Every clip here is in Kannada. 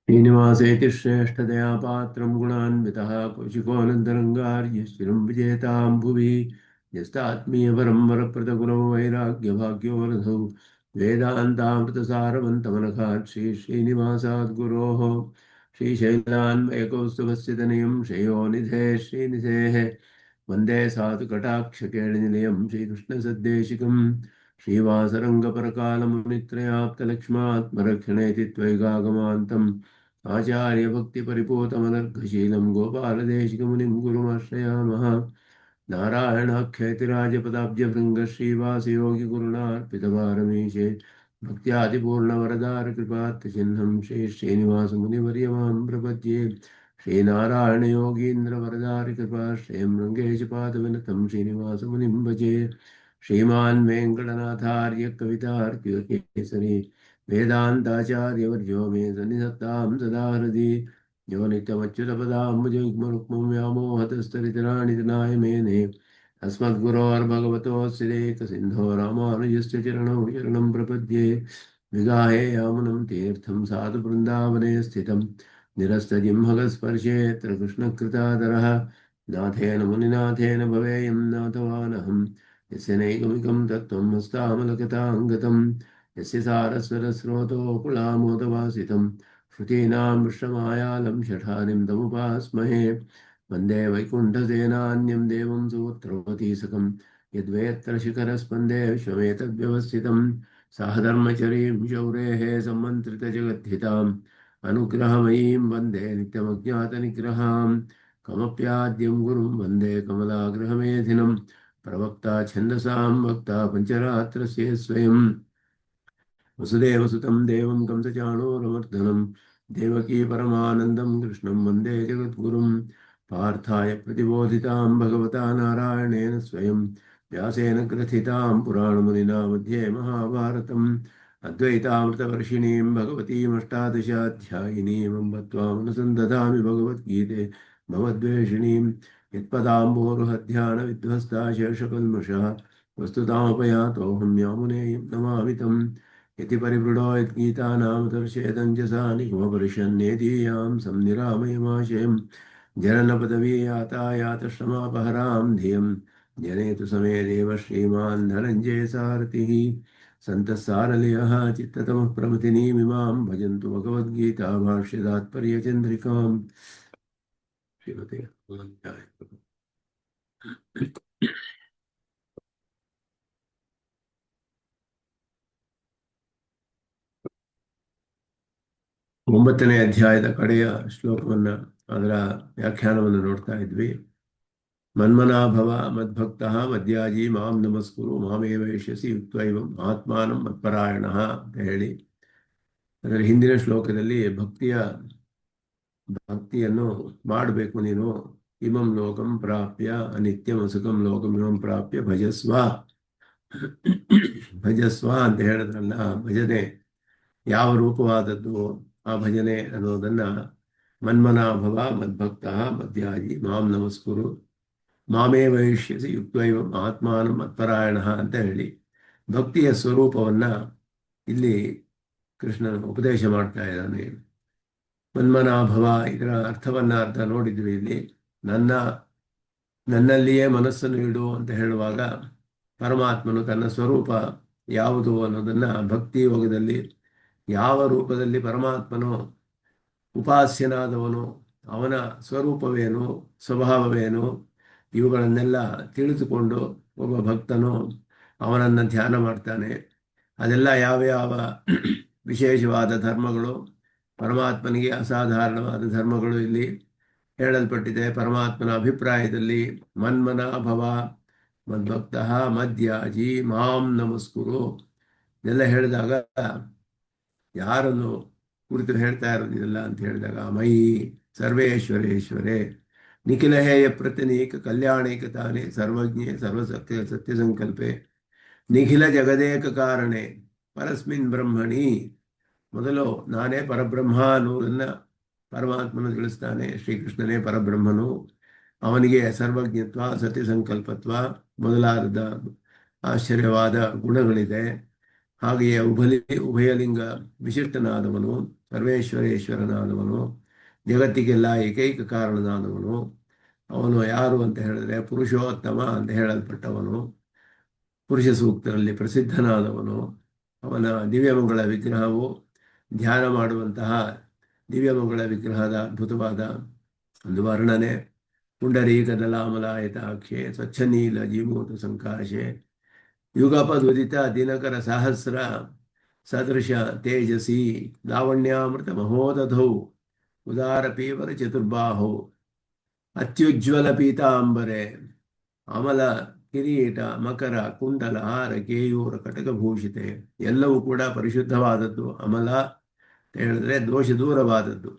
श्रीनिवासेति श्रेष्ठतया पात्रं गुणान्वितः कौशिकोऽनन्तरङ्गार्यश्चिरं विजेतां भुवि यस्तात्मीयपरं वरप्रदगुणो वैराग्यभाग्यो रसौ वेदान्तामृतसारवन्तमनघात् श्रीनिवासात् गुरोः श्रीशैलान्वयकौस्तुभस्य तनयं श्रेयोनिधे श्रीनिधेः वन्दे साधुकटाक्षकेळिनिलयं श्रीकृष्णसद्देशिकं श्रीवासरङ्गपरकालमुनित्रयाप्तलक्ष्मात्मरक्षणेति त्वैगागमान्तम् आचार्यभक्तिपरिपूतमनर्घशीलं गोपालदेशिकमुनिं गुरुमाश्रयामः नारायणाख्यतिराजपदाब्जभृङ्गश्रीवासयोगिगुरुणार्पितभारमीशे भक्त्यादिपूर्णवरदारकृपात्तचिह्नं श्रीश्रीनिवासमुनिवर्यमां प्रपद्ये श्रीनारायणयोगीन्द्रवरदारिकृपाश्रयं रङ्गेशपादविनतं श्रीनिवासमुनिं भजे श्रीमान् वेङ्कटनाथार्य कवितार्किकेसरी वेदान्ताचार्यवर्यो मे सन्निधत्तां सदा हृदि यो नित्यमच्युतपदाम्बुजयुग्मरुक्मं व्यामोहतस्तरितराणि तनाय मेने अस्मद्गुरोर्भगवतोऽस्तिदेकसिन्धो रामानुजस्य चरणौ शरणं प्रपद्ये विगाहे यामुनं तीर्थं साधुवृन्दावने स्थितं निरस्तजिह्मगस्पर्शेऽत्र कृष्णकृतादरः नाथेन मुनिनाथेन भवेयं नाथवानहं यस्य नैकमिकं तत्त्वं हस्तामलकथाङ्गतं यस्य सारस्वतस्रोतोऽकुलामोदवासितं श्रुतीनां विश्रमायालं शठारिं तमुपास्महे वन्दे वैकुण्ठसेनान्यं देवं सुपुत्रवतीसकं यद्वेत्र शिखरस्पन्दे विश्वमेतद्व्यवस्थितं साहधर्मचरीं शौरेः सम्मन्त्रितजगद्धिताम् अनुग्रहमयीं वन्दे नित्यमज्ञातनिग्रहां कमप्याद्यं गुरुं वन्दे कमलाग्रहमेधिनं प्रवक्ता छन्दसां वक्ता पञ्चरात्रस्य स्वयं वसुदेवसुतं देवं कंसचाणूरमर्दनं देवकी परमानन्दं कृष्णं वन्दे जगद्गुरुं पार्थाय प्रतिबोधितां भगवता नारायणेन स्वयं व्यासेन ग्रथितां पुराणमुनिना मध्ये महाभारतम् अद्वैतामृतवर्षिणीं भगवतीमष्टादशाध्यायिनीं अम्ब त्वामनुसन्दधामि भगवद्गीते भवद्वेषिणीं यत्पदाम्बोरुहध्यानविध्वस्ता शेषकल्मषः वस्तुतामुपयातोऽहं यामुनेयं नमामि तम् यति परिवृढो यद्गीतानामदर्शयदञ्जसा निगमपरिषन्नेदीयां संनिरामयमाशयं जननपदवी यातायातश्रमापहरां धियं जनेतु समे देव श्रीमान् धनञ्जय सारथिः सन्तः चित्ततमः प्रमथिनीमिमां भजन्तु भगवद्गीता भाष्यतात्पर्यचन्द्रिकाम् श्रीमते ಒಂಬತ್ತನೇ ಅಧ್ಯಾಯದ ಕಡೆಯ ಶ್ಲೋಕವನ್ನು ಅದರ ವ್ಯಾಖ್ಯಾನವನ್ನು ನೋಡ್ತಾ ಇದ್ವಿ. ಮನ್ಮನಾಭವ ಮದ್ಭಕ್ತಃ ಮದ್ಯಾಜಿ ಮಾಂ ನಮಸ್ಕುರು ಮಾಮೇ ವೈಷ್ಯಸಿ ಯುಕ್ತೈವಂ ಆತ್ಮಾನಂ ಮತ್ಪರಾಯಣಃ ಅಂತ ಹೇಳಿ ಅದರ ಹಿಂದಿನ ಶ್ಲೋಕದಲ್ಲಿ ಭಕ್ತಿಯನ್ನು ಮಾಡಬೇಕು ನೀನು. ಇಮಂ ಲೋಕಂ ಪ್ರಾಪ್ಯ ಅನಿತ್ಯಂ ಅಸುಖಂ ಲೋಕಂ ಇಮಂ ಪ್ರಾಪ್ಯ ಭಜಸ್ವ ಅಂತ ಹೇಳಿದ್ರಲ್ಲ. ಭಜನೆ ಯಾವ ರೂಪವಾದದ್ದು ಆ ಭಜನೆ ಅನ್ನೋದನ್ನ ಮನ್ಮನಾಭವ ಮದ್ಭಕ್ತಃ ಮದ್ಯಾಜಿ ಮಾಂ ನಮಸ್ಕುರು ಮಾಮೇ ವೈಷ್ಯಸಿ ಯುಕ್ತೈವಂ ಆತ್ಮಾನಂ ಮತ್ಪರಾಯಣಃ ಅಂತ ಹೇಳಿ ಭಕ್ತಿಯ ಸ್ವರೂಪವನ್ನ ಇಲ್ಲಿ ಕೃಷ್ಣನ ಉಪದೇಶ ಮಾಡ್ತಾ ಇದ್ದಾನೆ. ಮನ್ಮನಾಭವ ಇದರ ಅರ್ಥ ನೋಡಿದ್ವಿ. ಇಲ್ಲಿ ನನ್ನಲ್ಲಿಯೇ ಮನಸ್ಸನ್ನು ಇಡು ಅಂತ ಹೇಳುವಾಗ ಪರಮಾತ್ಮನು ತನ್ನ ಸ್ವರೂಪ ಯಾವುದು ಅನ್ನೋದನ್ನ ಭಕ್ತಿ ಯೋಗದಲ್ಲಿ ಯಾವ ರೂಪದಲ್ಲಿ ಪರಮಾತ್ಮನು ಉಪಾಸ್ಯನಾದವನು, ಅವನ ಸ್ವರೂಪವೇನು, ಸ್ವಭಾವವೇನು, ಇವುಗಳನ್ನೆಲ್ಲ ತಿಳಿದುಕೊಂಡು ಒಬ್ಬ ಭಕ್ತನು ಅವನನ್ನು ಧ್ಯಾನ ಮಾಡ್ತಾನೆ. ಅದೆಲ್ಲ ಯಾವ ವಿಶೇಷವಾದ ಧರ್ಮಗಳು, ಪರಮಾತ್ಮನಿಗೆ ಅಸಾಧಾರಣವಾದ ಧರ್ಮಗಳು ಇಲ್ಲಿ ಹೇಳಲ್ಪಟ್ಟಿದೆ. ಪರಮಾತ್ಮನ ಅಭಿಪ್ರಾಯದಲ್ಲಿ ಮನ್ಮನಾಭವ ಮದ್ಭಕ್ತಃ ಮದ್ಯಾಜಿ ಮಾಂ ನಮಸ್ಕುರು ಇದೆಲ್ಲ ಹೇಳಿದಾಗ ಯಾರನ್ನು ಕುರಿತು ಹೇಳ್ತಾ ಇರೋದಿಲ್ಲ ಅಂತ ಹೇಳಿದಾಗ ಮಯಿ ಸರ್ವೇಶ್ವರೇಶ್ವರೇ ನಿಖಿಲಹೇಯ ಪ್ರತಿನೀಕ ಕಲ್ಯಾಣೇಕ ತಾನೇ ಸರ್ವಜ್ಞೆ ಸತ್ಯ ಸಂಕಲ್ಪೆ ನಿಖಿಲ ಜಗದೇಕ ಕಾರಣೆ ಪರಸ್ಮಿನ್ ಬ್ರಹ್ಮಣಿ. ಮೊದಲು ನಾನೇ ಪರಬ್ರಹ್ಮ ಅನ್ನೋದನ್ನ ಪರಮಾತ್ಮನು ತಿಳಿಸ್ತಾನೆ. ಶ್ರೀಕೃಷ್ಣನೇ ಪರಬ್ರಹ್ಮನು, ಅವನಿಗೆ ಸರ್ವಜ್ಞತ್ವ ಸತ್ಯ ಸಂಕಲ್ಪತ್ವ ಮೊದಲಾದ ಆಶ್ಚರ್ಯವಾದ ಗುಣಗಳಿದೆ. ಹಾಗೆಯೇ ಉಭಯಲಿಂಗ ವಿಶಿಷ್ಟನಾದವನು, ಸರ್ವೇಶ್ವರೇಶ್ವರನಾದವನು, ಜಗತ್ತಿಗೆಲ್ಲ ಏಕೈಕ ಕಾರಣನಾದವನು. ಅವನು ಯಾರು ಅಂತ ಹೇಳಿದ್ರೆ ಪುರುಷೋತ್ತಮ ಅಂತ ಹೇಳಲ್ಪಟ್ಟವನು, ಪುರುಷ ಸೂಕ್ತರಲ್ಲಿ ಪ್ರಸಿದ್ಧನಾದವನು. ಅವನ ದಿವ್ಯಮಂಗಳ ವಿಗ್ರಹವು ಧ್ಯಾನ ಮಾಡುವಂತಹ ದಿವ್ಯಮಂಗಳ ವಿಗ್ರಹದ ಅದ್ಭುತವಾದ ಒಂದು ವರ್ಣನೆ. ಪುಂಡರೀಕದಲಾಮಲಾಯತಾಕ್ಷೆ ಸ್ವಚ್ಛನೀಲ ಜೀಮೂತ ಸಂಕಾಶೆ ಯುಗಪದುದಿತ ದಿನಕರ ಸಹಸ್ರ ಸದೃಶ ತೇಜಸಿ ಲಾವಣ್ಯಾಮೃತ ಮಹೋದಧೌ ಉದಾರ ಪೀವರ ಚತುರ್ಬಾಹು ಅತ್ಯುಜ್ವಲ ಪೀತಾಂಬರೆ ಅಮಲ ಕಿರೀಟ ಮಕರ ಕುಂಡಲ ಹಾರ ಕೇಯೂರ ಕಟಕಭೂಷಿತೆ. ಎಲ್ಲವೂ ಕೂಡ ಪರಿಶುದ್ಧವಾದದ್ದು. ಅಮಲ ಅಂತ ಹೇಳಿದ್ರೆ ದೋಷ ದೂರವಾದದ್ದು,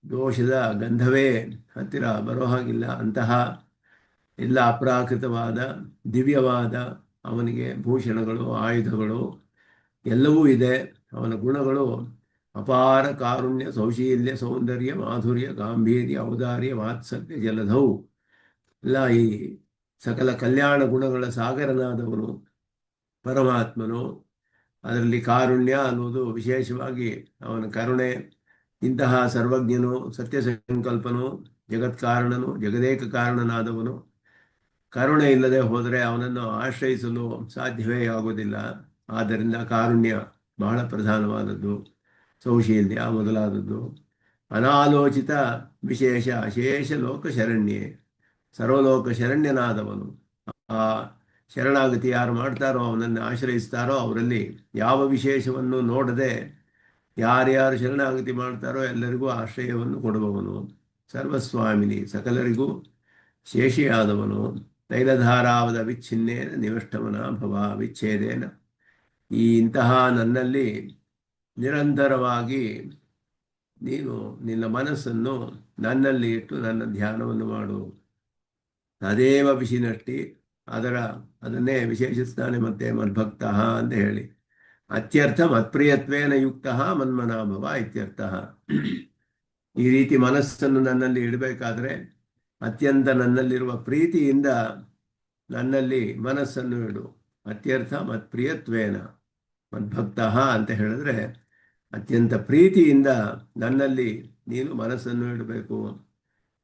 ದೋಷದ ಗಂಧವೇ ಹತ್ತಿರ ಬರೋ ಹಾಗಿಲ್ಲ ಅಂತಹ ಎಲ್ಲ ಅಪ್ರಾಕೃತವಾದ ದಿವ್ಯವಾದ ಅವನಿಗೆ ಭೂಷಣಗಳು, ಆಯುಧಗಳು ಎಲ್ಲವೂ ಇದೆ. ಅವನ ಗುಣಗಳು ಅಪಾರ ಕಾರುಣ್ಯ, ಸೌಶೀಲ್ಯ, ಸೌಂದರ್ಯ, ಮಾಧುರ್ಯ, ಗಾಂಭೀರ್ಯ, ಔದಾರ್ಯ, ವಾತ್ಸಲ್ಯ, ಜಲಧೌ ಎಲ್ಲ ಈ ಸಕಲ ಕಲ್ಯಾಣ ಗುಣಗಳ ಸಾಗರನಾದವನು ಪರಮಾತ್ಮನು. ಅದರಲ್ಲಿ ಕಾರುಣ್ಯ ಅನ್ನುವುದು ವಿಶೇಷವಾಗಿ ಅವನ ಕರುಣೆ. ಇಂತಹ ಸರ್ವಜ್ಞನು, ಸತ್ಯ ಸಂಕಲ್ಪನು, ಜಗತ್ಕಾರಣನು, ಜಗದೇಕ ಕಾರಣನಾದವನು. ಕರುಣೆ ಇಲ್ಲದೆ ಹೋದರೆ ಅವನನ್ನು ಆಶ್ರಯಿಸಲು ಸಾಧ್ಯವೇ ಆಗುವುದಿಲ್ಲ. ಆದ್ದರಿಂದ ಕಾರುಣ್ಯ ಬಹಳ ಪ್ರಧಾನವಾದದ್ದು, ಸೌಶೀಲ್ಯ ಮೊದಲಾದದ್ದು. ಅನಾಲೋಚಿತ ವಿಶೇಷ ಅಶೇಷ ಲೋಕ ಶರಣ್ಯೆ, ಸರ್ವಲೋಕ ಶರಣ್ಯನಾದವನು. ಆ ಶರಣಾಗತಿ ಯಾರು ಮಾಡ್ತಾರೋ, ಅವನನ್ನು ಆಶ್ರಯಿಸ್ತಾರೋ ಅವರಲ್ಲಿ ಯಾವ ವಿಶೇಷವನ್ನು ನೋಡದೆ ಯಾರ್ಯಾರು ಶರಣಾಗತಿ ಮಾಡ್ತಾರೋ ಎಲ್ಲರಿಗೂ ಆಶ್ರಯವನ್ನು ಕೊಡುವವನು. ಸರ್ವಸ್ವಾಮಿನಿ, ಸಕಲರಿಗೂ ಶೇಷಿಯಾದವನು. ತೈಲಧಾರಾವದ ವಿಚ್ಛಿನ್ನೇನ ನಿವಷ್ಟಮನ ಭವ ವಿಚ್ಛೇದೇನ. ಈ ಇಂತಹ ನನ್ನಲ್ಲಿ ನಿರಂತರವಾಗಿ ನೀನು ನಿನ್ನ ಮನಸ್ಸನ್ನು ನನ್ನಲ್ಲಿ ಇಟ್ಟು ನನ್ನ ಧ್ಯಾನವನ್ನು ಮಾಡು. ತದೇವ ವಿಶಿನಷ್ಟಿ, ಅದನ್ನೇ ವಿಶೇಷಿಸ್ತಾನೆ ಮತ್ತೆ ಮದ್ಭಕ್ತ ಅಂತ ಹೇಳಿ. ಅತ್ಯರ್ಥ ಮತ್ಪ್ರಿಯತ್ವೇನ ಯುಕ್ತ ಮನ್ಮನಾಭವ ಇತ್ಯರ್ಥ. ಈ ರೀತಿ ಮನಸ್ಸನ್ನು ನನ್ನಲ್ಲಿ ಇಡಬೇಕಾದ್ರೆ ಅತ್ಯಂತ ನನ್ನಲ್ಲಿರುವ ಪ್ರೀತಿಯಿಂದ ನನ್ನಲ್ಲಿ ಮನಸ್ಸನ್ನು ಇಡು. ಅತ್ಯರ್ಥ ಮತ್ಪ್ರಿಯತ್ವೇನ ಮದ್ಭಕ್ತ ಅಂತ ಹೇಳಿದ್ರೆ ಅತ್ಯಂತ ಪ್ರೀತಿಯಿಂದ ನನ್ನಲ್ಲಿ ನೀನು ಮನಸ್ಸನ್ನು ಇಡಬೇಕು.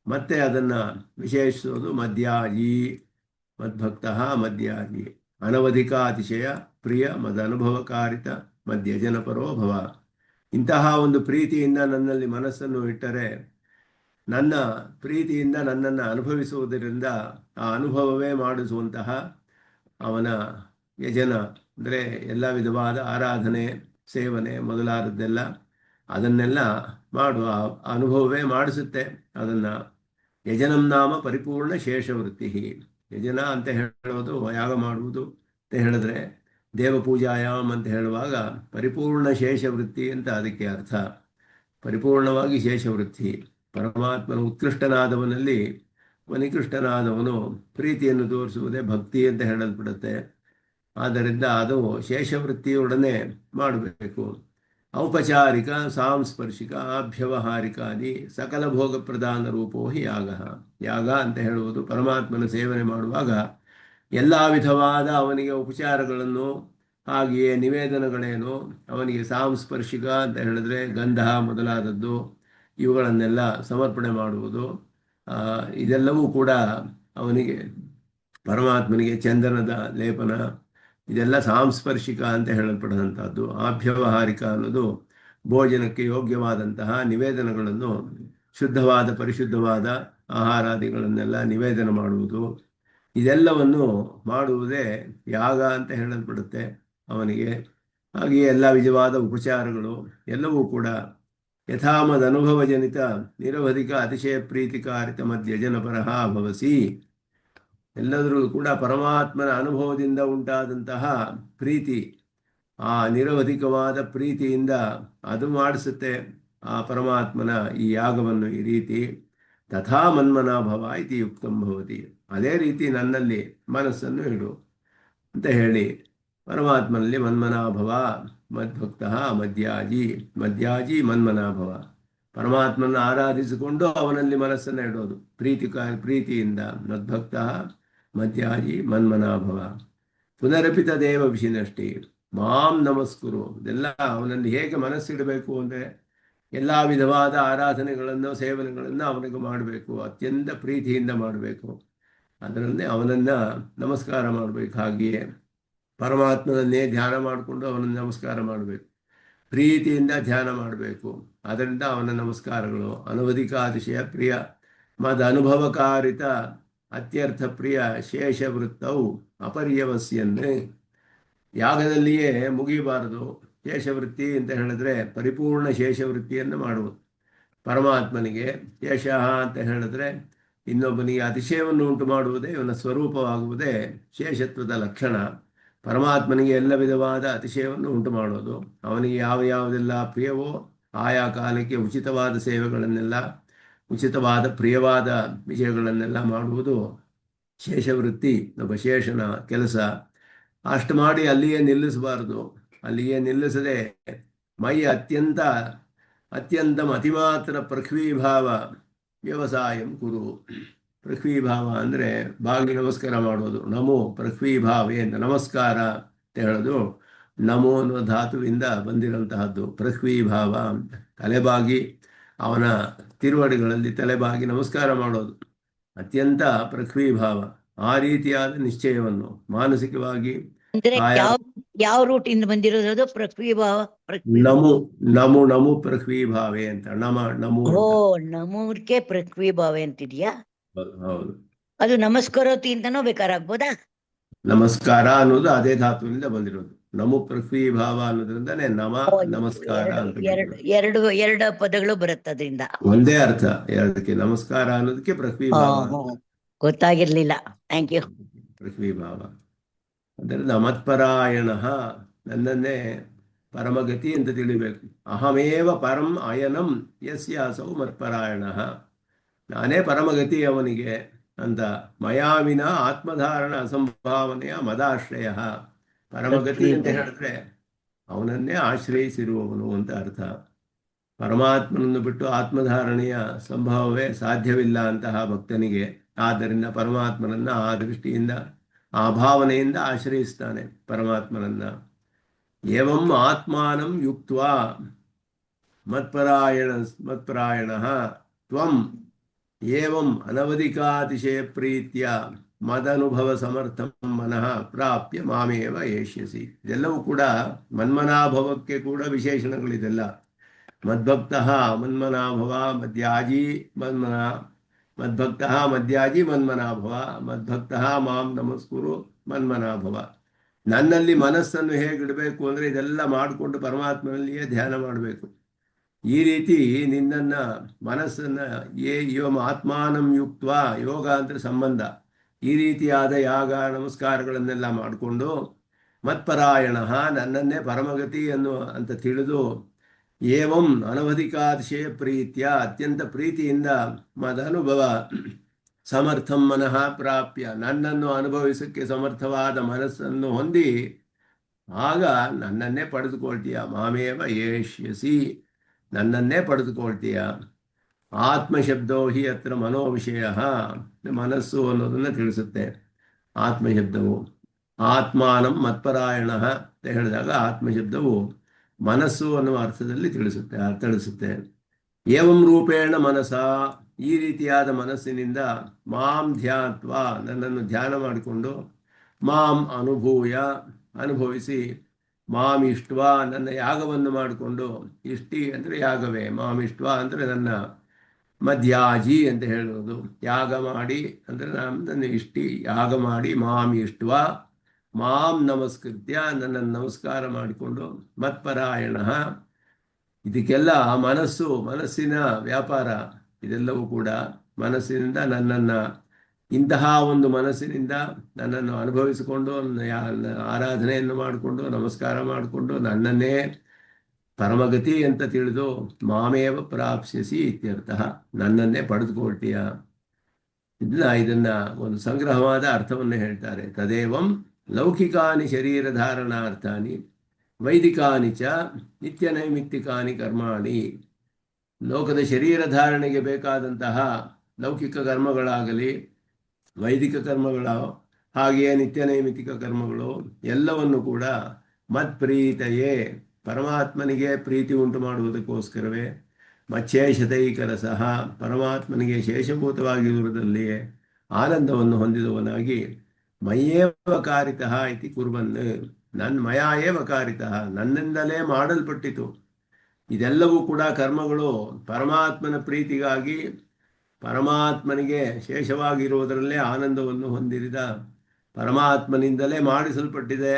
ಮತ್ತೆ ಅದನ್ನು ವಿಶೇಷಿಸೋದು ಮದ್ಯಾಜಿ, ಮದ್ಭಕ್ತ ಮದ್ಯಾಜಿ, ಅನವಧಿಕಾತಿಶಯ ಪ್ರಿಯ ಮದನುಭವಕಾರಿತ ಮದ್ಯಜನಪರೋ ಭವ. ಇಂತಹ ಒಂದು ಪ್ರೀತಿಯಿಂದ ನನ್ನಲ್ಲಿ ಮನಸ್ಸನ್ನು ಇಟ್ಟರೆ ನನ್ನ ಪ್ರೀತಿಯಿಂದ ನನ್ನನ್ನು ಅನುಭವಿಸುವುದರಿಂದ ಆ ಅನುಭವವೇ ಮಾಡಿಸುವಂತಹ ಅವನ ಯಜನ ಅಂದರೆ ಎಲ್ಲ ವಿಧವಾದ ಆರಾಧನೆ, ಸೇವನೆ ಮೊದಲಾದದ್ದೆಲ್ಲ ಅದನ್ನೆಲ್ಲ ಮಾಡುವ ಅನುಭವವೇ ಮಾಡಿಸುತ್ತೆ. ಅದನ್ನು ಯಜನಂ ನಾಮ ಪರಿಪೂರ್ಣ ಶೇಷವೃತ್ತಿ. ಯಜನ ಅಂತ ಹೇಳೋದು ಯಾಗ ಮಾಡುವುದು ಅಂತ ಹೇಳಿದ್ರೆ ದೇವಪೂಜಾಯಾಮ್ ಅಂತ ಹೇಳುವಾಗ ಪರಿಪೂರ್ಣ ಶೇಷವೃತ್ತಿ ಅಂತ ಅದಕ್ಕೆ ಅರ್ಥ. ಪರಿಪೂರ್ಣವಾಗಿ ಶೇಷವೃತ್ತಿ. ಪರಮಾತ್ಮನ ಉತ್ಕೃಷ್ಟನಾದವನಲ್ಲಿ ನಿಕೃಷ್ಟನಾದವನು ಪ್ರೀತಿಯನ್ನು ತೋರಿಸುವುದೇ ಭಕ್ತಿ ಅಂತ ಹೇಳಲ್ಪಡುತ್ತೆ. ಆದ್ದರಿಂದ ಅದು ಶೇಷವೃತ್ತಿಯೊಡನೆ ಮಾಡಬೇಕು. ಔಪಚಾರಿಕ, ಸಾಂಸ್ಪರ್ಶಿಕ, ಅಭ್ಯವಹಾರಿಕಾದಿ ಸಕಲ ಭೋಗ ಪ್ರಧಾನ ರೂಪೋ ಹಿ ಯಾಗ. ಯಾಗ ಅಂತ ಹೇಳುವುದು ಪರಮಾತ್ಮನ ಸೇವನೆ ಮಾಡುವಾಗ ಎಲ್ಲ ವಿಧವಾದ ಅವನಿಗೆ ಉಪಚಾರಗಳನ್ನು, ಹಾಗೆಯೇ ನಿವೇದನಗಳೇನು, ಅವನಿಗೆ ಸಾಂಸ್ಪರ್ಶಿಕ ಅಂತ ಹೇಳಿದ್ರೆ ಗಂಧ ಮೊದಲಾದದ್ದು ಇವುಗಳನ್ನೆಲ್ಲ ಸಮರ್ಪಣೆ ಮಾಡುವುದು. ಇದೆಲ್ಲವೂ ಕೂಡ ಅವನಿಗೆ ಪರಮಾತ್ಮನಿಗೆ ಚಂದನದ ಲೇಪನ, ಇದೆಲ್ಲ ಸಾಂಸ್ಪರ್ಶಿಕ ಅಂತ ಹೇಳಲ್ಪಡುವಂಥದ್ದು. ಆಭ್ಯವಹಾರಿಕ ಅನ್ನೋದು ಭೋಜನಕ್ಕೆ ಯೋಗ್ಯವಾದಂತಹ ನಿವೇದನಗಳನ್ನು, ಶುದ್ಧವಾದ ಪರಿಶುದ್ಧವಾದ ಆಹಾರಾದಿಗಳನ್ನೆಲ್ಲ ನಿವೇದನ ಮಾಡುವುದು. ಇದೆಲ್ಲವನ್ನು ಮಾಡುವುದೇ ಯಾಗ ಅಂತ ಹೇಳಲ್ಪಡುತ್ತೆ ಅವನಿಗೆ. ಹಾಗೆಯೇ ಎಲ್ಲ ವಿಧವಾದ ಉಪಚಾರಗಳು ಎಲ್ಲವೂ ಕೂಡ ಯಥಾಮದ ಅನುಭವಜನಿತ ನಿರವಧಿಕ ಅತಿಶಯ ಪ್ರೀತಿಕಾರಿತ ಮದ್ಯಜನಪರಹ ಭವಸಿ. ಎಲ್ಲದರಲ್ಲೂ ಕೂಡ ಪರಮಾತ್ಮನ ಅನುಭವದಿಂದ ಉಂಟಾದಂತಹ ಪ್ರೀತಿ, ಆ ನಿರವಧಿಕವಾದ ಪ್ರೀತಿಯಿಂದ ಅದು ಮಾಡಿಸುತ್ತೆ ಆ ಪರಮಾತ್ಮನ ಈ ಯಾಗವನ್ನು. ಈ ರೀತಿ ತಥಾ ಮನ್ಮನಾಭವ ಇತಿ ಯುಕ್ತಂ ಭವತಿ. ಅದೇ ರೀತಿ ನನ್ನಲ್ಲಿ ಮನಸ್ಸನ್ನು ಇಡು ಅಂತ ಹೇಳಿ ಪರಮಾತ್ಮನಲ್ಲಿ ಮನ್ಮನಾಭವ ಮದ್ಭಕ್ತ ಮದ್ಯಾಜಿ, ಮದ್ಯಾಜಿ ಮನ್ಮನಾಭವ. ಪರಮಾತ್ಮನ ಆರಾಧಿಸಿಕೊಂಡು ಅವನಲ್ಲಿ ಮನಸ್ಸನ್ನು ಇಡೋದು ಪ್ರೀತಿಯಿಂದ. ಮದ್ಭಕ್ತ ಮದ್ಯಾಜಿ ಮನ್ಮನಾಭವ. ಪುನರಪಿತ ದೇವ ವಿಷಿನಷ್ಟಿ. ಮಾಂ ನಮಸ್ಕುರು. ಇದೆಲ್ಲ ಅವನಲ್ಲಿ ಹೇಗೆ ಮನಸ್ಸಿಡಬೇಕು ಅಂದರೆ ಎಲ್ಲ ವಿಧವಾದ ಆರಾಧನೆಗಳನ್ನು ಸೇವನೆಗಳನ್ನು ಅವನಿಗೆ ಮಾಡಬೇಕು, ಅತ್ಯಂತ ಪ್ರೀತಿಯಿಂದ ಮಾಡಬೇಕು. ಅದರನ್ನೇ ಅವನನ್ನು ನಮಸ್ಕಾರ ಮಾಡಬೇಕು. ಹಾಗೆಯೇ ಪರಮಾತ್ಮನನ್ನೇ ಧ್ಯಾನ ಮಾಡಿಕೊಂಡು ಅವನನ್ನು ನಮಸ್ಕಾರ ಮಾಡಬೇಕು, ಪ್ರೀತಿಯಿಂದ ಧ್ಯಾನ ಮಾಡಬೇಕು. ಅದರಿಂದ ಅವನ ನಮಸ್ಕಾರಗಳು ಅನವಧಿಕಾತಿಶಯ ಪ್ರಿಯ ಮದ ಅನುಭವಕಾರಿತ ಅತ್ಯರ್ಥ ಪ್ರಿಯ ಶೇಷವೃತ್ತವು ಅಪರ್ಯವಸ್ಯನ್ನೇ. ಯಾಗದಲ್ಲಿಯೇ ಮುಗಿಯಬಾರದು. ಶೇಷವೃತ್ತಿ ಅಂತ ಹೇಳಿದ್ರೆ ಪರಿಪೂರ್ಣ ಶೇಷವೃತ್ತಿಯನ್ನು ಮಾಡುವುದು. ಪರಮಾತ್ಮನಿಗೆ ಶೇಷ ಅಂತ ಹೇಳಿದ್ರೆ ಇನ್ನೊಬ್ಬನಿಗೆ ಅತಿಶಯವನ್ನು ಉಂಟು ಮಾಡುವುದೇ ಇವನ ಸ್ವರೂಪವಾಗುವುದೇ ಶೇಷತ್ವದ ಲಕ್ಷಣ. ಪರಮಾತ್ಮನಿಗೆ ಎಲ್ಲ ವಿಧವಾದ ಅತಿಶಯವನ್ನು ಉಂಟು ಮಾಡೋದು, ಅವನಿಗೆ ಯಾವ ಯಾವುದೆಲ್ಲ ಪ್ರಿಯವೋ ಆಯಾ ಕಾಲಕ್ಕೆ ಉಚಿತವಾದ ಸೇವೆಗಳನ್ನೆಲ್ಲ, ಉಚಿತವಾದ ಪ್ರಿಯವಾದ ವಿಷಯಗಳನ್ನೆಲ್ಲ ಮಾಡುವುದು ಶೇಷವೃತ್ತಿ, ಒಬ್ಬ ಶೇಷನ ಕೆಲಸ. ಅಷ್ಟು ಮಾಡಿ ಅಲ್ಲಿಯೇ ನಿಲ್ಲಿಸಬಾರದು. ಅಲ್ಲಿಯೇ ನಿಲ್ಲಿಸದೆ ಮೈ ಅತ್ಯಂತ ಅತಿಮಾತ್ರ ಪೃಥ್ವೀಭಾವ ವ್ಯವಸಾಯಂ ಕುರು. ಪೃಥ್ವೀಭಾವ ಅಂದರೆ ಬಾಗಿ ನಮಸ್ಕಾರ ಮಾಡೋದು. ನಮೋ ಪೃಥ್ವೀಭಾವೇ ಅಂತ ನಮಸ್ಕಾರ ಅಂತ ಹೇಳೋದು ನಮೋ ಅನ್ನೋ ಧಾತುವಿಂದ ಬಂದಿರುವಂತಹದ್ದು. ಪೃಥ್ವೀಭಾವ ಅಂತ ತಲೆಬಾಗಿ ಅವನ ತಿರುವಡಿಗಳಲ್ಲಿ ತಲೆಬಾಗಿ ನಮಸ್ಕಾರ ಮಾಡೋದು ಅತ್ಯಂತ ಪೃಥ್ವೀಭಾವ. ಆ ರೀತಿಯಾದ ನಿಶ್ಚಯವನ್ನು ಮಾನಸಿಕವಾಗಿ ಯಾವ ರೂಟ್ ಇಂದ ಬಂದಿರೋದು ಪೃಥ್ವೀಭಾವ? ನಮು ನಮು ನಮು ಪೃಥ್ವೀಭಾವೇ ಅಂತ ನಮು. ನಮೂರ್ಕೆ ಪೃಥ್ವೀಭಾವೆ ಅಂತಿದ್ಯಾ? ಹೌದು. ಅದು ನಮಸ್ಕಾರೋತಿ ಅಂತಾನೂ ಬೇಕಾರಾಗ್ಬೋದಾ? ನಮಸ್ಕಾರ ಅನ್ನೋದು ಅದೇ ಧಾತುವಿನಿಂದ ಬಂದಿರೋದು. ನಮು ಪೃಥ್ವೀಭಾವ ಅನ್ನೋದ್ರಿಂದಾನೆ ನಮಸ್ಕಾರ ಅಂತ. ಎರಡು ಪದಗಳು ಬರುತ್ತೆ ಅದರಿಂದ. ಒಂದೇ ಅರ್ಥ ಎರಡಕ್ಕೆ. ನಮಸ್ಕಾರ ಅನ್ನೋದಕ್ಕೆ ಪೃಥ್ವೀಭಾವ. ಗೊತ್ತಾಗಿರ್ಲಿಲ್ಲ. Thank you. ಪೃಥ್ವೀಭಾವ ಅದರಿಂದ ಮತ್ಪರಾಯಣ, ನನ್ನನ್ನೇ ಪರಮಗತಿ ಅಂತ ತಿಳಿಬೇಕು. ಅಹಮೇವ ಪರಂ ಅಯನಂ ಯಸ್ಯಾಸೌ ಮತ್ಪರಾಯಣ, ನಾನೇ ಪರಮಗತಿ ಅವನಿಗೆ ಅಂತ. ಮಯಾವಿನ ಆತ್ಮಧಾರಣ ಅಸಂಭಾವನೆಯ ಮದಾಶ್ರಯ. ಪರಮಗತಿ ಅಂತ ಹೇಳಿದ್ರೆ ಅವನನ್ನೇ ಆಶ್ರಯಿಸಿರುವವನು ಅಂತ ಅರ್ಥ. ಪರಮಾತ್ಮನನ್ನು ಬಿಟ್ಟು ಆತ್ಮಧಾರಣೆಯ ಸಂಭವವೇ ಸಾಧ್ಯವಿಲ್ಲ ಅಂತಹ ಭಕ್ತನಿಗೆ. ಆದ್ದರಿಂದ ಪರಮಾತ್ಮನನ್ನ ಆ ದೃಷ್ಟಿಯಿಂದ, ಆ ಭಾವನೆಯಿಂದ ಆಶ್ರಯಿಸ್ತಾನೆ ಪರಮಾತ್ಮನನ್ನ. ಏವಂ ಆತ್ಮಾನಂ ಯುಕ್ತ್ವಾ ಮತ್ಪರಾಯಣ ತ್ವಂ ಏವಂ ಅನವಧಿಕಾತಿಶಯ ಪ್ರೀತ್ಯ ಮದನುಭವ ಸಮರ್ಥಂ ಮನಃ ಪ್ರಾಪ್ಯ ಮಾಮೇವ ಏಷ್ಯಸಿ. ಇದೆಲ್ಲವೂ ಕೂಡ ಮನ್ಮನಾಭವಕ್ಕೆ ಕೂಡ ವಿಶೇಷಣಗಳಿದೆಲ್ಲ. ಮದ್ಭಕ್ತಃ ಮನ್ಮನಾಭವ, ಮದ್ಯಾಜಿ ಮದ್ಯಾಜಿ ಮನ್ಮನಾಭವ, ಮದ್ಭಕ್ತಃ ಮಾಂ ನಮಸ್ಕುರು ಮನ್ಮನಾಭವ. ನನ್ನಲ್ಲಿ ಮನಸ್ಸನ್ನು ಹೇಗಿಡಬೇಕು ಅಂದರೆ ಇದೆಲ್ಲ ಮಾಡಿಕೊಂಡು ಪರಮಾತ್ಮನಲ್ಲಿಯೇ ಧ್ಯಾನ ಮಾಡಬೇಕು. ಈ ರೀತಿ ನಿನ್ನನ್ನ ಮನಸ್ಸನ್ನು ಯೋಮ ಆತ್ಮಾನಂ ಯುಕ್ತ, ಯೋಗ ಅಂದರೆ ಸಂಬಂಧ, ಈ ರೀತಿಯಾದ ಯಾಗ ನಮಸ್ಕಾರಗಳನ್ನೆಲ್ಲ ಮಾಡಿಕೊಂಡು ಮತ್ಪರಾಯಣ, ನನ್ನನ್ನೇ ಪರಮಗತಿ ಅಂತ ತಿಳಿದು, ಏವಂ ಅನವಧಿಕಾತಿಶಯ ಪ್ರೀತ್ಯ, ಅತ್ಯಂತ ಪ್ರೀತಿಯಿಂದ ಮದನುಭವ ಸಮರ್ಥಂ ಮನಃ ಪ್ರಾಪ್ಯ, ನನ್ನನ್ನು ಅನುಭವಿಸಕ್ಕೆ ಸಮರ್ಥವಾದ ಮನಸ್ಸನ್ನು ಹೊಂದಿ ಆಗ ನನ್ನನ್ನೇ ಪಡೆದುಕೊಳ್ತೀಯ. ಮಾಮೇವ ಏಷ್ಯಸಿ, ನನ್ನನ್ನೇ ಪಡೆದುಕೊಳ್ತೀಯ. ಆತ್ಮಶಬ್ದೋ ಹಿ ಅತ್ರ ಮನೋವಿಷಯ, ಮನಸ್ಸು ಅನ್ನೋದನ್ನು ತಿಳಿಸುತ್ತೆ ಆತ್ಮಶಬ್ದವು. ಆತ್ಮಾನಂ ಮತ್ಪರಾಯಣ ಅಂತ ಹೇಳಿದಾಗ ಆತ್ಮಶಬ್ದವು ಮನಸ್ಸು ಅನ್ನುವ ಅರ್ಥದಲ್ಲಿ ತಿಳಿಸುತ್ತೆ. ಏವಂ ರೂಪೇಣ ಮನಸ, ಈ ರೀತಿಯಾದ ಮನಸ್ಸಿನಿಂದ ಮಾಂ ಧ್ಯಾತ್ವ, ನನ್ನನ್ನು ಧ್ಯಾನ ಮಾಡಿಕೊಂಡು, ಮಾಂ ಅನುಭವಿಸಿ, ಮಾಂ ಇಷ್ಟ್ವ, ನನ್ನ ಯಾಗವನ್ನು ಮಾಡಿಕೊಂಡು, ಇಷ್ಟಿ ಅಂದರೆ ಯಾಗವೇ, ಮಾಂ ಇಷ್ಟ್ವ ಅಂದರೆ ನನ್ನ ಮಧ್ಯಾಜಿ ಅಂತ ಹೇಳುವುದು. ಯಾಗ ಮಾಡಿ ಅಂದರೆ ನನ್ನ ಇಷ್ಟಿ, ಯಾಗ ಮಾಡಿ ಮಾಂ ಇಷ್ಟ್ವ ಮಾಂ ನಮಸ್ಕೃತ್ಯ, ನನ್ನನ್ನು ನಮಸ್ಕಾರ ಮಾಡಿಕೊಂಡು, ಮತ್ಪರಾಯಣ. ಇದಕ್ಕೆಲ್ಲ ಮನಸ್ಸಿನ ವ್ಯಾಪಾರ. ಇದೆಲ್ಲವೂ ಕೂಡ ಮನಸ್ಸಿನಿಂದ ನನ್ನನ್ನು, ಇಂತಹ ಒಂದು ಮನಸ್ಸಿನಿಂದ ನನ್ನನ್ನು ಅನುಭವಿಸಿಕೊಂಡು, ಆರಾಧನೆಯನ್ನು ಮಾಡಿಕೊಂಡು, ನಮಸ್ಕಾರ ಮಾಡಿಕೊಂಡು, ನನ್ನನ್ನೇ ಪರಮಗತಿ ಅಂತ ತಿಳಿದು ಮಾಮೇವ ಪ್ರಾಪ್ಸ್ಯಸಿ ಇತ್ಯರ್ಥ, ನನ್ನನ್ನೇ ಪಡೆದುಕೊಳ್ತೀಯ. ಇದನ್ನ ಒಂದು ಸಂಗ್ರಹವಾದ ಅರ್ಥವನ್ನು ಹೇಳ್ತಾರೆ. ತದೇವಂ ಲೌಕಿಕಾನಿ ಶರೀರಧಾರಣಾರ್ಥಾನಿ ವೈದಿಕಾನಿ ಚ ನಿತ್ಯ ನೈಮಿತ್ತಿಕಾನಿ ಕರ್ಮಾಣಿ. ಲೋಕದ ಶರೀರಧಾರಣೆಗೆ ಬೇಕಾದಂತಹ ಲೌಕಿಕ ಕರ್ಮಗಳಾಗಲಿ, ವೈದಿಕ ಕರ್ಮಗಳು, ಹಾಗೆಯೇ ನಿತ್ಯ ನೈಮಿತ್ತಿಕ ಕರ್ಮಗಳು ಎಲ್ಲವನ್ನು ಕೂಡ ಮತ್ಪ್ರೀತಯೇ, ಪರಮಾತ್ಮನಿಗೆ ಪ್ರೀತಿ ಉಂಟು ಮಾಡುವುದಕ್ಕೋಸ್ಕರವೇ, ಮಚ್ಚೇಷತೈಕರಸಃ, ಪರಮಾತ್ಮನಿಗೆ ಶೇಷಭೂತವಾಗಿರುವುದರಲ್ಲಿಯೇ ಆನಂದವನ್ನು ಹೊಂದಿದವನಾಗಿ, ಮಯ್ಯೇವ ಕಾರಿತಃ ಇತಿ ಕುರ್ವನ್, ಮಯಾ ಏವ ಕಾರಿತಃ, ನನ್ನಿಂದಲೇ ಮಾಡಲ್ಪಟ್ಟಿತು. ಇದೆಲ್ಲವೂ ಕೂಡ ಕರ್ಮಗಳು ಪರಮಾತ್ಮನ ಪ್ರೀತಿಗಾಗಿ, ಪರಮಾತ್ಮನಿಗೆ ಶೇಷವಾಗಿರುವುದರಲ್ಲೇ ಆನಂದವನ್ನು ಹೊಂದಿರಿದ ಪರಮಾತ್ಮನಿಂದಲೇ ಮಾಡಿಸಲ್ಪಟ್ಟಿದೆ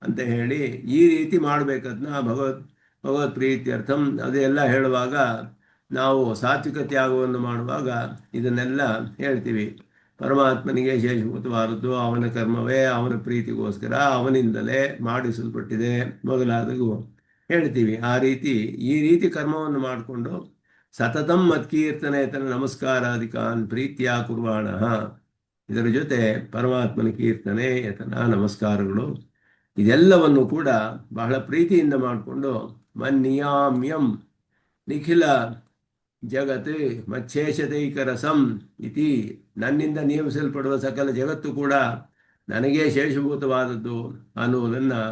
ಅಂತ ಹೇಳಿ ಈ ರೀತಿ ಮಾಡಬೇಕದನ್ನ ಭಗವತ್ ಪ್ರೀತ್ಯರ್ಥಂ ಅದೆಲ್ಲ ಹೇಳುವಾಗ ನಾವು ಸಾತ್ವಿಕ ತ್ಯಾಗವನ್ನು ಮಾಡುವಾಗ ಇದನ್ನೆಲ್ಲ ಹೇಳ್ತೀವಿ. ಪರಮಾತ್ಮನಿಗೆ ಶೇಷಭೂತವಾದದ್ದು ಅವನ ಕರ್ಮವೇ, ಅವನ ಪ್ರೀತಿಗೋಸ್ಕರ ಅವನಿಂದಲೇ ಮಾಡಿಸಲ್ಪಟ್ಟಿದೆ ಮೊದಲಾದವು ಹೇಳ್ತೀವಿ. ಈ ರೀತಿ ಕರ್ಮವನ್ನು ಮಾಡಿಕೊಂಡು ಸತತಂ ಮತ್ಕೀರ್ತನೇತನ ನಮಸ್ಕಾರಾಧಿಕಾನ್ ಪ್ರೀತ್ಯ ಕುರ್ವಾಣ, ಇದರ ಜೊತೆ ಪರಮಾತ್ಮನ ಕೀರ್ತನೆ, ಯತನ, ನಮಸ್ಕಾರಗಳು ಇದೆಲ್ಲವನ್ನು ಕೂಡ ಬಹಳ ಪ್ರೀತಿಯಿಂದ ಮಾಡಿಕೊಂಡು ಮನ್ನಿಯಾಮ್ಯಂ ನಿಖಿಲ ಜಗತ್ ಮಚ್ಚೇಷತೈಕರಸಂ ಇತಿ, ನನ್ನಿಂದ ನಿಯಮಿಸಲ್ಪಡುವ ಸಕಲ ಜಗತ್ತು ಕೂಡ ನನಗೇ ಶೇಷಭೂತವಾದದ್ದು ಅನ್ನುವುದನ್ನು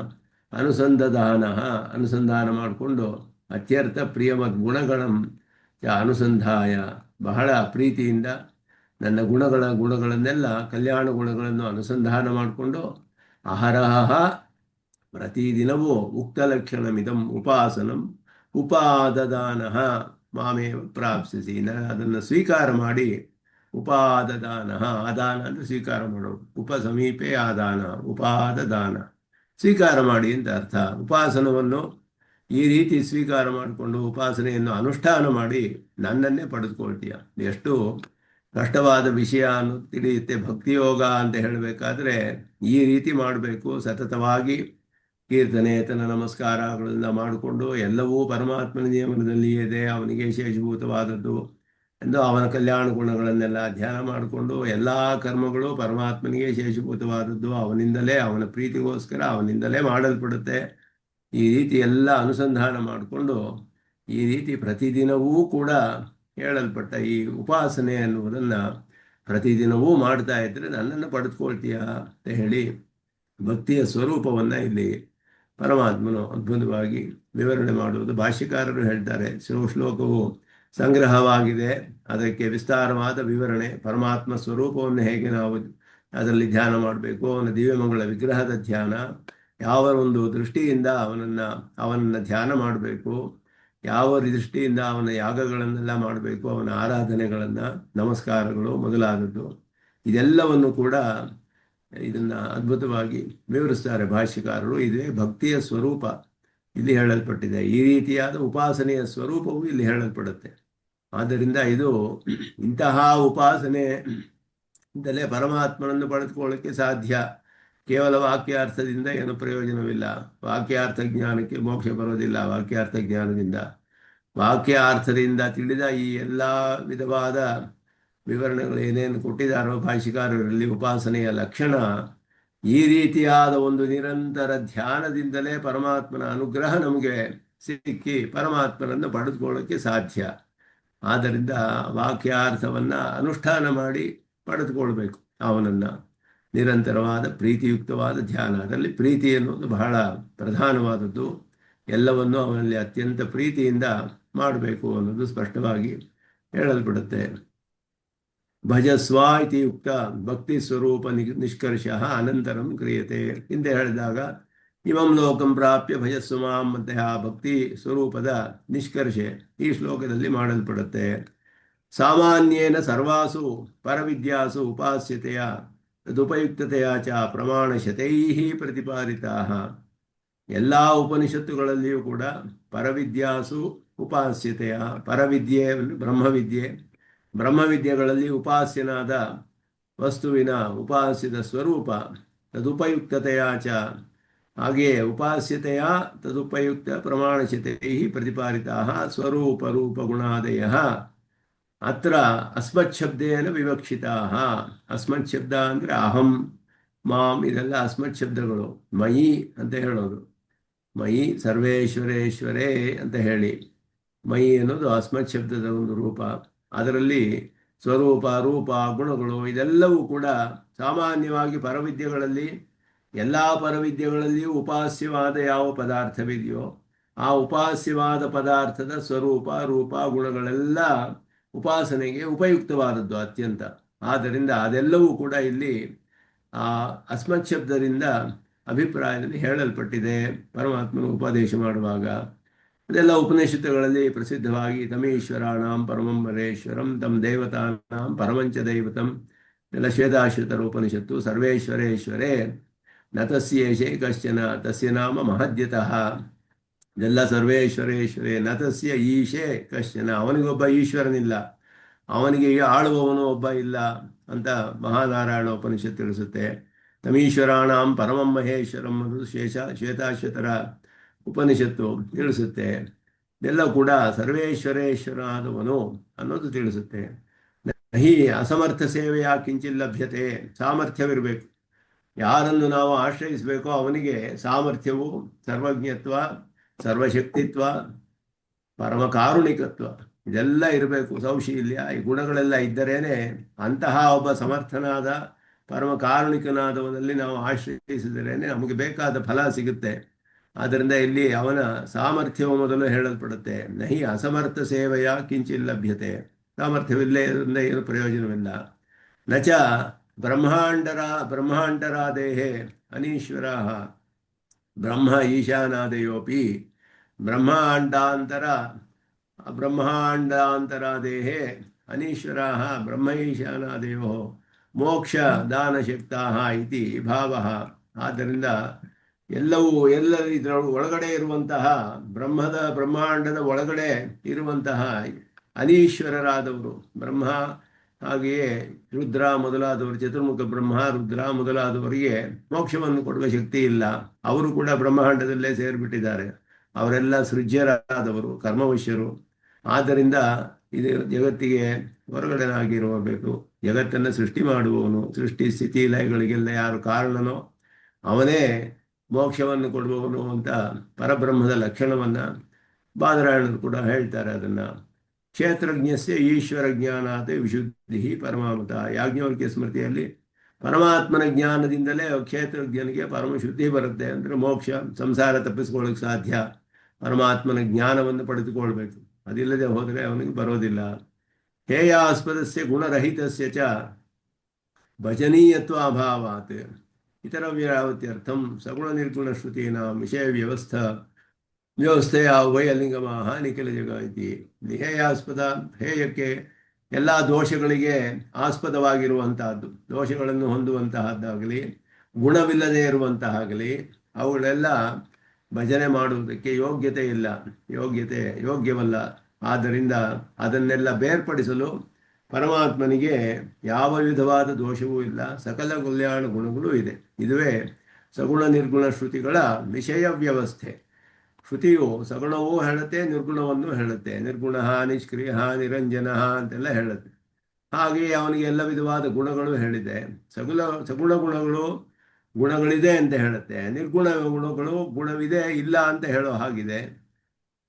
ಅನುಸಂಧಾನ ಮಾಡಿಕೊಂಡು ಅತ್ಯರ್ಥ ಪ್ರಿಯಮದ್ ಗುಣಗಳಂ ಅನುಸಂಧಾಯ, ಬಹಳ ಪ್ರೀತಿಯಿಂದ ನನ್ನ ಗುಣಗಳನ್ನೆಲ್ಲ ಕಲ್ಯಾಣ ಗುಣಗಳನ್ನು ಅನುಸಂಧಾನ ಮಾಡಿಕೊಂಡು ಅಹರಹ ಪ್ರತಿದಿನವೂ ಉಕ್ತಲಕ್ಷಣಮಿದಂ ಉಪಾಸನಂ ಉಪಾದದಾನ ಮಾಮೇವ ಪ್ರಾಪ್ಸಿಸಿ, ಅದನ್ನು ಸ್ವೀಕಾರ ಮಾಡಿ, ಉಪಾದದಾನ, ಆದಾನ ಅಂದರೆ ಸ್ವೀಕಾರ ಮಾಡೋದು, ಉಪಸಮೀಪೆ ಆದಾನ, ಉಪಾದದಾನ ಸ್ವೀಕಾರ ಮಾಡಿ ಅಂತ ಅರ್ಥ. ಉಪಾಸನವನ್ನು ಈ ರೀತಿ ಸ್ವೀಕಾರ ಮಾಡಿಕೊಂಡು ಉಪಾಸನೆಯನ್ನು ಅನುಷ್ಠಾನ ಮಾಡಿ ನನ್ನನ್ನೇ ಪಡೆದುಕೊಳ್ತೀಯ. ಎಷ್ಟು ಕಷ್ಟವಾದ ವಿಷಯ ಅನ್ನೋ ತಿಳಿಯುತ್ತೆ. ಭಕ್ತಿಯೋಗ ಅಂತ ಹೇಳಬೇಕಾದ್ರೆ ಈ ರೀತಿ ಮಾಡಬೇಕು. ಸತತವಾಗಿ ಕೀರ್ತನೇತನ ನಮಸ್ಕಾರಗಳಿಂದ ಮಾಡಿಕೊಂಡು ಎಲ್ಲವೂ ಪರಮಾತ್ಮನ ನಿಯಮನದಲ್ಲಿ ಇದೆ, ಅವನಿಗೆ ಶೇಷಭೂತವಾದದ್ದು ಎಂದು ಅವನ ಕಲ್ಯಾಣ ಗುಣಗಳನ್ನೆಲ್ಲ ಧ್ಯಾನ ಮಾಡಿಕೊಂಡು ಎಲ್ಲ ಕರ್ಮಗಳು ಪರಮಾತ್ಮನಿಗೆ ಶೇಷಭೂತವಾದದ್ದು, ಅವನಿಂದಲೇ, ಅವನ ಪ್ರೀತಿಗೋಸ್ಕರ ಅವನಿಂದಲೇ ಮಾಡಲ್ಪಡುತ್ತೆ. ಈ ರೀತಿ ಎಲ್ಲ ಅನುಸಂಧಾನ ಮಾಡಿಕೊಂಡು ಈ ರೀತಿ ಪ್ರತಿದಿನವೂ ಕೂಡ ಹೇಳಲ್ಪಟ್ಟ ಈ ಉಪಾಸನೆ ಅನ್ನುವುದನ್ನು ಪ್ರತಿದಿನವೂ ಮಾಡ್ತಾ ಇದ್ದರೆ ನನ್ನನ್ನು ಪಡೆದುಕೊಳ್ತೀಯ ಅಂತ ಹೇಳಿ ಭಕ್ತಿಯ ಸ್ವರೂಪವನ್ನು ಇಲ್ಲಿ ಪರಮಾತ್ಮನು ಅದ್ಭುತವಾಗಿ ವಿವರಣೆ ಮಾಡುವುದು ಭಾಷ್ಯಕಾರರು ಹೇಳ್ತಾರೆ. ಶ್ಲೋಕವು ಸಂಗ್ರಹವಾಗಿದೆ, ಅದಕ್ಕೆ ವಿಸ್ತಾರವಾದ ವಿವರಣೆ, ಪರಮಾತ್ಮ ಸ್ವರೂಪವನ್ನು ಹೇಗೆ ನಾವು ಅದರಲ್ಲಿ ಧ್ಯಾನ ಮಾಡಬೇಕು, ಅವನ ದಿವ್ಯಮಂಗಳ ವಿಗ್ರಹದ ಧ್ಯಾನ, ಯಾವ ಒಂದು ದೃಷ್ಟಿಯಿಂದ ಅವನನ್ನು ಧ್ಯಾನ ಮಾಡಬೇಕು, ಯಾವ ದೃಷ್ಟಿಯಿಂದ ಅವನ ಯಾಗಗಳನ್ನೆಲ್ಲ ಮಾಡಬೇಕು, ಅವನ ಆರಾಧನೆಗಳನ್ನು, ನಮಸ್ಕಾರಗಳು ಮೊದಲಾದದ್ದು ಇದೆಲ್ಲವನ್ನು ಕೂಡ ಇದನ್ನು ಅದ್ಭುತವಾಗಿ ವಿವರಿಸ್ತಾರೆ ಭಾಷ್ಯಕಾರರು. ಇದೇ ಭಕ್ತಿಯ ಸ್ವರೂಪ ಇಲ್ಲಿ ಹೇಳಲ್ಪಟ್ಟಿದೆ. ಈ ರೀತಿಯಾದ ಉಪಾಸನೆಯ ಸ್ವರೂಪವು ಇಲ್ಲಿ ಹೇಳಲ್ಪಡುತ್ತೆ. ಆದ್ದರಿಂದ ಇದು ಇಂತಹ ಉಪಾಸನೆಯಿಂದಲೇ ಪರಮಾತ್ಮನನ್ನು ಪಡೆದುಕೊಳ್ಳೋಕ್ಕೆ ಸಾಧ್ಯ. ಕೇವಲ ವಾಕ್ಯಾರ್ಥದಿಂದ ಏನು ಪ್ರಯೋಜನವಿಲ್ಲ. ವಾಕ್ಯಾರ್ಥ ಜ್ಞಾನಕ್ಕೆ ಮೋಕ್ಷ ಬರೋದಿಲ್ಲ. ವಾಕ್ಯಾರ್ಥದಿಂದ ತಿಳಿದ ಈ ಎಲ್ಲ ವಿಧವಾದ ವಿವರಣೆಗಳು ಏನೇನು ಕೊಟ್ಟಿದ್ದಾರೋ ಭಾಷಿಕಾರರಲ್ಲಿ ಉಪಾಸನೆಯ ಲಕ್ಷಣ, ಈ ರೀತಿಯಾದ ಒಂದು ನಿರಂತರ ಧ್ಯಾನದಿಂದಲೇ ಪರಮಾತ್ಮನ ಅನುಗ್ರಹ ನಮಗೆ ಸಿಕ್ಕಿ ಪರಮಾತ್ಮನನ್ನು ಪಡೆದುಕೊಳ್ಳೋಕ್ಕೆ ಸಾಧ್ಯ. ಆದ್ದರಿಂದ ವಾಕ್ಯಾರ್ಥವನ್ನು ಅನುಷ್ಠಾನ ಮಾಡಿ ಪಡೆದುಕೊಳ್ಬೇಕು ಅವನನ್ನು. ನಿರಂತರವಾದ ಪ್ರೀತಿಯುಕ್ತವಾದ ಧ್ಯಾನ, ಅದರಲ್ಲಿ ಪ್ರೀತಿ ಎನ್ನುವುದು ಬಹಳ ಪ್ರಧಾನವಾದದ್ದು. ಎಲ್ಲವನ್ನು ಅವನಲ್ಲಿ ಅತ್ಯಂತ ಪ್ರೀತಿಯಿಂದ ಮಾಡಬೇಕು ಅನ್ನೋದು ಸ್ಪಷ್ಟವಾಗಿ ಹೇಳಲ್ಪಡುತ್ತೆ. ಭಜಸ್ವ ಇತಿ ಯುಕ್ತ ಭಕ್ತಿ ಸ್ವರೂಪ ನಿಷ್ಕರ್ಷ ಅನಂತರಂ ಕ್ರಿಯತೆ ಹಿಂದೆ ಹೇಳಿದಾಗ ಇವಂ ಲೋಕಂ ಪ್ರಾಪ್ಯ ಭಜಸ್ವ ಮಾಂ ಅಂತಹ ಭಕ್ತಿ ಸ್ವರೂಪದ ನಿಷ್ಕರ್ಷೆ ಈ ಶ್ಲೋಕದಲ್ಲಿ ಮಾಡಲ್ಪಡುತ್ತೆ. ಸಾಮಾನ್ಯೇನ ಸರ್ವಾಸು ಪರವಿದ್ಯಾಸು ಉಪಾಸ್ಯತೆಯ ತದುಪಯುಕ್ತತೆಯ ಚ ಪ್ರಮಾಣಶತೈಃ ಪ್ರತಿಪಾದಿತಾಃ. ಎಲ್ಲ ಉಪನಿಷತ್ತುಗಳಲ್ಲಿಯೂ ಕೂಡ ಪರವಿದ್ಯಾಸು ಉಪಾಸ್ಯತೆಯ, ಪರವಿದ್ಯೆ ಬ್ರಹ್ಮವಿದ್ಯೆಗಳಲ್ಲಿ ಉಪಾಸ್ಯನಾದ ವಸ್ತುವಿನ ಉಪಾಸ್ಯದ ಸ್ವರೂಪ, ತದುಪಯುಕ್ತತೆಯ ಚ, ಹಾಗೆಯೇ ಉಪಾಸ್ಯತೆಯ ತದುಪಯುಕ್ತ ಪ್ರಮಾಣಶತೈಃ ಪ್ರತಿಪಾದಿತಾಃ ಸ್ವರೂಪ ರೂಪ ಗುಣಾದಯಃ ಅತ್ರ ಅಸ್ಮಚ್ಛಬ್ದೇನ ವಿವಕ್ಷಿತಾಃ. ಅಸ್ಮತ್ ಶಬ್ದ ಅಂದರೆ ಅಹಂ, ಮಾಂ, ಇದೆಲ್ಲ ಅಸ್ಮತ್ ಶಬ್ದಗಳು. ಮಯಿ ಅಂತ ಹೇಳೋದು, ಮಯಿ ಸರ್ವೇಶ್ವರೇಶ್ವರೇ ಅಂತ ಹೇಳಿ ಮಯಿ ಅನ್ನೋದು ಅಸ್ಮತ್ ಶಬ್ದದ ಒಂದು ರೂಪ. ಅದರಲ್ಲಿ ಸ್ವರೂಪ ರೂಪ ಗುಣಗಳು ಇದೆಲ್ಲವೂ ಕೂಡ ಸಾಮಾನ್ಯವಾಗಿ ಪರವಿದ್ಯೆಗಳಲ್ಲಿ ಎಲ್ಲ ಪರವಿದ್ಯೆಗಳಲ್ಲಿಯೂ ಉಪಾಸ್ಯವಾದ ಯಾವ ಪದಾರ್ಥವಿದೆಯೋ ಆ ಉಪಾಸ್ಯವಾದ ಪದಾರ್ಥದ ಸ್ವರೂಪ ರೂಪ ಗುಣಗಳೆಲ್ಲ ಉಪಾಸನೆಗೆ ಉಪಯುಕ್ತವಾದದ್ದು ಅತ್ಯಂತ. ಆದ್ದರಿಂದ ಅದೆಲ್ಲವೂ ಕೂಡ ಇಲ್ಲಿ ಆ ಅಸ್ಮತ್ ಶಬ್ದದಿಂದ ಅಭಿಪ್ರಾಯದಲ್ಲಿ ಹೇಳಲ್ಪಟ್ಟಿದೆ ಪರಮಾತ್ಮನು ಉಪದೇಶ ಮಾಡುವಾಗ. ಅದೆಲ್ಲ ಉಪನಿಷತ್ತುಗಳಲ್ಲಿ ಪ್ರಸಿದ್ಧವಾಗಿ ತಮೇಶ್ವರಾಣಾಂ ಪರಮಂ ಪರೇಶ್ವರಂ ತಂ ದೇವತಾನಾಂ ಪರಮಂಚ ದೈವತಂ ಎಲ್ಲ ಶ್ವೇತಾಶ್ವತರ ಉಪನಿಷತ್ತು. ಸರ್ವೇಶ್ವರೇಶ್ವರೇ ನತಸ್ಯೇಷೇ ಕಶ್ಚನ ತಸ್ಯ ನಾಮ ಮಹದ್ಯತಃ. ಇದೆಲ್ಲ ಸರ್ವೇಶ್ವರೇಶ್ವರೇ ನತಸ್ಯ ಈಶೇ ಕಶ್ಚನ, ಅವನಿಗೊಬ್ಬ ಈಶ್ವರನಿಲ್ಲ, ಅವನಿಗೆ ಆಳುವವನು ಒಬ್ಬ ಇಲ್ಲ ಅಂತ ಮಹಾನಾರಾಯಣ ಉಪನಿಷತ್ತು ತಿಳಿಸುತ್ತೆ. ತಮೀಶ್ವರಾಣಾಂ ಪರಮಂ ಮಹೇಶ್ವರಂ ಅನ್ನೋದು ಶ್ವೇತಾಶ್ವತರ ಉಪನಿಷತ್ತು ತಿಳಿಸುತ್ತೆ. ಇದೆಲ್ಲ ಕೂಡ ಸರ್ವೇಶ್ವರೇಶ್ವರ ಆದವನು ಅನ್ನೋದು ತಿಳಿಸುತ್ತೆ. ಹೀ ಅಸಮರ್ಥ ಸೇವೆಯ ಕಿಂಚಿತ್ ಲಭ್ಯತೆ, ಸಾಮರ್ಥ್ಯವಿರಬೇಕು. ಯಾರನ್ನು ನಾವು ಆಶ್ರಯಿಸಬೇಕೋ ಅವನಿಗೆ ಸಾಮರ್ಥ್ಯವು, ಸರ್ವಜ್ಞತ್ವ, ಸರ್ವಶಕ್ತಿತ್ವ, ಪರಮಕಾರುಣಿಕತ್ವ ಇದೆಲ್ಲ ಇರಬೇಕು. ಸೌಶೀಲ್ಯ ಈ ಗುಣಗಳೆಲ್ಲ ಇದ್ದರೇನೆ ಅಂತಹ ಒಬ್ಬ ಸಮರ್ಥನಾದ ಪರಮಕಾರುಣಿಕನಾದವನಲ್ಲಿ ನಾವು ಆಶ್ರಯಿಸಿದರೇನೆ ನಮಗೆ ಬೇಕಾದ ಫಲ ಸಿಗುತ್ತೆ. ಆದ್ದರಿಂದ ಇಲ್ಲಿ ಅವನ ಸಾಮರ್ಥ್ಯವು ಮೊದಲು ಹೇಳಲ್ಪಡುತ್ತೆ. ನಹಿ ಅಸಮರ್ಥ ಸೇವೆಯ ಕಿಂಚಿತ್ ಲಭ್ಯತೆ, ಸಾಮರ್ಥ್ಯವಿಲ್ಲದಿಂದ ಏನು ಪ್ರಯೋಜನವಿಲ್ಲ. ನಚ ಬ್ರಹ್ಮಾಂಡರಾದೇಹೇ ಅನೀಶ್ವರ ಬ್ರಹ್ಮ ಈಶಾನಾದಯೋಪಿ ಬ್ರಹ್ಮಾಂಡಾಂತರಾದೇಹೇ ಅನೀಶ್ವರ ಬ್ರಹ್ಮ ಈಶಾನಾದಯೋ ಮೋಕ್ಷ ದಾನಶಕ್ತಾ ಇತಿ ಭಾವ. ಆದ್ದರಿಂದ ಎಲ್ಲ ಇದರ ಒಳಗಡೆ ಇರುವಂತಹ ಬ್ರಹ್ಮಾಂಡದ ಒಳಗಡೆ ಇರುವಂತಹ ಅನೀಶ್ವರರಾದವರು, ಬ್ರಹ್ಮ ಹಾಗೆಯೇ ರುದ್ರ ಮೊದಲಾದವರು, ಚತುರ್ಮುಖ ಬ್ರಹ್ಮ ರುದ್ರ ಮೊದಲಾದವರಿಗೆ ಮೋಕ್ಷವನ್ನು ಕೊಡುವ ಶಕ್ತಿ ಇಲ್ಲ. ಅವರು ಕೂಡ ಬ್ರಹ್ಮಾಂಡದಲ್ಲೇ ಸೇರಿಬಿಟ್ಟಿದ್ದಾರೆ. ಅವರೆಲ್ಲ ಸೃಜ್ಯರಾದವರು, ಕರ್ಮವಶ್ಯರು. ಆದ್ದರಿಂದ ಇದು ಜಗತ್ತಿಗೆ ಹೊರಗಡೆನಾಗಿರಬೇಕು. ಜಗತ್ತನ್ನು ಸೃಷ್ಟಿ ಮಾಡುವವನು, ಸೃಷ್ಟಿ ಸ್ಥಿತಿ ಲಯಗಳಿಗೆಲ್ಲ ಯಾರು ಕಾರಣನೋ ಅವನೇ ಮೋಕ್ಷವನ್ನು ಕೊಡುವವನು ಅಂತ ಪರಬ್ರಹ್ಮದ ಲಕ್ಷಣವನ್ನು ಬಾದರಾಯಣರು ಕೂಡ ಹೇಳ್ತಾರೆ. ಅದನ್ನು ಕ್ಷೇತ್ರಜ್ಞಸ್ಯ ಈಶ್ವರ ಜ್ಞಾನಾತ್ ವಿಶುದ್ಧಿ ಪರಮಾಮತ. ಯಾಜ್ಞವಲ್ಕ್ಯ ಸ್ಮೃತಿಯಲ್ಲಿ ಪರಮಾತ್ಮನ ಜ್ಞಾನದಿಂದಲೇ ಕ್ಷೇತ್ರಜ್ಞನಿಗೆ ಪರಮಶುದ್ಧಿ ಬರುತ್ತೆ. ಅಂದರೆ ಮೋಕ್ಷ, ಸಂಸಾರ ತಪ್ಪಿಸ್ಕೊಳ್ಳೋಕೆ ಸಾಧ್ಯ. ಪರಮಾತ್ಮನ ಜ್ಞಾನವನ್ನು ಪಡೆದುಕೊಳ್ಬೇಕು. ಅದಿಲ್ಲದೆ ಹೋದರೆ ಅವನಿಗೆ ಬರೋದಿಲ್ಲ. ಹೇಯಾಸ್ಪದಸ್ಯ ಗುಣರಹಿತಸ್ಯ ಚ ಭಜನೀಯತ್ವ ಅಭಾವಾತ್ ಇತರ ವ್ಯಾವತ್ಯರ್ಥಂ ಸಗುಣ ನಿರ್ಗುಣ ಶ್ರುತೀನಾಂ ವಿಷಯ ವ್ಯವಸ್ಥೆಯ ಉಭಯಲಿಂಗಮಾಹ ನಿಖಿಲ ಜಗ ಇತಿ. ಹೇಯಾಸ್ಪದ, ಹೇಯಕ್ಕೆ ಎಲ್ಲ ದೋಷಗಳಿಗೆ ಆಸ್ಪದವಾಗಿರುವಂತಹದ್ದು, ದೋಷಗಳನ್ನು ಹೊಂದುವಂತಹದ್ದಾಗಲಿ ಗುಣವಿಲ್ಲದೆ ಇರುವಂತಹಾಗಲಿ ಅವುಗಳೆಲ್ಲ ಭಜನೆ ಮಾಡುವುದಕ್ಕೆ ಯೋಗ್ಯವಲ್ಲ. ಆದ್ದರಿಂದ ಅದನ್ನೆಲ್ಲ ಬೇರ್ಪಡಿಸಲು ಪರಮಾತ್ಮನಿಗೆ ಯಾವ ವಿಧವಾದ ದೋಷವೂ ಇಲ್ಲ, ಸಕಲ ಕಲ್ಯಾಣ ಗುಣಗಳೂ ಇದೆ. ಇದುವೇ ಸಗುಣ ನಿರ್ಗುಣ ಶ್ರುತಿಗಳ ವಿಷಯ ವ್ಯವಸ್ಥೆ. ಶ್ರುತಿಯು ಸಗುಣವೂ ಹೇಳುತ್ತೆ, ನಿರ್ಗುಣವನ್ನು ಹೇಳುತ್ತೆ. ನಿರ್ಗುಣ ನಿಷ್ಕ್ರಿಯ ನಿರಂಜನ ಅಂತೆಲ್ಲ ಹೇಳುತ್ತೆ. ಹಾಗೆಯೇ ಅವನಿಗೆ ಎಲ್ಲ ವಿಧವಾದ ಗುಣಗಳು ಹೇಳಿದೆ. ಸಗುಣ ಗುಣಗಳಿದೆ ಅಂತ ಹೇಳುತ್ತೆ. ನಿರ್ಗುಣ ಗುಣಗಳು ಗುಣವಿದೆ ಇಲ್ಲ ಅಂತ ಹೇಳೋ ಹಾಗಿದೆ.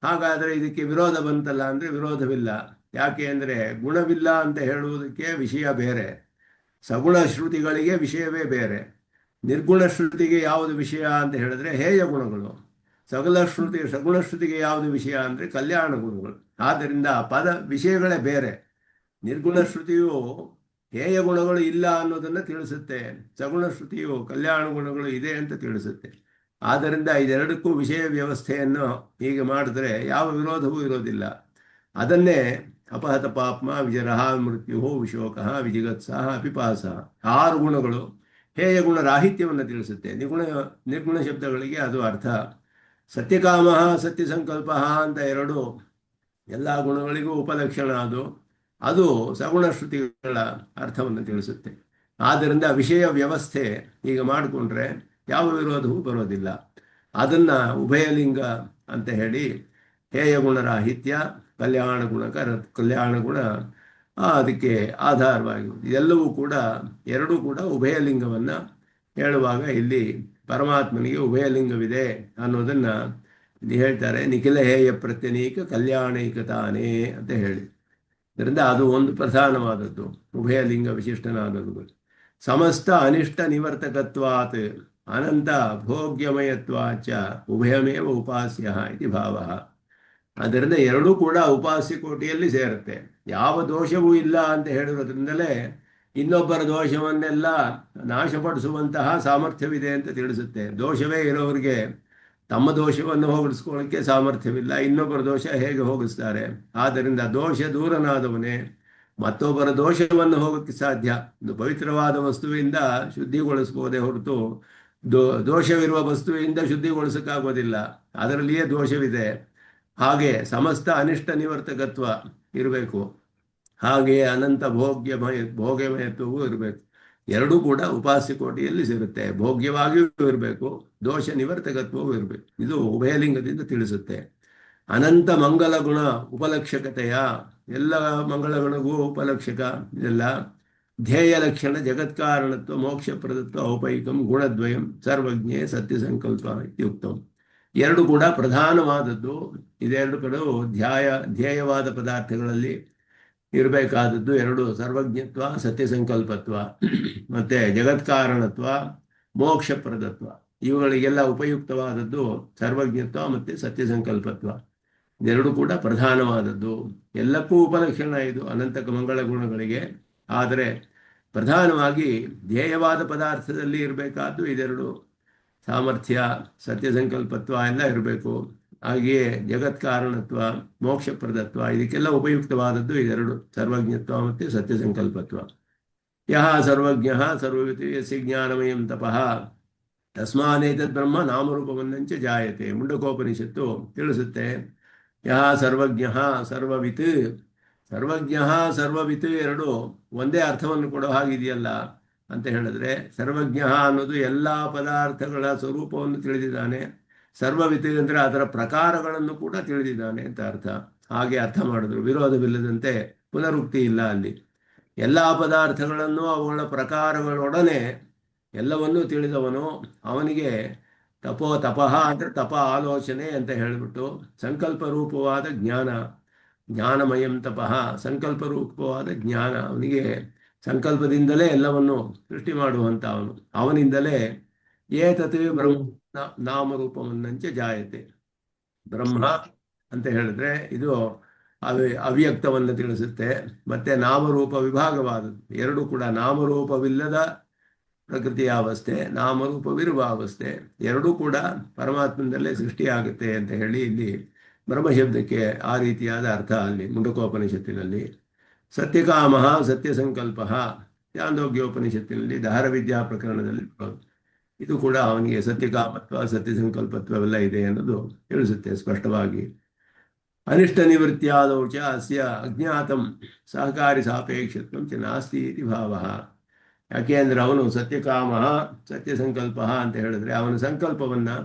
ಹಾಗಾದರೆ ಇದಕ್ಕೆ ವಿರೋಧ ಬಂತಲ್ಲ ಅಂದರೆ ವಿರೋಧವಿಲ್ಲ. ಯಾಕೆ ಅಂದರೆ ಗುಣವಿಲ್ಲ ಅಂತ ಹೇಳುವುದಕ್ಕೆ ವಿಷಯ ಬೇರೆ, ಸಗುಣ ಶ್ರುತಿಗಳಿಗೆ ವಿಷಯವೇ ಬೇರೆ. ನಿರ್ಗುಣ ಶ್ರುತಿಗೆ ಯಾವುದು ವಿಷಯ ಅಂತ ಹೇಳಿದ್ರೆ ಹೇಯ ಗುಣಗಳು. ಸಗುಣ ಶ್ರುತಿಗೆ ಯಾವುದು ವಿಷಯ ಅಂದರೆ ಕಲ್ಯಾಣ ಗುಣಗಳು. ಆದ್ದರಿಂದ ವಿಷಯಗಳೇ ಬೇರೆ. ನಿರ್ಗುಣ ಶ್ರುತಿಯು ಹೇಯ ಗುಣಗಳು ಇಲ್ಲ ಅನ್ನೋದನ್ನು ತಿಳಿಸುತ್ತೆ, ಸಗುಣ ಶ್ರುತಿಯು ಕಲ್ಯಾಣ ಗುಣಗಳು ಇದೆ ಅಂತ ತಿಳಿಸುತ್ತೆ. ಆದ್ದರಿಂದ ಇದೆರಡಕ್ಕೂ ವಿಷಯ ವ್ಯವಸ್ಥೆಯನ್ನು ಹೀಗೆ ಮಾಡಿದ್ರೆ ಯಾವ ವಿರೋಧವೂ ಇರೋದಿಲ್ಲ. ಅದನ್ನೇ ಅಪಹತ ಪಾಪ್ಮ ವಿಜರಹ ಮೃತ್ಯು ವಿಶೋಕಃ ವಿಜಿಗತ್ಸಹ ಪಿಪಾಸ 6 ಗುಣಗಳು ಹೇಯ ಗುಣ ರಾಹಿತ್ಯವನ್ನು ತಿಳಿಸುತ್ತೆ. ನಿರ್ಗುಣ ಶಬ್ದಗಳಿಗೆ ಅದು ಅರ್ಥ. ಸತ್ಯಕಾಮ ಸತ್ಯ ಸಂಕಲ್ಪ ಅಂತ 2 ಎಲ್ಲ ಗುಣಗಳಿಗೂ ಉಪಲಕ್ಷಣ. ಅದು ಸಗುಣ ಶ್ರುತಿಗಳ ಅರ್ಥವನ್ನು ತಿಳಿಸುತ್ತೆ. ಆದ್ದರಿಂದ ವಿಷಯ ವ್ಯವಸ್ಥೆ ಈಗ ಮಾಡಿಕೊಂಡ್ರೆ ಯಾವ ವಿರೋಧವೂ ಬರೋದಿಲ್ಲ. ಅದನ್ನು ಉಭಯಲಿಂಗ ಅಂತ ಹೇಳಿ ಹೇಯ ಗುಣರಾಹಿತ್ಯ, ಕಲ್ಯಾಣ ಗುಣ ಅದಕ್ಕೆ ಆಧಾರವಾಗಿರುತ್ತೆ. ಇದೆಲ್ಲವೂ ಕೂಡ ಎರಡೂ ಕೂಡ ಉಭಯಲಿಂಗವನ್ನು ಹೇಳುವಾಗ ಇಲ್ಲಿ ಪರಮಾತ್ಮನಿಗೆ ಉಭಯಲಿಂಗವಿದೆ ಅನ್ನೋದನ್ನು ಇಲ್ಲಿ ಹೇಳ್ತಾರೆ. ನಿಖಿಲ ಹೇಯ ಪ್ರತ್ಯನೀಕ ಕಲ್ಯಾಣೈಕತಾನೇ ಅಂತ ಹೇಳಿ. ಇದರಿಂದ ಅದು ಒಂದು ಪ್ರಧಾನವಾದದ್ದು, ಉಭಯಲಿಂಗ ವಿಶಿಷ್ಟನಾದದ್ದು. ಸಮಸ್ತ ಅನಿಷ್ಟ ನಿವರ್ತಕತ್ವಾತ್ ಅನಂತ ಭೋಗ್ಯಮಯತ್ವಾಚ ಉಭಯಮೇವ ಉಪಾಸ್ಯ ಇತಿ ಭಾವ. ಅದರಿಂದ ಎರಡೂ ಕೂಡ ಉಪಾಸ್ಯ ಕೋಟಿಯಲ್ಲಿ ಸೇರುತ್ತೆ. ಯಾವ ದೋಷವೂ ಇಲ್ಲ ಅಂತ ಹೇಳಿರೋದ್ರಿಂದಲೇ ಇನ್ನೊಬ್ಬರ ದೋಷವನ್ನೆಲ್ಲ ನಾಶಪಡಿಸುವಂತಹ ಸಾಮರ್ಥ್ಯವಿದೆ ಅಂತ ತಿಳಿಸುತ್ತೆ. ದೋಷವೇ ಇರೋರಿಗೆ ತಮ್ಮ ದೋಷವನ್ನು ಹೋಗಿಸ್ಕೊಳ್ಳೋಕ್ಕೆ ಸಾಮರ್ಥ್ಯವಿಲ್ಲ, ಇನ್ನೊಬ್ಬರ ದೋಷ ಹೇಗೆ ಹೋಗಿಸ್ತಾರೆ? ಆದ್ದರಿಂದ ದೋಷ ದೂರನಾದವನೇ ಮತ್ತೊಬ್ಬರ ದೋಷವನ್ನು ಹೋಗೋಕ್ಕೆ ಸಾಧ್ಯ. ಒಂದು ಪವಿತ್ರವಾದ ವಸ್ತುವಿಂದ ಶುದ್ಧಿಗೊಳಿಸ್ಬೋದೇ ಹೊರತು ದೋಷವಿರುವ ವಸ್ತುವಿಂದ ಶುದ್ಧಿಗೊಳಿಸೋಕ್ಕಾಗೋದಿಲ್ಲ, ಅದರಲ್ಲಿಯೇ ದೋಷವಿದೆ. ಹಾಗೆ ಸಮಸ್ತ ಅನಿಷ್ಟ ನಿವರ್ತಕತ್ವ ಇರಬೇಕು, ಹಾಗೆಯೇ ಅನಂತ ಭೋಗ್ಯಮಯತ್ವವೂ ಇರಬೇಕು. ಎರಡೂ ಕೂಡ ಉಪಾಸ್ಯ ಕೋಟಿಯಲ್ಲಿ ಸಿಗುತ್ತೆ. ಭೋಗ್ಯವಾಗಿಯೂ ಇರಬೇಕು, ದೋಷ ನಿವರ್ತಕತ್ವವೂ ಇರಬೇಕು. ಇದು ಉಭಯಲಿಂಗದಿಂದ ತಿಳಿಸುತ್ತೆ. ಅನಂತ ಮಂಗಲ ಗುಣ ಉಪಲಕ್ಷಕತೆಯ, ಎಲ್ಲ ಮಂಗಳಗುಣಗೂ ಉಪಲಕ್ಷಕ ಇದೆಲ್ಲ. ಧ್ಯೇಯ ಲಕ್ಷಣ ಜಗತ್ಕಾರಣತ್ವ ಮೋಕ್ಷಪ್ರದತ್ವ ಔಪೈಕಂ ಗುಣದ್ವಯಂ ಸರ್ವಜ್ಞೆ ಸತ್ಯ ಸಂಕಲ್ಪ ಇತ್ಯುಕ್ತಂ. ಎರಡು ಕೂಡ ಪ್ರಧಾನವಾದದ್ದು. ಇದೆರಡು ಕಡೆ ಧ್ಯೇಯವಾದ ಪದಾರ್ಥಗಳಲ್ಲಿ ಇರಬೇಕಾದದ್ದು ಎರಡು: ಸರ್ವಜ್ಞತ್ವ, ಸತ್ಯ ಸಂಕಲ್ಪತ್ವ, ಮತ್ತೆ ಜಗತ್ಕಾರಣತ್ವ, ಮೋಕ್ಷಪ್ರದತ್ವ. ಇವುಗಳಿಗೆಲ್ಲ ಉಪಯುಕ್ತವಾದದ್ದು ಸರ್ವಜ್ಞತ್ವ ಮತ್ತು ಸತ್ಯ ಸಂಕಲ್ಪತ್ವ. ಇದೆರಡು ಕೂಡ ಪ್ರಧಾನವಾದದ್ದು. ಎಲ್ಲಕ್ಕೂ ಉಪಲಕ್ಷಣ ಇದು ಅನಂತ ಮಂಗಳ ಗುಣಗಳಿಗೆ. ಆದರೆ ಪ್ರಧಾನವಾಗಿ ಧ್ಯೇಯವಾದ ಪದಾರ್ಥದಲ್ಲಿ ಇರಬೇಕಾದ್ದು ಇದೆರಡು: ಸಾಮರ್ಥ್ಯ, ಸತ್ಯ ಸಂಕಲ್ಪತ್ವ ಎಲ್ಲ ಇರಬೇಕು. ಹಾಗೆಯೇ ಜಗತ್ಕಾರಣತ್ವ, ಮೋಕ್ಷಪ್ರದತ್ವ, ಇದಕ್ಕೆಲ್ಲ ಉಪಯುಕ್ತವಾದದ್ದು ಇದೆರಡು: ಸರ್ವಜ್ಞತ್ವ ಮತ್ತು ಸತ್ಯ ಸಂಕಲ್ಪತ್ವ. ಯಹ ಸರ್ವಜ್ಞ ಸರ್ವವಿತ್ ಯಸ್ಯ ಜ್ಞಾನಮಯಂ ತಪಃ ತಸ್ಮಾನೇತದ್ ಬ್ರಹ್ಮ ನಾಮರೂಪವನ್ನಂಚ ಜಾಯತೆ. ಮುಂಡಕೋಪನಿಷತ್ತು ತಿಳಿಸುತ್ತೆ. ಯಹ ಸರ್ವಜ್ಞ ಸರ್ವವಿತ್, ಸರ್ವಜ್ಞ ಸರ್ವವಿತ್ ಎರಡು ಒಂದೇ ಅರ್ಥವನ್ನು ಕೊಡೋ ಹಾಗಿದೆಯಲ್ಲ ಅಂತ ಹೇಳಿದ್ರೆ, ಸರ್ವಜ್ಞ ಅನ್ನೋದು ಎಲ್ಲ ಪದಾರ್ಥಗಳ ಸ್ವರೂಪವನ್ನು ತಿಳಿದಿದ್ದಾನೆ, ಸರ್ವವಿತ್ ಅಂದರೆ ಅದರ ಪ್ರಕಾರಗಳನ್ನು ಕೂಡ ತಿಳಿದಿದ್ದಾನೆ ಅಂತ ಅರ್ಥ. ಹಾಗೆ ಅರ್ಥ ಮಾಡಿದ್ರು, ವಿರೋಧವಿಲ್ಲದಂತೆ ಪುನರುಕ್ತಿ ಇಲ್ಲ ಅಲ್ಲಿ. ಎಲ್ಲ ಪದಾರ್ಥಗಳನ್ನು ಅವುಗಳ ಪ್ರಕಾರಗಳೊಡನೆ ಎಲ್ಲವನ್ನೂ ತಿಳಿದವನು. ಅವನಿಗೆ ತಪಃ ಅಂದರೆ ತಪ ಆಲೋಚನೆ ಅಂತ ಹೇಳಿಬಿಟ್ಟು ಸಂಕಲ್ಪ ರೂಪವಾದ ಜ್ಞಾನ, ಜ್ಞಾನಮಯಂ ತಪಃ, ಸಂಕಲ್ಪ ರೂಪವಾದ ಜ್ಞಾನ. ಅವನಿಗೆ ಸಂಕಲ್ಪದಿಂದಲೇ ಎಲ್ಲವನ್ನು ಸೃಷ್ಟಿ ಮಾಡುವಂತ ಅವನಿಂದಲೇ ಏತತ್ ಬ್ರಹ್ಮ ನಾಮರೂಪವನ್ನಂಚ ಜಾಯತೆ. ಬ್ರಹ್ಮ ಅಂತ ಹೇಳಿದ್ರೆ ಇದು ಅವ್ಯಕ್ತವನ್ನು ತಿಳಿಸುತ್ತೆ, ಮತ್ತೆ ನಾಮರೂಪ ವಿಭಾಗವಾದದ್ದು. ಎರಡು ಕೂಡ ನಾಮರೂಪವಿಲ್ಲದ ಪ್ರಕೃತಿಯ ಅವಸ್ಥೆ, ನಾಮರೂಪವಿರುವ ಅವಸ್ಥೆ, ಎರಡೂ ಕೂಡ ಪರಮಾತ್ಮನದಲ್ಲೇ ಸೃಷ್ಟಿಯಾಗುತ್ತೆ ಅಂತ ಹೇಳಿ ಇಲ್ಲಿ ಬ್ರಹ್ಮಶಬ್ದಕ್ಕೆ ಆ ರೀತಿಯಾದ ಅರ್ಥ ಅಲ್ಲಿ ಮುಂಡಕೋಪನಿಷತ್ತಿನಲ್ಲಿ. ಸತ್ಯಕಾಮ ಸತ್ಯ ಸಂಕಲ್ಪ ಚಾಂದೋಗ್ಯೋಪನಿಷತ್ತಿನಲ್ಲಿ ದಹರ ವಿದ್ಯಾ ಪ್ರಕರಣದಲ್ಲಿ ಇದು ಕೂಡ ಅವನಿಗೆ ಸತ್ಯಕಾಮತ್ವ ಸತ್ಯ ಸಂಕಲ್ಪತ್ವವೆಲ್ಲ ಇದೆ ಅನ್ನೋದು ತಿಳಿಸುತ್ತೆ ಸ್ಪಷ್ಟವಾಗಿ. ಅನಿಷ್ಟ ನಿವೃತ್ತಿಯಾದೌ ಚ ಅಸ್ಯ ಅಜ್ಞಾತಂ ಸಹಕಾರಿ ಸಾಪೇಕ್ಷತ್ವಂ ಚ ನಾಸ್ತಿ ಇತಿ ಭಾವ. ಯಾಕೆ ಅಂದರೆ ಅವನು ಸತ್ಯಕಾಮ ಸತ್ಯ ಸಂಕಲ್ಪ ಅಂತ ಹೇಳಿದ್ರೆ ಅವನ ಸಂಕಲ್ಪವನ್ನು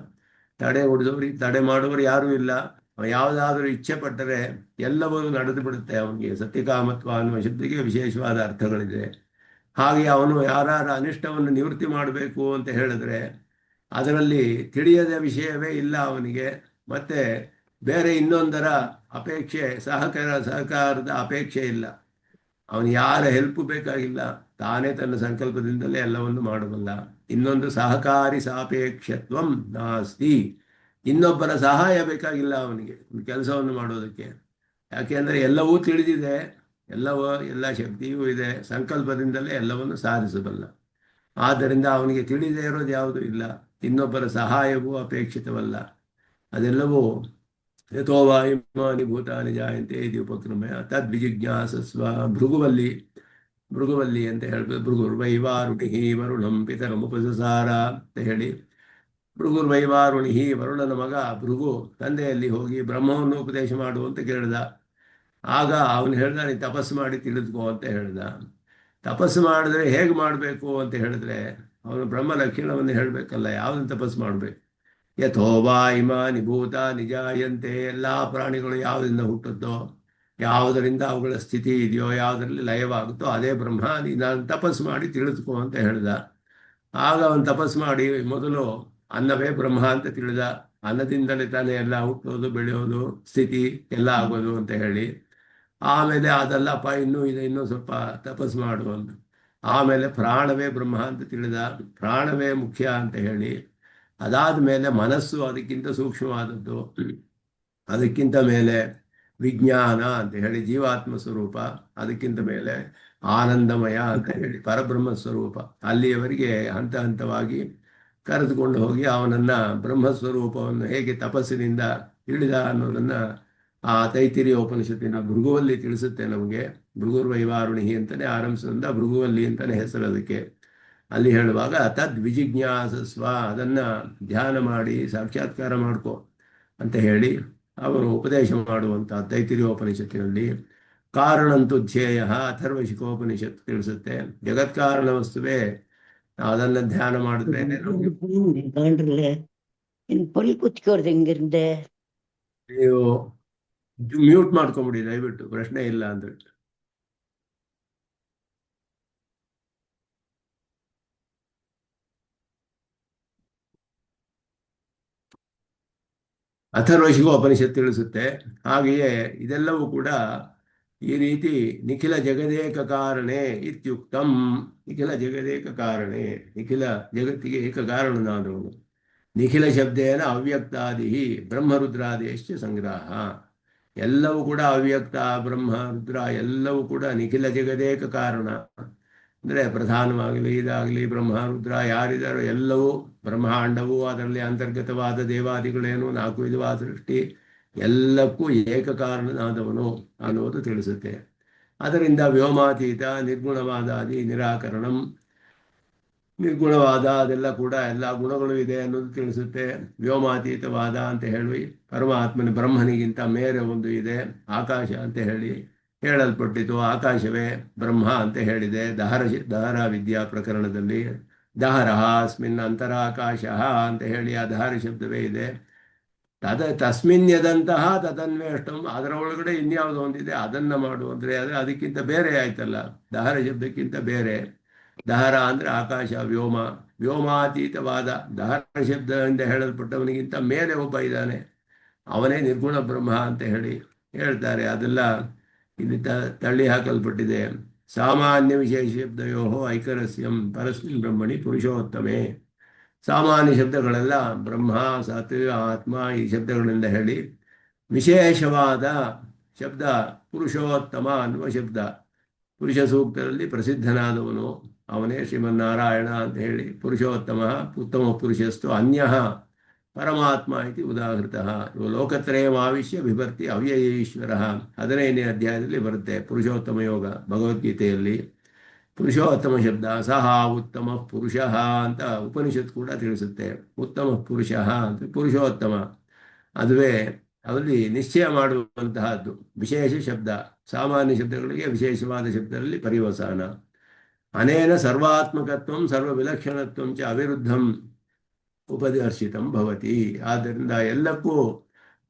ತಡೆ ಮಾಡುವವರು ಯಾರೂ ಇಲ್ಲ. ಯಾವುದಾದ್ರೂ ಇಚ್ಛೆ ಪಟ್ಟರೆ ಎಲ್ಲವೂ ನಡೆದು ಬಿಡುತ್ತೆ ಅವನಿಗೆ. ಸತ್ಯಕಾಮತ್ವ ಅನ್ನುವ ಶಬ್ದಕ್ಕೆ ವಿಶೇಷವಾದ ಅರ್ಥಗಳಿದೆ. ಹಾಗೆ ಅವನು ಯಾರ ಅನಿಷ್ಟವನ್ನು ನಿವೃತ್ತಿ ಮಾಡಬೇಕು ಅಂತ ಹೇಳಿದ್ರೆ ಅದರಲ್ಲಿ ತಿಳಿಯದ ವಿಷಯವೇ ಇಲ್ಲ ಅವನಿಗೆ. ಮತ್ತೆ ಬೇರೆ ಇನ್ನೊಂದರ ಅಪೇಕ್ಷೆ, ಸಹಕಾರದ ಅಪೇಕ್ಷೆ ಇಲ್ಲ. ಅವನು ಯಾರ ಹೆಲ್ಪ್ ಬೇಕಾಗಿಲ್ಲ, ತಾನೇ ತನ್ನ ಸಂಕಲ್ಪದಿಂದಲೇ ಎಲ್ಲವನ್ನು ಮಾಡಬಲ್ಲ. ಇನ್ನೊಂದು ಸಹಕಾರಿ ಸಾಪೇಕ್ಷತ್ವಂ ನಾಸ್ತಿ, ಇನ್ನೊಬ್ಬರ ಸಹಾಯ ಬೇಕಾಗಿಲ್ಲ ಅವನಿಗೆ ಕೆಲಸವನ್ನು ಮಾಡೋದಕ್ಕೆ. ಯಾಕೆಂದರೆ ಎಲ್ಲವೂ ತಿಳಿದಿದೆ, ಎಲ್ಲ ಶಕ್ತಿಯೂ ಇದೆ, ಸಂಕಲ್ಪದಿಂದಲೇ ಎಲ್ಲವನ್ನು ಸಾಧಿಸಬಲ್ಲ. ಆದ್ದರಿಂದ ಅವನಿಗೆ ತಿಳಿದೇ ಇರೋದು ಯಾವುದೂ ಇಲ್ಲ, ಇನ್ನೊಬ್ಬರ ಸಹಾಯವೂ ಅಪೇಕ್ಷಿತವಲ್ಲ. ಅದೆಲ್ಲವೂ ಯಥೋ ವಾ ಇಮಾನಿ ಭೂತಾನಿ ಜಾಯಂತೆ ಇದು ಉಪಕ್ರಮಯ ತದ್ವಿಜಿಜ್ಞಾಸಸ್ವ. ಭೃಗುವಲ್ಲಿ ಅಂತ ಹೇಳ್ಬೋದು. ಭೃಗುರ್ವೈವಾರುಣಿ ವರುಣಂ ಪಿತರಮುಪಸಸಾರ ಅಂತ ಹೇಳಿ, ಭೃಗುರ್ವೈವಾರುಣಿ ವರುಣನ ಮಗ ಭೃಗು ತಂದೆಯಲ್ಲಿ ಹೋಗಿ ಬ್ರಹ್ಮವನ್ನು ಉಪದೇಶ ಮಾಡು ಅಂತ ಕೇಳಿದ. ಆಗ ಅವನು ಹೇಳ್ದ, ನೀ ತಪಸ್ಸು ಮಾಡಿ ತಿಳಿದುಕೋ ಅಂತ ಹೇಳ್ದ. ತಪಸ್ಸು ಮಾಡಿದ್ರೆ ಹೇಗೆ ಮಾಡಬೇಕು ಅಂತ ಹೇಳಿದ್ರೆ ಅವನು ಬ್ರಹ್ಮ ಲಕ್ಷಣವನ್ನು ಹೇಳಬೇಕಲ್ಲ, ಯಾವುದನ್ನು ತಪಸ್ಸು ಮಾಡಬೇಕು. ಯಥೋ ವಾ ಇಮಾನಿ ಭೂತಾನಿ ಜಾಯಂತೆ, ಎಲ್ಲ ಪ್ರಾಣಿಗಳು ಯಾವುದರಿಂದ ಹುಟ್ಟುತ್ತೋ, ಯಾವುದರಿಂದ ಅವುಗಳ ಸ್ಥಿತಿ ಇದೆಯೋ, ಯಾವುದರಲ್ಲಿ ಲಯವಾಗುತ್ತೋ ಅದೇ ಬ್ರಹ್ಮ, ನಾನು ತಪಸ್ಸು ಮಾಡಿ ತಿಳಿದುಕೋ ಅಂತ ಹೇಳ್ದ. ಆಗ ಅವನು ತಪಸ್ಸು ಮಾಡಿ ಮೊದಲು ಅನ್ನವೇ ಬ್ರಹ್ಮ ಅಂತ ತಿಳಿದ. ಅನ್ನದಿಂದಲೇ ತಾನೇ ಎಲ್ಲ ಹುಟ್ಟೋದು, ಬೆಳೆಯೋದು, ಸ್ಥಿತಿ ಎಲ್ಲ ಆಗೋದು ಅಂತ ಹೇಳಿ. ಆಮೇಲೆ ಅದಲ್ಲಪ್ಪ ಇನ್ನೂ ಸ್ವಲ್ಪ ತಪಸ್ಸು ಮಾಡು ಅಂತ. ಆಮೇಲೆ ಪ್ರಾಣವೇ ಬ್ರಹ್ಮ ಅಂತ ತಿಳಿದ, ಪ್ರಾಣವೇ ಮುಖ್ಯ ಅಂತ ಹೇಳಿ, ಅದಾದ ಮೇಲೆ ಮನಸ್ಸು ಅದಕ್ಕಿಂತ ಸೂಕ್ಷ್ಮವಾದದ್ದು, ಅದಕ್ಕಿಂತ ಮೇಲೆ ವಿಜ್ಞಾನ ಅಂತ ಹೇಳಿ ಜೀವಾತ್ಮ ಸ್ವರೂಪ, ಅದಕ್ಕಿಂತ ಮೇಲೆ ಆನಂದಮಯ ಅಂತ ಹೇಳಿ ಪರಬ್ರಹ್ಮ ಸ್ವರೂಪ, ಅಲ್ಲಿಯವರೆಗೆ ಹಂತ ಹಂತವಾಗಿ ಕರೆದುಕೊಂಡು ಹೋಗಿ ಅವನನ್ನ ಬ್ರಹ್ಮಸ್ವರೂಪವನ್ನು ಹೇಗೆ ತಪಸ್ಸಿನಿಂದ ತಿಳಿದ ಅನ್ನೋದನ್ನ ಆ ತೈತಿರಿಯ ಉಪನಿಷತ್ತಿನ ಭೃಗುವಲ್ಲಿ ತಿಳಿಸುತ್ತೆ ನಮಗೆ. ಭೃಗುರ್ವೈವಾರುಣಿಹಿ ಅಂತಾನೆ ಆರಂಭಿಸಿದ, ಭೃಗುವಲ್ಲಿ ಅಂತಾನೆ ಹೆಸರು ಅದಕ್ಕೆ. ಅಲ್ಲಿ ಹೇಳುವಾಗ ತದ್ ವಿಜಿಜ್ಞಾಸಸ್ವ, ಅದನ್ನ ಧ್ಯಾನ ಮಾಡಿ ಸಾಕ್ಷಾತ್ಕಾರ ಮಾಡ್ಕೋ ಅಂತ ಹೇಳಿ ಅವನು ಉಪದೇಶ ಮಾಡುವಂತ ತೈತಿರಿಯೋಪನಿಷತ್ತಿನಲ್ಲಿ ಕಾರಣಂತೂ ಧ್ಯೇಯ ಅಥರ್ವಶಿಖೋಪನಿಷತ್ತು ತಿಳಿಸುತ್ತೆ. ಜಗತ್ಕಾರಣ ವಸ್ತುವೇ, ಅದನ್ನ ಧ್ಯಾನ ಮಾಡಿದ್ರೆ ನಮ್ಗೆ ಗಾಂಡ್ರಲ್ಲೇ ಇನ್ ಪೊಲ್ ಕುತ್ಕೋರ್ದು ಹೆಂಗಿರ್ದೆ ನೀವು ಮ್ಯೂಟ್ ಮಾಡ್ಕೊಂಬಿಡಿ ದಯವಿಟ್ಟು, ಪ್ರಶ್ನೆ ಇಲ್ಲ ಅಂದ್ರೆ. ಅಥರ್ವಶಿಖೋ ಉಪನಿಷತ್ತು ತಿಳಿಸುತ್ತೆ. ಹಾಗೆಯೇ ಇದೆಲ್ಲವೂ ಕೂಡ ಈ ರೀತಿ ನಿಖಿಲ ಜಗದೇಕ ಕಾರಣೆ ಇತ್ಯುಕ್ತಂ. ನಿಖಿಲ ಜಗದೇಕ ಕಾರಣೆ, ನಿಖಿಲ ಜಗತ್ತಿಗೆ ಏಕ ಕಾರಣನಾದವನು. ನಿಖಿಲ ಶಬ್ದೇನ ಅವ್ಯಕ್ತಾದಿ ಬ್ರಹ್ಮರುದ್ರಾದೇಶ ಸಂಗ್ರಹ. ಎಲ್ಲವೂ ಕೂಡ ಅವ್ಯಕ್ತ ಬ್ರಹ್ಮ ರುದ್ರ ಎಲ್ಲವೂ ಕೂಡ ನಿಖಿಲ ಜಗದೇಕ ಕಾರಣ. ಅಂದರೆ ಪ್ರಧಾನವಾಗಲಿ ಇದಾಗಲಿ ಬ್ರಹ್ಮ ರುದ್ರ ಯಾರಿದಾರೋ ಎಲ್ಲವೂ ಬ್ರಹ್ಮಾಂಡವೂ ಅದರಲ್ಲಿ ಅಂತರ್ಗತವಾದ ದೇವಾದಿಗಳೇನು 4 ವಿಧವಾದ ಸೃಷ್ಟಿ ಎಲ್ಲಕ್ಕೂ ಏಕ ಕಾರಣನಾದವನು ಅನ್ನೋದು ತಿಳಿಸುತ್ತೆ. ಅದರಿಂದ ವ್ಯೋಮಾತೀತ ನಿರ್ಗುಣವಾದಾದಿ ನಿರಾಕರಣಂ, ನಿರ್ಗುಣವಾದ ಅದೆಲ್ಲ ಕೂಡ ಎಲ್ಲ ಗುಣಗಳು ಇದೆ ಅನ್ನೋದು ತಿಳಿಸುತ್ತೆ. ವ್ಯೋಮಾತೀತವಾದ ಅಂತ ಹೇಳಿ ಪರಮಾತ್ಮನ ಬ್ರಹ್ಮನಿಗಿಂತ ಮೇರೆ ಒಂದು ಇದೆ ಆಕಾಶ ಅಂತ ಹೇಳಿ ಹೇಳಲ್ಪಟ್ಟಿತು. ಆಕಾಶವೇ ಬ್ರಹ್ಮ ಅಂತ ಹೇಳಿದೆ ದಹರ ವಿದ್ಯಾ ಪ್ರಕರಣದಲ್ಲಿ. ದಹರಃ ಅಸ್ಮಿನ್ ಅಂತರಾಕಾಶ ಅಂತ ಹೇಳಿ ಆ ದಹರ ಶಬ್ದವೇ ಇದೆ. ತಸ್ಮಿನ್ ಯದಂತಹ ತದನ್ವೇಷ್ಟಂ, ಅದರ ಒಳಗಡೆ ಇನ್ಯಾವುದೋ ಒಂದಿದೆ ಅದನ್ನ ಮಾಡು ಅಂದ್ರೆ ಅದಕ್ಕಿಂತ ಬೇರೆ ಆಯ್ತಲ್ಲ, ದಹರ ಶಬ್ದಕ್ಕಿಂತ ಬೇರೆ. ದಹರ ಅಂದ್ರೆ ಆಕಾಶ, ವ್ಯೋಮ, ವ್ಯೋಮಾತೀತವಾದ ದಹರ ಶಬ್ದದಿಂದ ಹೇಳಲ್ಪಟ್ಟವನಿಗಿಂತ ಮೇಲೆ ಒಬ್ಬ ಇದ್ದಾನೆ, ಅವನೇ ನಿರ್ಗುಣ ಬ್ರಹ್ಮ ಅಂತ ಹೇಳಿ ಹೇಳ್ತಾರೆ. ಅದೆಲ್ಲ ಇಲ್ಲಿ ತಳ್ಳಿ ಹಾಕಲ್ಪಟ್ಟಿದೆ. ಸಾಮಾನ್ಯ ವಿಶೇಷ ಶಬ್ದಯೋ ಐಕರಸ್ಯಂ ಪರಸ್ಮಿನ್ ಬ್ರಹ್ಮಣಿ ಪುರುಷೋತ್ತಮೇ. ಸಾಮಾನ್ಯ ಶಬ್ದಗಳೆಲ್ಲ ಬ್ರಹ್ಮ, ಸತ್, ಆತ್ಮ ಈ ಶಬ್ದಗಳಿಂದ ಹೇಳಿ, ವಿಶೇಷವಾದ ಶಬ್ದ ಪುರುಷೋತ್ತಮ ಅನ್ನುವ ಶಬ್ದ. ಪುರುಷ ಸೂಕ್ತದಲ್ಲಿ ಪ್ರಸಿದ್ಧನಾದವನು ಅವನೇ ಶ್ರೀಮನ್ನಾರಾಯಣ ಅಂತ ಹೇಳಿ. ಪುರುಷೋತ್ತಮ ಉತ್ತಮ ಪುರುಷಸ್ತು ಅನ್ಯ ಪರಮಾತ್ಮ ಇತಿ ಉದಾಹೃತಃ. ಇವು ಲೋಕತ್ರಯಮಾವಿಶ್ಯ ವಿಭರ್ತಿ ಅವ್ಯಯ ಈಶ್ವರ 15ನೇ ಅಧ್ಯಾಯದಲ್ಲಿ ಬರುತ್ತೆ ಪುರುಷೋತ್ತಮ ಯೋಗ ಭಗವದ್ಗೀತೆಯಲ್ಲಿ. ಪುರುಷೋತ್ತಮ ಶಬ್ದ ಸಹ ಉತ್ತಮ ಪುರುಷ ಅಂತ ಉಪನಿಷತ್ ಕೂಡ ತಿಳಿಸುತ್ತೆ. ಉತ್ತಮ ಪುರುಷ ಅಂತ ಪುರುಷೋತ್ತಮ, ಅದುವೇ ಅಲ್ಲಿ ನಿಶ್ಚಯ ಮಾಡುವಂತಹದ್ದು ವಿಶೇಷ ಶಬ್ದ. ಸಾಮಾನ್ಯ ಶಬ್ದಗಳಿಗೆ ವಿಶೇಷವಾದ ಶಬ್ದದಲ್ಲಿ ಪರಿವಸಾನ. ಅನೇನ ಸರ್ವಾತ್ಮಕತ್ವಂ ಸರ್ವ ವಿಲಕ್ಷಣತ್ವಂ ಚ ಅವಿರುದ್ಧಂ ಉಪದರ್ಶಿತಂ ಭವತಿ. ಆದ್ದರಿಂದ ಎಲ್ಲಕ್ಕೂ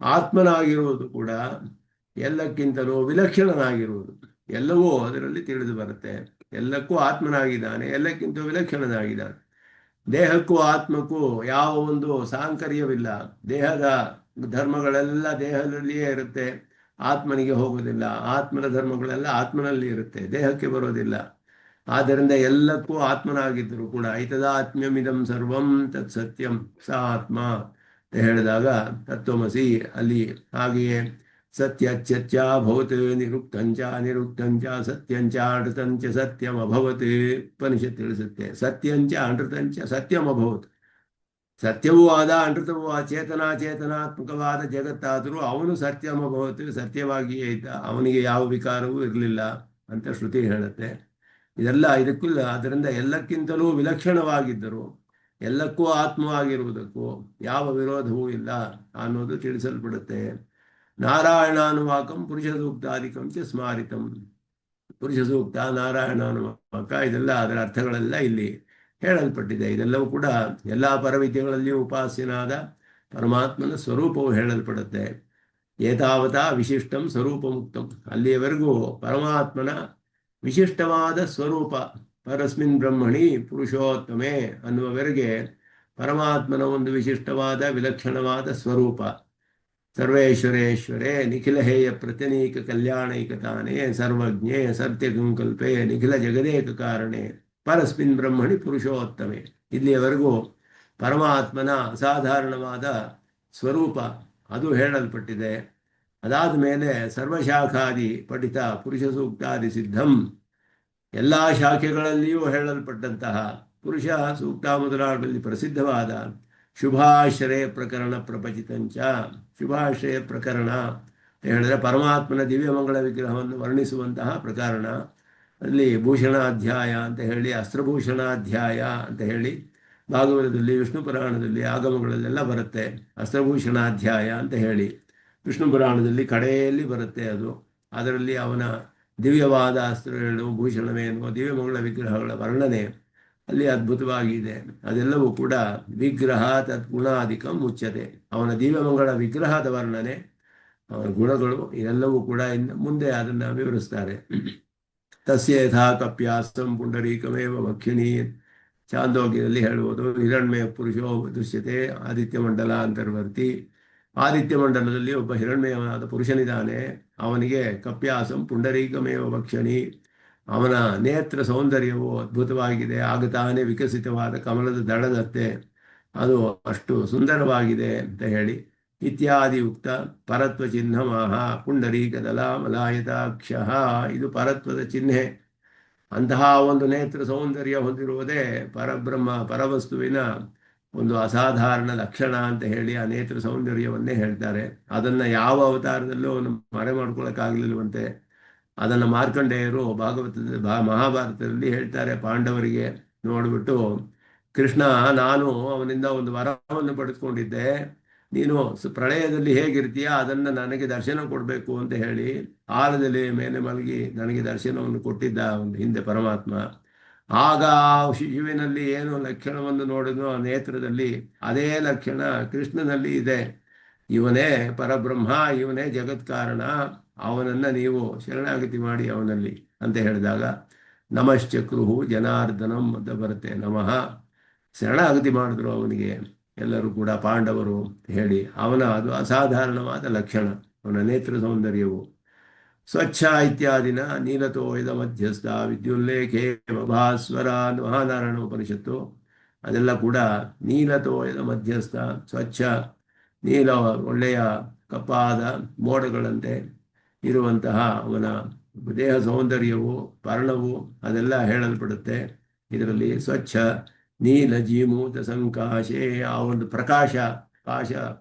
ಆತ್ಮನಾಗಿರುವುದು ಕೂಡ ಎಲ್ಲಕ್ಕಿಂತಲೂ ವಿಲಕ್ಷಣನಾಗಿರುವುದು ಎಲ್ಲವೂ ಅದರಲ್ಲಿ ತಿಳಿದು ಬರುತ್ತೆ. ಎಲ್ಲಕ್ಕೂ ಆತ್ಮನಾಗಿದ್ದಾನೆ, ಎಲ್ಲಕ್ಕಿಂತ ವಿಲಕ್ಷಣನಾಗಿದ್ದಾನೆ. ದೇಹಕ್ಕೂ ಆತ್ಮಕ್ಕೂ ಯಾವ ಒಂದು ಸಾಂಕರ್ಯವಿಲ್ಲ. ದೇಹದ ಧರ್ಮಗಳೆಲ್ಲ ದೇಹದಲ್ಲಿಯೇ ಇರುತ್ತೆ, ಆತ್ಮನಿಗೆ ಹೋಗೋದಿಲ್ಲ. ಆತ್ಮನ ಧರ್ಮಗಳೆಲ್ಲ ಆತ್ಮನಲ್ಲಿ ಇರುತ್ತೆ, ದೇಹಕ್ಕೆ ಬರೋದಿಲ್ಲ. ಆದ್ದರಿಂದ ಎಲ್ಲಕ್ಕೂ ಆತ್ಮನಾಗಿದ್ದರು ಕೂಡ ಐತದಾತ್ಮ್ಯಮಿದಂ ಸರ್ವಂ ತತ್ ಸತ್ಯಂ ಸ ಆತ್ಮ ಅಂತ ಹೇಳಿದಾಗ ತತ್ವಮಸಿ ಅಲ್ಲಿ ಹಾಗೆಯೇ ಸತ್ಯಚ್ಚ ಭವತ್ ನಿರುಕ್ತಂಚ ನಿರುಕ್ತಂಚ ಸತ್ಯಂಚ ಅನೃತಂಚ ಸತ್ಯಂ ಅಭವತ್. ಉಪನಿಷತ್ ತಿಳಿಸುತ್ತೆ ಸತ್ಯಂಚ ಅನೃತಂಚ ಸತ್ಯಂ ಅಭವತ್. ಸತ್ಯವೂ ಆದ ಅನೃತವೂ ಆ ಚೇತನಾತ್ಮಕವಾದ ಜಗತ್ತಾದರೂ ಅವನು ಸತ್ಯಂ ಅಭವತ್, ಸತ್ಯವಾಗಿಯೇ ಇದ್ದ, ಅವನಿಗೆ ಯಾವ ವಿಕಾರವೂ ಇರಲಿಲ್ಲ ಅಂತ ಶ್ರುತಿ ಹೇಳುತ್ತೆ. ಇದಕ್ಕಿಲ್ಲ. ಆದ್ದರಿಂದ ಎಲ್ಲಕ್ಕಿಂತಲೂ ವಿಲಕ್ಷಣವಾಗಿದ್ದರು, ಎಲ್ಲಕ್ಕೂ ಆತ್ಮವಾಗಿರುವುದಕ್ಕೂ ಯಾವ ವಿರೋಧವೂ ಇಲ್ಲ ಅನ್ನೋದು ತಿಳಿಸಲ್ಪಡುತ್ತೆ. ನಾರಾಯಣಾನುವಾಕಂ ಪುರುಷ ಸೂಕ್ತಾಧಿಕಂ ಚ ಸ್ಮಾರಿತಂ. ಪುರುಷ ಸೂಕ್ತ, ನಾರಾಯಣಾನುವಾಕ ಇದೆಲ್ಲ ಅದರ ಅರ್ಥಗಳೆಲ್ಲ ಇಲ್ಲಿ ಹೇಳಲ್ಪಟ್ಟಿದೆ. ಇದೆಲ್ಲವೂ ಕೂಡ ಎಲ್ಲ ಪರವಿದ್ಯೆಗಳಲ್ಲಿಯೂ ಉಪಾಸ್ಯನಾದ ಪರಮಾತ್ಮನ ಸ್ವರೂಪವು ಹೇಳಲ್ಪಡುತ್ತೆ. ಏತಾವತಾ ವಿಶಿಷ್ಟಂ ಸ್ವರೂಪ ಮುಕ್ತಂ, ಅಲ್ಲಿಯವರೆಗೂ ಪರಮಾತ್ಮನ ವಿಶಿಷ್ಟವಾದ ಸ್ವರೂಪ ಪರಸ್ಮಿನ್ ಬ್ರಹ್ಮಣಿ ಪುರುಷೋತ್ತಮೆ ಅನ್ನುವವರೆಗೆ ಪರಮಾತ್ಮನ ಒಂದು ವಿಶಿಷ್ಟವಾದ ವಿಲಕ್ಷಣವಾದ ಸ್ವರೂಪ ಸರ್ವೇಶ್ವರೇಶ್ವರೇ ನಿಖಿಲಹೇಯ ಪ್ರತ್ಯನೀಕ ಕಲ್ಯಾಣೈಕತಾನೇ ಸರ್ವಜ್ಞೇ ಸತ್ಯಕಂಕಲ್ಪೆ ನಿಖಿಲ ಜಗದೇಕ ಕಾರಣೆ ಪರಸ್ಮಿನ್ ಬ್ರಹ್ಮಣಿ ಪುರುಷೋತ್ತಮೆ. ಇಲ್ಲಿಯವರೆಗೂ ಪರಮಾತ್ಮನ ಅಸಾಧಾರಣವಾದ ಸ್ವರೂಪ ಅದು ಹೇಳಲ್ಪಟ್ಟಿದೆ. ಅದಾದ ಮೇಲೆ ಸರ್ವಶಾಖಾದಿ ಪಠಿತ ಪುರುಷ ಸೂಕ್ತಾದಿ ಸಿದ್ಧಂ, ಎಲ್ಲ ಶಾಖೆಗಳಲ್ಲಿಯೂ ಹೇಳಲ್ಪಟ್ಟಂತಹ ಪುರುಷ ಸೂಕ್ತ ಮೊದಲಾದಲ್ಲಿ ಪ್ರಸಿದ್ಧವಾದ ಶುಭಾಶ್ರಯ ಪ್ರಕರಣ ಪ್ರಪಚಿತಂಚ. ಶುಭಾಶ್ರಯ ಪ್ರಕರಣ ಹೇಳಿದ್ರೆ ಪರಮಾತ್ಮನ ದಿವ್ಯಮಂಗಳ ವಿಗ್ರಹವನ್ನು ವರ್ಣಿಸುವಂತಹ ಪ್ರಕರಣ. ಅಲ್ಲಿ ಭೂಷಣಾಧ್ಯಾಯ ಅಂತ ಹೇಳಿ, ಅಸ್ತ್ರಭೂಷಣಾಧ್ಯಾಯ ಅಂತ ಹೇಳಿ ಭಾಗವತದಲ್ಲಿ ವಿಷ್ಣು ಪುರಾಣದಲ್ಲಿ ಆಗಮಗಳಲ್ಲೆಲ್ಲ ಬರುತ್ತೆ. ಅಸ್ತ್ರಭೂಷಣಾಧ್ಯಾಯ ಅಂತ ಹೇಳಿ ವಿಷ್ಣು ಪುರಾಣದಲ್ಲಿ ಕಡೆಯಲ್ಲಿ ಬರುತ್ತೆ. ಅದು ಅದರಲ್ಲಿ ಅವನ ದಿವ್ಯವಾದ ಅಸ್ತ್ರಗಳು, ಭೂಷಣವೇನು, ದಿವ್ಯಮಂಗಳ ವಿಗ್ರಹಗಳ ವರ್ಣನೆ ಅಲ್ಲಿ ಅದ್ಭುತವಾಗಿದೆ. ಅದೆಲ್ಲವೂ ಕೂಡ ವಿಗ್ರಹ ತದ್ಗುಣಾಧಿಕಂ ಮುಚ್ಚತೆ. ಅವನ ದಿವ್ಯಮಂಗಳ ವಿಗ್ರಹದ ವರ್ಣನೆ, ಅವನ ಗುಣಗಳು ಇವೆಲ್ಲವೂ ಕೂಡ ಇನ್ನು ಮುಂದೆ ಅದನ್ನು ವಿವರಿಸ್ತಾರೆ. ತಸ್ಯ ಯಥಾ ಕಪ್ಯಾಸ್ತಂ ಪುಂಡರೀಕಮೇವ ಭಕ್ಷಿಣಿ. ಚಾಂದೋಗ್ಯದಲ್ಲಿ ಹೇಳುವುದು ಹಿರಣ್ಮಯ ಪುರುಷೋ ದೃಶ್ಯತೆ ಆದಿತ್ಯ ಮಂಡಲ ಅಂತರ್ವರ್ತಿ. ಆದಿತ್ಯ ಮಂಡಲದಲ್ಲಿ ಒಬ್ಬ ಹಿರಣ್ಮಯವಾದ ಪುರುಷನಿದ್ದಾನೆ. ಅವನಿಗೆ ಕಪ್ಯಾಸಂ ಪುಂಡರೀಕಮೇವ ಭಕ್ಷಣಿ. ಅವನ ನೇತ್ರ ಸೌಂದರ್ಯವು ಅದ್ಭುತವಾಗಿದೆ. ಆಗ ತಾನೇ ವಿಕಸಿತವಾದ ಕಮಲದ ದಳದಂತೆ ಅದು ಅಷ್ಟು ಸುಂದರವಾಗಿದೆ ಅಂತ ಹೇಳಿ ಇತ್ಯಾದಿ ಉಕ್ತ ಪರತ್ವ ಚಿಹ್ನ ಮಹ ಪುಂಡರೀಕದಲ ಮಲಾಯತಾಕ್ಷ. ಇದು ಪರತ್ವದ ಚಿಹ್ನೆ. ಅಂತಹ ಒಂದು ನೇತ್ರ ಸೌಂದರ್ಯ ಹೊಂದಿರುವುದೇ ಪರಬ್ರಹ್ಮ ಪರವಸ್ತುವಿನ ಒಂದು ಅಸಾಧಾರಣ ಲಕ್ಷಣ ಅಂತ ಹೇಳಿ ಆ ನೇತ್ರ ಸೌಂದರ್ಯವನ್ನೇ ಹೇಳ್ತಾರೆ. ಅದನ್ನು ಯಾವ ಅವತಾರದಲ್ಲೂ ಅವನು ಮರೆ ಮಾಡ್ಕೊಳ್ಳೋಕ್ಕಾಗಲಿಲ್ವಂತೆ. ಅದನ್ನು ಮಾರ್ಕಂಡೇಯರು ಮಹಾಭಾರತದಲ್ಲಿ ಹೇಳ್ತಾರೆ ಪಾಂಡವರಿಗೆ ನೋಡಿಬಿಟ್ಟು, ಕೃಷ್ಣ, ನಾನು ಅವನಿಂದ ಒಂದು ವರವನ್ನು ಪಡೆದುಕೊಂಡಿದ್ದೆ, ನೀನು ಪ್ರಳಯದಲ್ಲಿ ಹೇಗಿರ್ತೀಯ ಅದನ್ನು ನನಗೆ ದರ್ಶನ ಕೊಡಬೇಕು ಅಂತ ಹೇಳಿ ಆಲದಲ್ಲಿ ಮೇಲೆ ಮಲಗಿ ನನಗೆ ದರ್ಶನವನ್ನು ಕೊಟ್ಟಿದ್ದ ಒಂದು ಹಿಂದೆ ಪರಮಾತ್ಮ. ಆಗ ಶಿಶುವಿನಲ್ಲಿ ಏನು ಲಕ್ಷಣವನ್ನು ನೋಡಿದ್ನೋ ಆ ನೇತ್ರದಲ್ಲಿ ಅದೇ ಲಕ್ಷಣ ಕೃಷ್ಣನಲ್ಲಿ ಇದೆ. ಇವನೇ ಪರಬ್ರಹ್ಮ, ಇವನೇ ಜಗತ್ಕಾರಣ, ಅವನನ್ನು ನೀವು ಶರಣಾಗತಿ ಮಾಡಿ ಅವನಲ್ಲಿ ಅಂತ ಹೇಳಿದಾಗ ನಮಶ್ಚಕ್ರುಹು ಜನಾರ್ದನಂ ಅಂತ ಬರುತ್ತೆ. ನಮಃ, ಶರಣಾಗತಿ ಮಾಡಿದ್ರು ಅವನಿಗೆ ಎಲ್ಲರೂ ಕೂಡ ಪಾಂಡವರು ಹೇಳಿ. ಅವನ ಅದು ಅಸಾಧಾರಣವಾದ ಲಕ್ಷಣ, ಅವನ ನೇತ್ರ ಸೌಂದರ್ಯವು. ಸ್ವಚ್ಛ ಇತ್ಯಾದಿನ ನೀಲತೋಯದ ಮಧ್ಯಸ್ಥ ವಿದ್ಯುಲ್ಲೇಖೇ ಭಾಸ್ವರ ಮಹಾನಾರಾಯಣ ಉಪನಿಷತ್ತು. ಅದೆಲ್ಲ ಕೂಡ ನೀಲತೋಯದ ಮಧ್ಯಸ್ಥ, ಸ್ವಚ್ಛ ನೀಲ ಒಳ್ಳೆಯ ಕಪ್ಪಾದ ಮೋಡಗಳಂತೆ ಇರುವಂತಹ ಅವನ ದೇಹ ಸೌಂದರ್ಯವು ಪರ್ಣವು ಅದೆಲ್ಲ ಹೇಳಲ್ಪಡುತ್ತೆ ಇದರಲ್ಲಿ. ಸ್ವಚ್ಛ ನೀಲ ಜೀಮೂತ ಸಂಕಾಶೆ, ಆ ಒಂದು ಪ್ರಕಾಶ,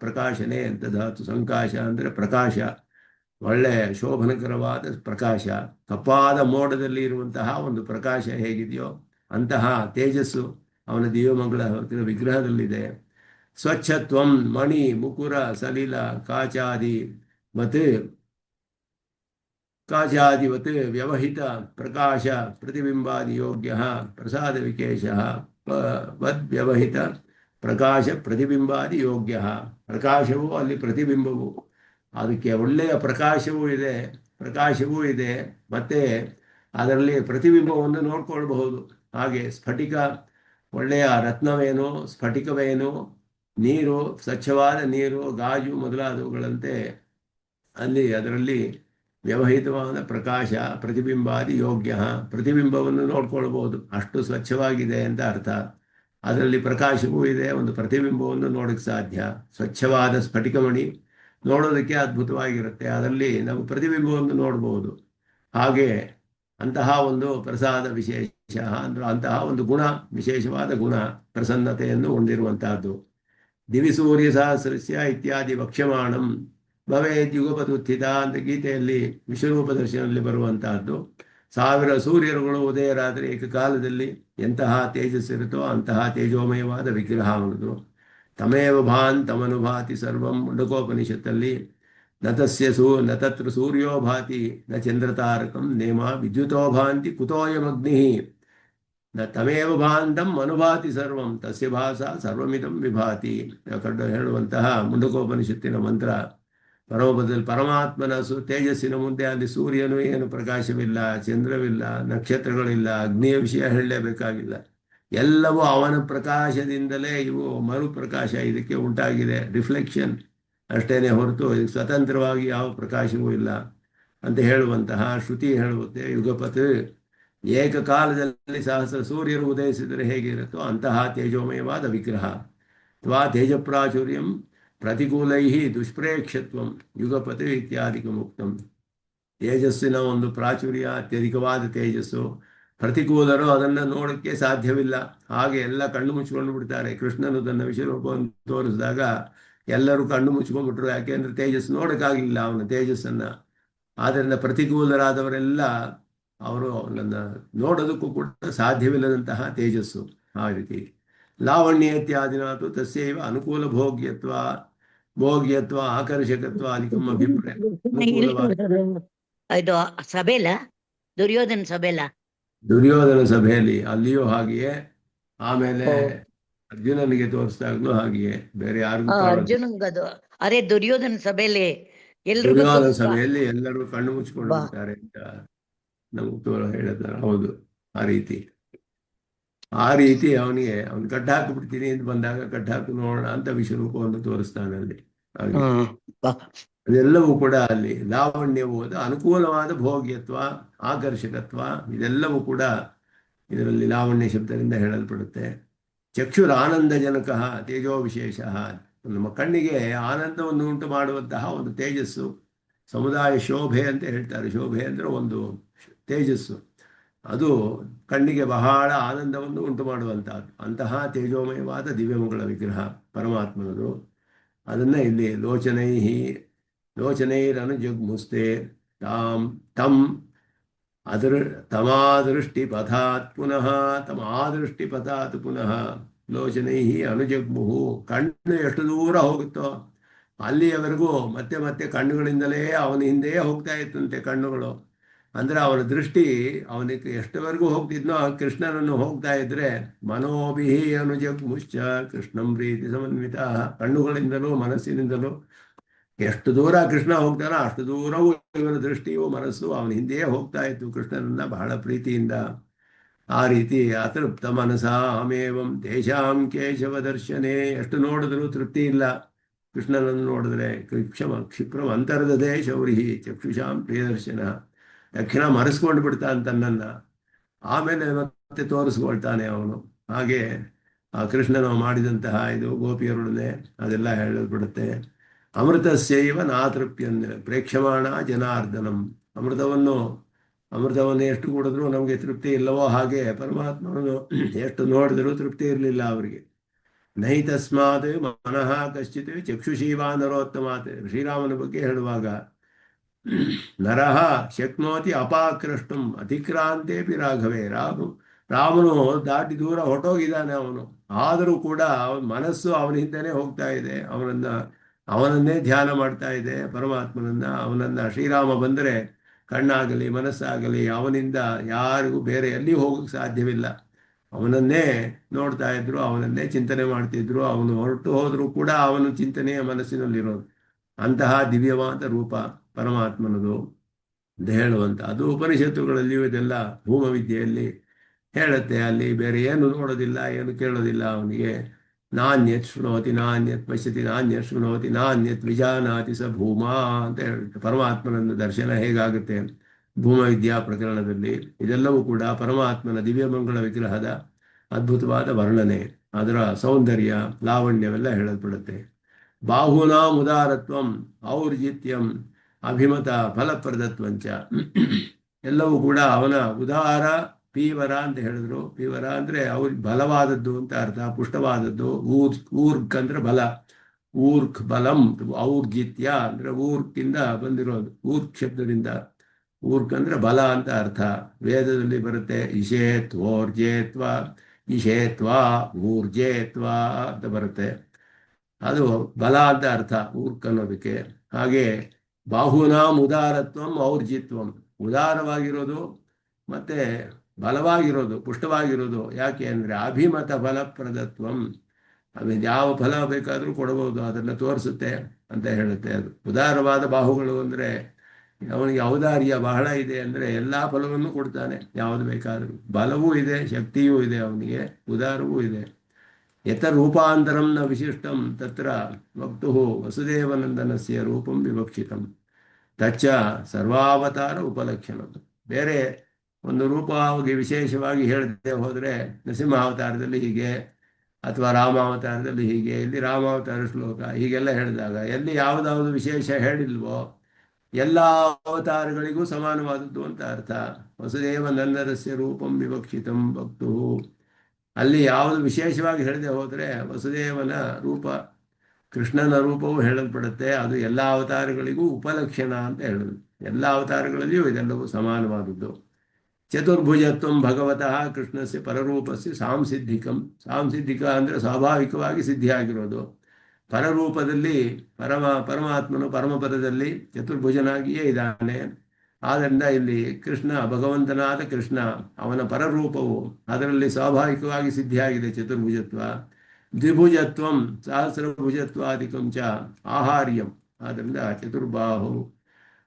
ಪ್ರಕಾಶನೆ ಅಂತ ಧಾತು. ಸಂಕಾಶ ಅಂದರೆ ಪ್ರಕಾಶ, ಒಳ್ಳೆ ಶೋಭನಕರವಾದ ಪ್ರಕಾಶ. ಕಪ್ಪಾದ ಮೋಡದಲ್ಲಿ ಇರುವಂತಹ ಒಂದು ಪ್ರಕಾಶ ಹೇಗಿದೆಯೋ ಅಂತಹ ತೇಜಸ್ಸು ಅವನ ದಿವ್ಯಮಂಗಳ ವಿಗ್ರಹದಲ್ಲಿದೆ. ಸ್ವಚ್ಛತ್ವಂ ಮಣಿ ಮುಕುರ ಸಲಿಲ ಕಾಚಾದಿವತ್ ವ್ಯವಹಿತ ಪ್ರಕಾಶ ಪ್ರತಿಬಿಂಬಾದಿ ಯೋಗ್ಯ ಪ್ರಸಾದ ವಿಕೇಶ ವ್ಯವಹಿತ ಪ್ರಕಾಶ ಪ್ರತಿಬಿಂಬಾದಿ ಯೋಗ್ಯ. ಪ್ರಕಾಶವು ಅಲ್ಲಿ ಪ್ರತಿಬಿಂಬವು, ಅದಕ್ಕೆ ಒಳ್ಳೆಯ ಪ್ರಕಾಶವೂ ಇದೆ ಮತ್ತೆ ಅದರಲ್ಲಿ ಪ್ರತಿಬಿಂಬವನ್ನು ನೋಡ್ಕೊಳ್ಬಹುದು. ಹಾಗೆ ಸ್ಫಟಿಕ, ಒಳ್ಳೆಯ ರತ್ನವೇನು, ಸ್ಫಟಿಕವೇನು, ನೀರು, ಸ್ವಚ್ಛವಾದ ನೀರು, ಗಾಜು ಮೊದಲಾದವುಗಳಂತೆ ಅಲ್ಲಿ ಅದರಲ್ಲಿ ವ್ಯವಹಿತವಾದ ಪ್ರಕಾಶ ಪ್ರತಿಬಿಂಬಾದಿ ಯೋಗ್ಯ. ಪ್ರತಿಬಿಂಬವನ್ನು ನೋಡ್ಕೊಳ್ಬಹುದು, ಅಷ್ಟು ಸ್ವಚ್ಛವಾಗಿದೆ ಅಂತ ಅರ್ಥ. ಅದರಲ್ಲಿ ಪ್ರಕಾಶವೂ ಇದೆ, ಒಂದು ಪ್ರತಿಬಿಂಬವನ್ನು ನೋಡೋಕ್ಕೆ ಸಾಧ್ಯ. ಸ್ವಚ್ಛವಾದ ಸ್ಫಟಿಕಮಣಿ ನೋಡೋದಕ್ಕೆ ಅದ್ಭುತವಾಗಿರುತ್ತೆ, ಅದರಲ್ಲಿ ನಾವು ಪ್ರತಿಬಿಂಬವನ್ನು ನೋಡ್ಬೋದು. ಹಾಗೆ ಅಂತಹ ಒಂದು ಪ್ರಸಾದ ವಿಶೇಷ ಅಂದ್ರೆ ಅಂತಹ ಒಂದು ಗುಣ, ವಿಶೇಷವಾದ ಗುಣ, ಪ್ರಸನ್ನತೆಯನ್ನು ಹೊಂದಿರುವಂತಹದ್ದು. ದಿವಿಸೂರ್ಯ ಸಹಸ್ರಸ್ಯ ಇತ್ಯಾದಿ ವಕ್ಷ್ಯಮಾಣಂ ಭವೇದ್ ಯುಗಪದುತ್ಥಿತ ಅಂತ ಗೀತೆಯಲ್ಲಿ ವಿಶ್ವರೂಪ ದರ್ಶನದಲ್ಲಿ ಬರುವಂತಹದ್ದು. 1000 ಸೂರ್ಯರುಗಳು ಉದಯ ರಾತ್ರಿ ಏಕಕಾಲದಲ್ಲಿ ಎಂತಹ ತೇಜಸ್ಸಿರುತ್ತೋ ಅಂತಹ ತೇಜೋಮಯವಾದ ವಿಗ್ರಹ ಅವನದು. ತಮೇವ ಭಾನ್ ತಮನುಭಾತಿ ಸರ್ವಂ ಮುಂಡಕೋಪನಿಷತ್ತಲ್ಲಿ ನ ತತ್ರ ಸೂರ್ಯೋ ಭಾತಿ ನ ಚಂದ್ರತಾರಕಂ ನೇಮ ವಿದ್ಯುತೋ ಭಾಂತಿ ಕುತೋಯಮಗ್ನಿ ನ ತಮೇವ ಭಾಂತಂ ಅನುಭಾತಿ ಸರ್ವಂ ತಸ್ಯ ಭಾಸ ಸರ್ವಮಿದಂ ವಿಭಾತಿ ಹೇಳುವಂತಹ ಮುಂಡಕೋಪನಿಷತ್ತಿನ ಮಂತ್ರ. ಪರಮಪದದಲ್ಲಿ ಪರಮಾತ್ಮನ ತೇಜಸ್ಸಿನ ಮುಂದೆ ಅಲ್ಲಿ ಸೂರ್ಯನು ಏನು ಪ್ರಕಾಶವಿಲ್ಲ, ಚಂದ್ರವಿಲ್ಲ, ನಕ್ಷತ್ರಗಳಿಲ್ಲ, ಅಗ್ನಿಯ ವಿಷಯ ಹೇಳಲೇಬೇಕಾಗಿಲ್ಲ. ಎಲ್ಲವೂ ಅವನ ಪ್ರಕಾಶದಿಂದಲೇ ಇವು ಮರುಪ್ರಕಾಶ ಇದಕ್ಕೆ ಉಂಟಾಗಿದೆ, ರಿಫ್ಲೆಕ್ಷನ್ ಅಷ್ಟೇನೆ ಹೊರತು ಇದಕ್ಕೆ ಸ್ವತಂತ್ರವಾಗಿ ಯಾವ ಪ್ರಕಾಶವೂ ಇಲ್ಲ ಅಂತ ಹೇಳುವಂತಹ ಶ್ರುತಿ ಹೇಳುತ್ತೆ. ಯುಗಪತ್ ಏಕಕಾಲದಲ್ಲಿ ಸಹಸ್ರ ಸೂರ್ಯರು ಉದಯಿಸಿದರೆ ಹೇಗಿರುತ್ತೋ ಅಂತಹ ತೇಜೋಮಯವಾದ ವಿಗ್ರಹ. ತ್ವಾ ತೇಜಪ್ರಾಚುರ್ಯಂ ಪ್ರತಿಕೂಲೈ ದುಷ್ಪ್ರೇಕ್ಷತ್ವಂ ಯುಗಪತ್ ಇತ್ಯಾದಿಕ ಮುಕ್ತಂ. ತೇಜಸ್ಸಿನ ಒಂದು ಪ್ರಾಚುರ್ಯ, ಅತ್ಯಧಿಕವಾದ ತೇಜಸ್ಸು, ಪ್ರತಿಕೂಲರು ಅದನ್ನು ನೋಡೋಕ್ಕೆ ಸಾಧ್ಯವಿಲ್ಲ. ಹಾಗೆ ಎಲ್ಲ ಕಣ್ಣು ಮುಚ್ಕೊಂಡು ಬಿಡ್ತಾರೆ. ಕೃಷ್ಣನು ತನ್ನ ವಿಶ್ವರೂಪವನ್ನು ತೋರಿಸಿದಾಗ ಎಲ್ಲರೂ ಕಣ್ಣು ಮುಚ್ಕೊಂಡ್ಬಿಟ್ರು. ಯಾಕೆಂದ್ರೆ ತೇಜಸ್ಸು ನೋಡೋಕ್ಕಾಗಲಿಲ್ಲ ಅವನ ತೇಜಸ್ಸನ್ನು. ಆದ್ದರಿಂದ ಪ್ರತಿಕೂಲರಾದವರೆಲ್ಲ ಅವರು ನನ್ನ ನೋಡೋದಕ್ಕೂ ಕೂಡ ಸಾಧ್ಯವಿಲ್ಲದಂತಹ ತೇಜಸ್ಸು. ಆ ರೀತಿ ಲಾವಣ್ಯ ಇತ್ಯಾದಿನಾತು ತಸ್ಯೈವ ಅನುಕೂಲ ಭೋಗ್ಯತ್ವ ಆಕರ್ಷಕತ್ವ ಅಧಿಕಂ ಅಭಿಪ್ರಾಯ. ಇದು ಸಭೆಲ ದುರ್ಯೋಧನ ಸಭೆಲ ದುರ್ಯೋಧನ ಸಭೆಯಲ್ಲಿ ಅಲ್ಲಿಯೂ ಹಾಗೆಯೇ, ಆಮೇಲೆ ಅರ್ಜುನನಿಗೆ ತೋರಿಸಿದಾಗ್ಲೂ ಹಾಗೆಯೇ, ಬೇರೆ ಯಾರಿಗೂ ಅರ್ಜುನಂಗದು. ಅರೆ ದುರ್ಯೋಧನ ಸಭೆಯಲ್ಲಿ ದುರ್ಯೋಧನ ಸಭೆಯಲ್ಲಿ ಎಲ್ಲರೂ ಕಣ್ಣು ಮುಚ್ಕೊಂಡು ಬಿಡ್ತಾರೆ ಅಂತ ನಮ್ಗೆ ಹೇಳಿದ್ದಾರೆ. ಹೌದು, ಆ ರೀತಿ ಅವನಿಗೆ ಅವ್ನು ಕಟ್ಟ ಹಾಕಿಬಿಡ್ತೀನಿ ಅಂತ ಬಂದಾಗ ಕಟ್ಟ ಹಾಕಿ ನೋಡೋಣ ಅಂತ ವಿಶ್ವರೂಪವನ್ನು ತೋರಿಸ್ತಾನೆ ಅಲ್ಲಿ. ಹಾಗೆ ಅದೆಲ್ಲವೂ ಕೂಡ ಅಲ್ಲಿ ಲಾವಣ್ಯವು ಅನುಕೂಲವಾದ ಭೋಗ್ಯತ್ವ, ಆಕರ್ಷಕತ್ವ, ಇದೆಲ್ಲವೂ ಕೂಡ ಇದರಲ್ಲಿ ಲಾವಣ್ಯ ಶಬ್ದದಿಂದ ಹೇಳಲ್ಪಡುತ್ತೆ. ಚಕ್ಷುರ ಆನಂದಜನಕ ತೇಜೋ ವಿಶೇಷ, ನಮ್ಮ ಕಣ್ಣಿಗೆ ಆನಂದವನ್ನು ಉಂಟು ಮಾಡುವಂತಹ ಒಂದು ತೇಜಸ್ಸು, ಸಮುದಾಯ ಶೋಭೆ ಅಂತ ಹೇಳ್ತಾರೆ. ಶೋಭೆ ಅಂದರೆ ಒಂದು ತೇಜಸ್ಸು, ಅದು ಕಣ್ಣಿಗೆ ಬಹಳ ಆನಂದವನ್ನು ಉಂಟು ಮಾಡುವಂತಹದ್ದು. ಅಂತಹ ತೇಜೋಮಯವಾದ ದಿವ್ಯಮಂಗಳ ವಿಗ್ರಹ ಪರಮಾತ್ಮನದು. ಅದನ್ನು ಇಲ್ಲಿ ಲೋಚನೈರನುಜಗ್ಮುಸ್ತೆ ತಂ ತಮಾದೃಷ್ಟಿಪಥಾತ್ ಪುನಃ ಲೋಚನೈ ಅನುಜಗ್ಮುಹು. ಕಣ್ಣು ಎಷ್ಟು ದೂರ ಹೋಗುತ್ತೋ ಅಲ್ಲಿಯವರೆಗೂ ಮತ್ತೆ ಮತ್ತೆ ಕಣ್ಣುಗಳಿಂದಲೇ ಅವನ ಹಿಂದೆಯೇ ಹೋಗ್ತಾ ಇತ್ತಂತೆ ಕಣ್ಣುಗಳು. ಅಂದರೆ ಅವನ ದೃಷ್ಟಿ ಅವನಿಗೆ ಎಷ್ಟವರೆಗೂ ಹೋಗ್ತಿದ್ನೋ ಕೃಷ್ಣನನ್ನು ಹೋಗ್ತಾ ಇದ್ರೆ ಮನೋಭಿಹಿ ಅನುಜಗ್ಮುಶ್ಚ ಕೃಷ್ಣಂ ಪ್ರೀತಿ ಸಮನ್ವಿತ. ಕಣ್ಣುಗಳಿಂದಲೂ ಮನಸ್ಸಿನಿಂದಲೂ ಎಷ್ಟು ದೂರ ಕೃಷ್ಣ ಹೋಗ್ತಾನೋ ಅಷ್ಟು ದೂರವೂ ಇವನ ದೃಷ್ಟಿಯು ಮನಸ್ಸು ಅವನ ಹಿಂದೆಯೇ ಹೋಗ್ತಾ ಇತ್ತು ಕೃಷ್ಣನನ್ನ ಬಹಳ ಪ್ರೀತಿಯಿಂದ. ಆ ರೀತಿ ಅತೃಪ್ತ ಮನಸಾಮೇವಂ ತೇಷಾಂ ಕೇಶವ ದರ್ಶನೇ. ಎಷ್ಟು ನೋಡಿದ್ರೂ ತೃಪ್ತಿ ಇಲ್ಲ ಕೃಷ್ಣನನ್ನು ನೋಡಿದ್ರೆ. ಕ್ಷಿಪ್ರಂ ಅಂತರ್ದದೇ ಶೌರಿಹಿ ಚಕ್ಷುಷಾಂ ಪ್ರಿಯದರ್ಶನ. ತಕ್ಷಣ ಮರೆಸ್ಕೊಂಡು ಬಿಡ್ತಾನೆ ತನ್ನನ್ನ, ಆಮೇಲೆ ಮತ್ತೆ ತೋರಿಸ್ಕೊಳ್ತಾನೆ ಅವನು. ಹಾಗೆ ಆ ಕೃಷ್ಣನು ಮಾಡಿದಂತಹ ಇದು ಗೋಪಿಯರೊಡನೆ ಅದೆಲ್ಲ ಹೇಳಲ್ಪಡುತ್ತೆ. ಅಮೃತಸ್ಯೈವ ನಾತೃಪ್ಯನ್ ಪ್ರೇಕ್ಷಮಾಣ ಜನಾರ್ದನಂ. ಅಮೃತವನ್ನು ಎಷ್ಟು ಕುಡಿದ್ರೂ ನಮಗೆ ತೃಪ್ತಿ ಇಲ್ಲವೋ ಹಾಗೆ ಪರಮಾತ್ಮನನ್ನು ಎಷ್ಟು ನೋಡಿದ್ರೂ ತೃಪ್ತಿ ಇರಲಿಲ್ಲ ಅವರಿಗೆ. ನಹಿ ತಸ್ಮಾತ್ ಮನಃ ಕಶ್ಚಿತ್ ಚಕ್ಷುಷೀವಾ ನರೋತ್ತಮಾತ್. ಶ್ರೀರಾಮನ ಬಗ್ಗೆ ಹೇಳುವಾಗ ನರಹ ಶಕ್ನೋತಿ ಅಪಾಕೃಷ್ಟಂ ಅತಿಕ್ರಾಂತೇಪಿ ರಾಘವೇ. ರಾಮನು ದಾಟಿ ದೂರ ಹೊರಟೋಗಿದ್ದಾನೆ ಅವನು, ಆದರೂ ಕೂಡ ಅವನ ಮನಸ್ಸು ಅವನ ಹಿಂದೆನೇ ಹೋಗ್ತಾ ಇದೆ. ಅವನನ್ನೇ ಧ್ಯಾನ ಮಾಡ್ತಾ ಇದೆ ಪರಮಾತ್ಮನನ್ನ. ಅವನನ್ನ ಶ್ರೀರಾಮ ಬಂದರೆ ಕಣ್ಣಾಗಲಿ ಮನಸ್ಸಾಗಲಿ ಅವನಿಂದ ಯಾರಿಗೂ ಬೇರೆ ಎಲ್ಲಿ ಹೋಗಕ್ಕೆ ಸಾಧ್ಯವಿಲ್ಲ. ಅವನನ್ನೇ ನೋಡ್ತಾ ಇದ್ರು, ಅವನನ್ನೇ ಚಿಂತನೆ ಮಾಡ್ತಿದ್ರು. ಅವನು ಹೊರಟು ಹೋದರೂ ಕೂಡ ಅವನ ಚಿಂತನೆಯ ಮನಸ್ಸಿನಲ್ಲಿರೋದು. ಅಂತಹ ದಿವ್ಯವಾದ ರೂಪ ಪರಮಾತ್ಮನದು ಅಂತ ಹೇಳುವಂಥ ಅದು ಉಪನಿಷತ್ತುಗಳಲ್ಲಿಯೂ ಇದೆಲ್ಲ ಭೂಮ ವಿದ್ಯೆಯಲ್ಲಿ ಹೇಳುತ್ತೆ. ಅಲ್ಲಿ ಬೇರೆ ಏನು ನೋಡೋದಿಲ್ಲ, ಏನು ಕೇಳೋದಿಲ್ಲ ಅವನಿಗೆ. ನಾಣ್ಯತ್ ಶೃಣೋತಿ ನಾಣ್ಯತ್ ಪಶ್ಯತಿ ನಾಣ್ಯತ್ ಶೃಣೋತಿ ನಾಣ್ಯತ್ ವಿಜಾನಾತಿ ಸ ಭೂಮಾ ಅಂತ ಹೇಳುತ್ತೆ. ಪರಮಾತ್ಮನನ್ನು ದರ್ಶನ ಹೇಗಾಗುತ್ತೆ ಭೂಮ ವಿದ್ಯಾ ಪ್ರಕರಣದಲ್ಲಿ. ಇದೆಲ್ಲವೂ ಕೂಡ ಪರಮಾತ್ಮನ ದಿವ್ಯಮಂಗಳ ವಿಗ್ರಹದ ಅದ್ಭುತವಾದ ವರ್ಣನೆ, ಅದರ ಸೌಂದರ್ಯ ಲಾವಣ್ಯವೆಲ್ಲ ಹೇಳಲ್ಪಡುತ್ತೆ. ಬಾಹೂನಾಂ ಉದಾರತ್ವಂ ಔರ್ಜಿತ್ಯಂ ಅಭಿಮತ ಫಲಪ್ರದತ್ವಂಚ. ಎಲ್ಲವೂ ಕೂಡ ಅವನ ಉದಾರ ಪೀವರ ಅಂತ ಹೇಳಿದ್ರು. ಪೀವರ ಅಂದರೆ ಬಲವಾದದ್ದು ಅಂತ ಅರ್ಥ, ಪುಷ್ಟವಾದದ್ದು. ಊರ್ಕ್ ಅಂದ್ರೆ ಬಲ, ಊರ್ಕ್ ಬಲಂ. ಔರ್ಜಿತ್ಯ ಅಂದ್ರೆ ಊರ್ಕಿಂದ ಬಂದಿರೋದು, ಊರ್ಕ್ ಶಬ್ದದಿಂದ. ಊರ್ಕ್ ಅಂದ್ರೆ ಬಲ ಅಂತ ಅರ್ಥ. ವೇದದಲ್ಲಿ ಬರುತ್ತೆ ಇಷೇತ್ವೋರ್ಜೇತ್ವ, ಇಷೇತ್ವ ಊರ್ಜೇತ್ವ ಅಂತ ಬರುತ್ತೆ. ಅದು ಬಲ ಅಂತ ಅರ್ಥ ಊರ್ಕ್ ಅನ್ನೋದಕ್ಕೆ. ಹಾಗೆ ಬಾಹುನಾಂ ಉದಾರತ್ವಂ ಔರ್ಜಿತ್ವಂ, ಉದಾರವಾಗಿರೋದು ಮತ್ತೆ ಬಲವಾಗಿರೋದು, ಪುಷ್ಟವಾಗಿರೋದು. ಯಾಕೆ ಅಂದರೆ ಅಭಿಮತ ಫಲಪ್ರದತ್ವಂ, ಆಮೇಲೆ ಯಾವ ಫಲ ಬೇಕಾದರೂ ಕೊಡಬಹುದು, ಅದನ್ನು ತೋರಿಸುತ್ತೆ ಅಂತ ಹೇಳುತ್ತೆ. ಅದು ಉದಾರವಾದ ಬಾಹುಗಳು ಅಂದರೆ ಅವನಿಗೆ ಔದಾರ್ಯ ಬಹಳ ಇದೆ, ಅಂದರೆ ಎಲ್ಲ ಫಲವನ್ನು ಕೊಡ್ತಾನೆ ಯಾವುದು ಬೇಕಾದರೂ. ಬಲವೂ ಇದೆ, ಶಕ್ತಿಯೂ ಇದೆ ಅವನಿಗೆ, ಉದಾರವೂ ಇದೆ. ಯತ ರೂಪಾಂತರಂ ನ ವಿಶಿಷ್ಟಂ ತತ್ರ ವಕ್ತುಃ ವಸುದೇವನಂದನಸ್ಯ ರೂಪಂ ವಿವಕ್ಷಿತಂ ತಚ್ಚ ಸರ್ವಾವತಾರ ಉಪಲಕ್ಷಣಂ. ಬೇರೆ ಒಂದು ರೂಪವಾಗಿ ವಿಶೇಷವಾಗಿ ಹೇಳದೆ ಹೋದರೆ ನರಸಿಂಹಾವತಾರದಲ್ಲಿ ಹೀಗೆ, ಅಥವಾ ರಾಮಾವತಾರದಲ್ಲಿ ಹೀಗೆ, ಇಲ್ಲಿ ರಾಮಾವತಾರ ಶ್ಲೋಕ ಹೀಗೆಲ್ಲ ಹೇಳಿದಾಗ ಎಲ್ಲಿ ಯಾವುದಾವುದು ವಿಶೇಷ ಹೇಳಿಲ್ವೋ ಎಲ್ಲ ಅವತಾರಗಳಿಗೂ ಸಮಾನವಾದದ್ದು ಅಂತ ಅರ್ಥ. ವಸುದೇವ ನಂದನಸ್ಯ ರೂಪಂ ವಿವಕ್ಷಿತಂ ಭಕ್ತು, ಅಲ್ಲಿ ಯಾವುದು ವಿಶೇಷವಾಗಿ ಹೇಳದೆ ಹೋದರೆ ವಸುದೇವನ ರೂಪ, ಕೃಷ್ಣನ ರೂಪವು ಹೇಳಲ್ಪಡುತ್ತೆ. ಅದು ಎಲ್ಲ ಅವತಾರಗಳಿಗೂ ಉಪಲಕ್ಷಣ ಅಂತ ಹೇಳೋದು. ಎಲ್ಲ ಅವತಾರಗಳಲ್ಲಿಯೂ ಇದೆಲ್ಲವೂ ಸಮಾನವಾದದ್ದು. ಚತುರ್ಭುಜತ್ವಂ ಭಗವತಃ ಕೃಷ್ಣಸ್ಯ ಪರರೂಪಸ್ಯ ಸಾಂಸಿದ್ಧಿಕಂ. ಸಾಂಸಿದ್ಧಿಕ ಅಂದರೆ ಸ್ವಾಭಾವಿಕವಾಗಿ ಸಿದ್ಧಿಯಾಗಿರೋದು. ಪರರೂಪದಲ್ಲಿ ಪರಮಾತ್ಮನು ಪರಮಪದದಲ್ಲಿ ಚತುರ್ಭುಜನಾಗಿಯೇ ಇದ್ದಾನೆ. ಆದ್ದರಿಂದ ಇಲ್ಲಿ ಕೃಷ್ಣ, ಭಗವಂತನಾದ ಕೃಷ್ಣ, ಅವನ ಪರರೂಪವು ಅದರಲ್ಲಿ ಸ್ವಾಭಾವಿಕವಾಗಿ ಸಿದ್ಧಿಯಾಗಿದೆ ಚತುರ್ಭುಜತ್ವ. ದ್ವಿಭುಜತ್ವಂ ಸಹಸ್ರಭುಜತ್ವಾದಿಕಂ ಚ ಆಹಾರ್ಯಂ. ಆದ್ದರಿಂದ ಚತುರ್ಬಾಹು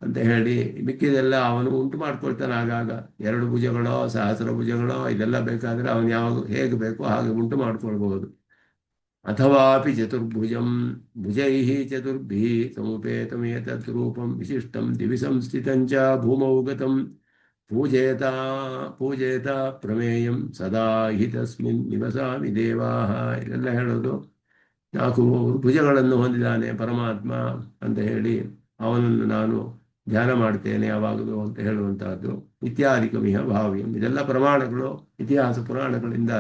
ಅಂತ ಹೇಳಿ ಮಿಕ್ಕಿದೆಲ್ಲ ಅವನು ಉಂಟು ಮಾಡ್ಕೊಳ್ತಾನೆ. ಆಗಾಗ 2 ಭುಜಗಳೋ 1000 ಭುಜಗಳೋ ಇದೆಲ್ಲ ಬೇಕಾದರೆ ಅವನು ಯಾವಾಗ ಹೇಗೆ ಬೇಕೋ ಹಾಗೆ ಉಂಟು ಮಾಡ್ಕೊಳ್ಬಹುದು. ಅಥವಾಪಿ ಚತುರ್ಭುಜಂ ಭುಜೈ ಚತುರ್ಭಿ ಸಮುಪೇತಮೇತದ್ ರೂಪಂ ವಿಶಿಷ್ಟಂ ದಿವಿ ಸಂಸ್ಥಿತಂಚ ಭೂಮೌ ಗತಂ ಪೂಜೇತ ಪ್ರಮೇಯಂ ಸದಾ ಹಿ ತಸ್ಮಿನ್ ನಿವಸಾಮಿ ದೇವಾಹ. ಇದೆಲ್ಲ ಹೇಳೋದು 4 ಭುಜಗಳನ್ನು ಹೊಂದಿದ್ದಾನೆ ಪರಮಾತ್ಮ ಅಂತ ಹೇಳಿ ಅವನನ್ನು ನಾನು ಧ್ಯಾನ ಮಾಡ್ತೇನೆ ಯಾವಾಗಲೂ ಅಂತ ಹೇಳುವಂತಹದ್ದು. ಇತ್ಯಾದಿಕಮಿಹ ಭಾವ್ಯಂ. ಇದೆಲ್ಲ ಪ್ರಮಾಣಗಳು ಇತಿಹಾಸ ಪುರಾಣಗಳಿಂದ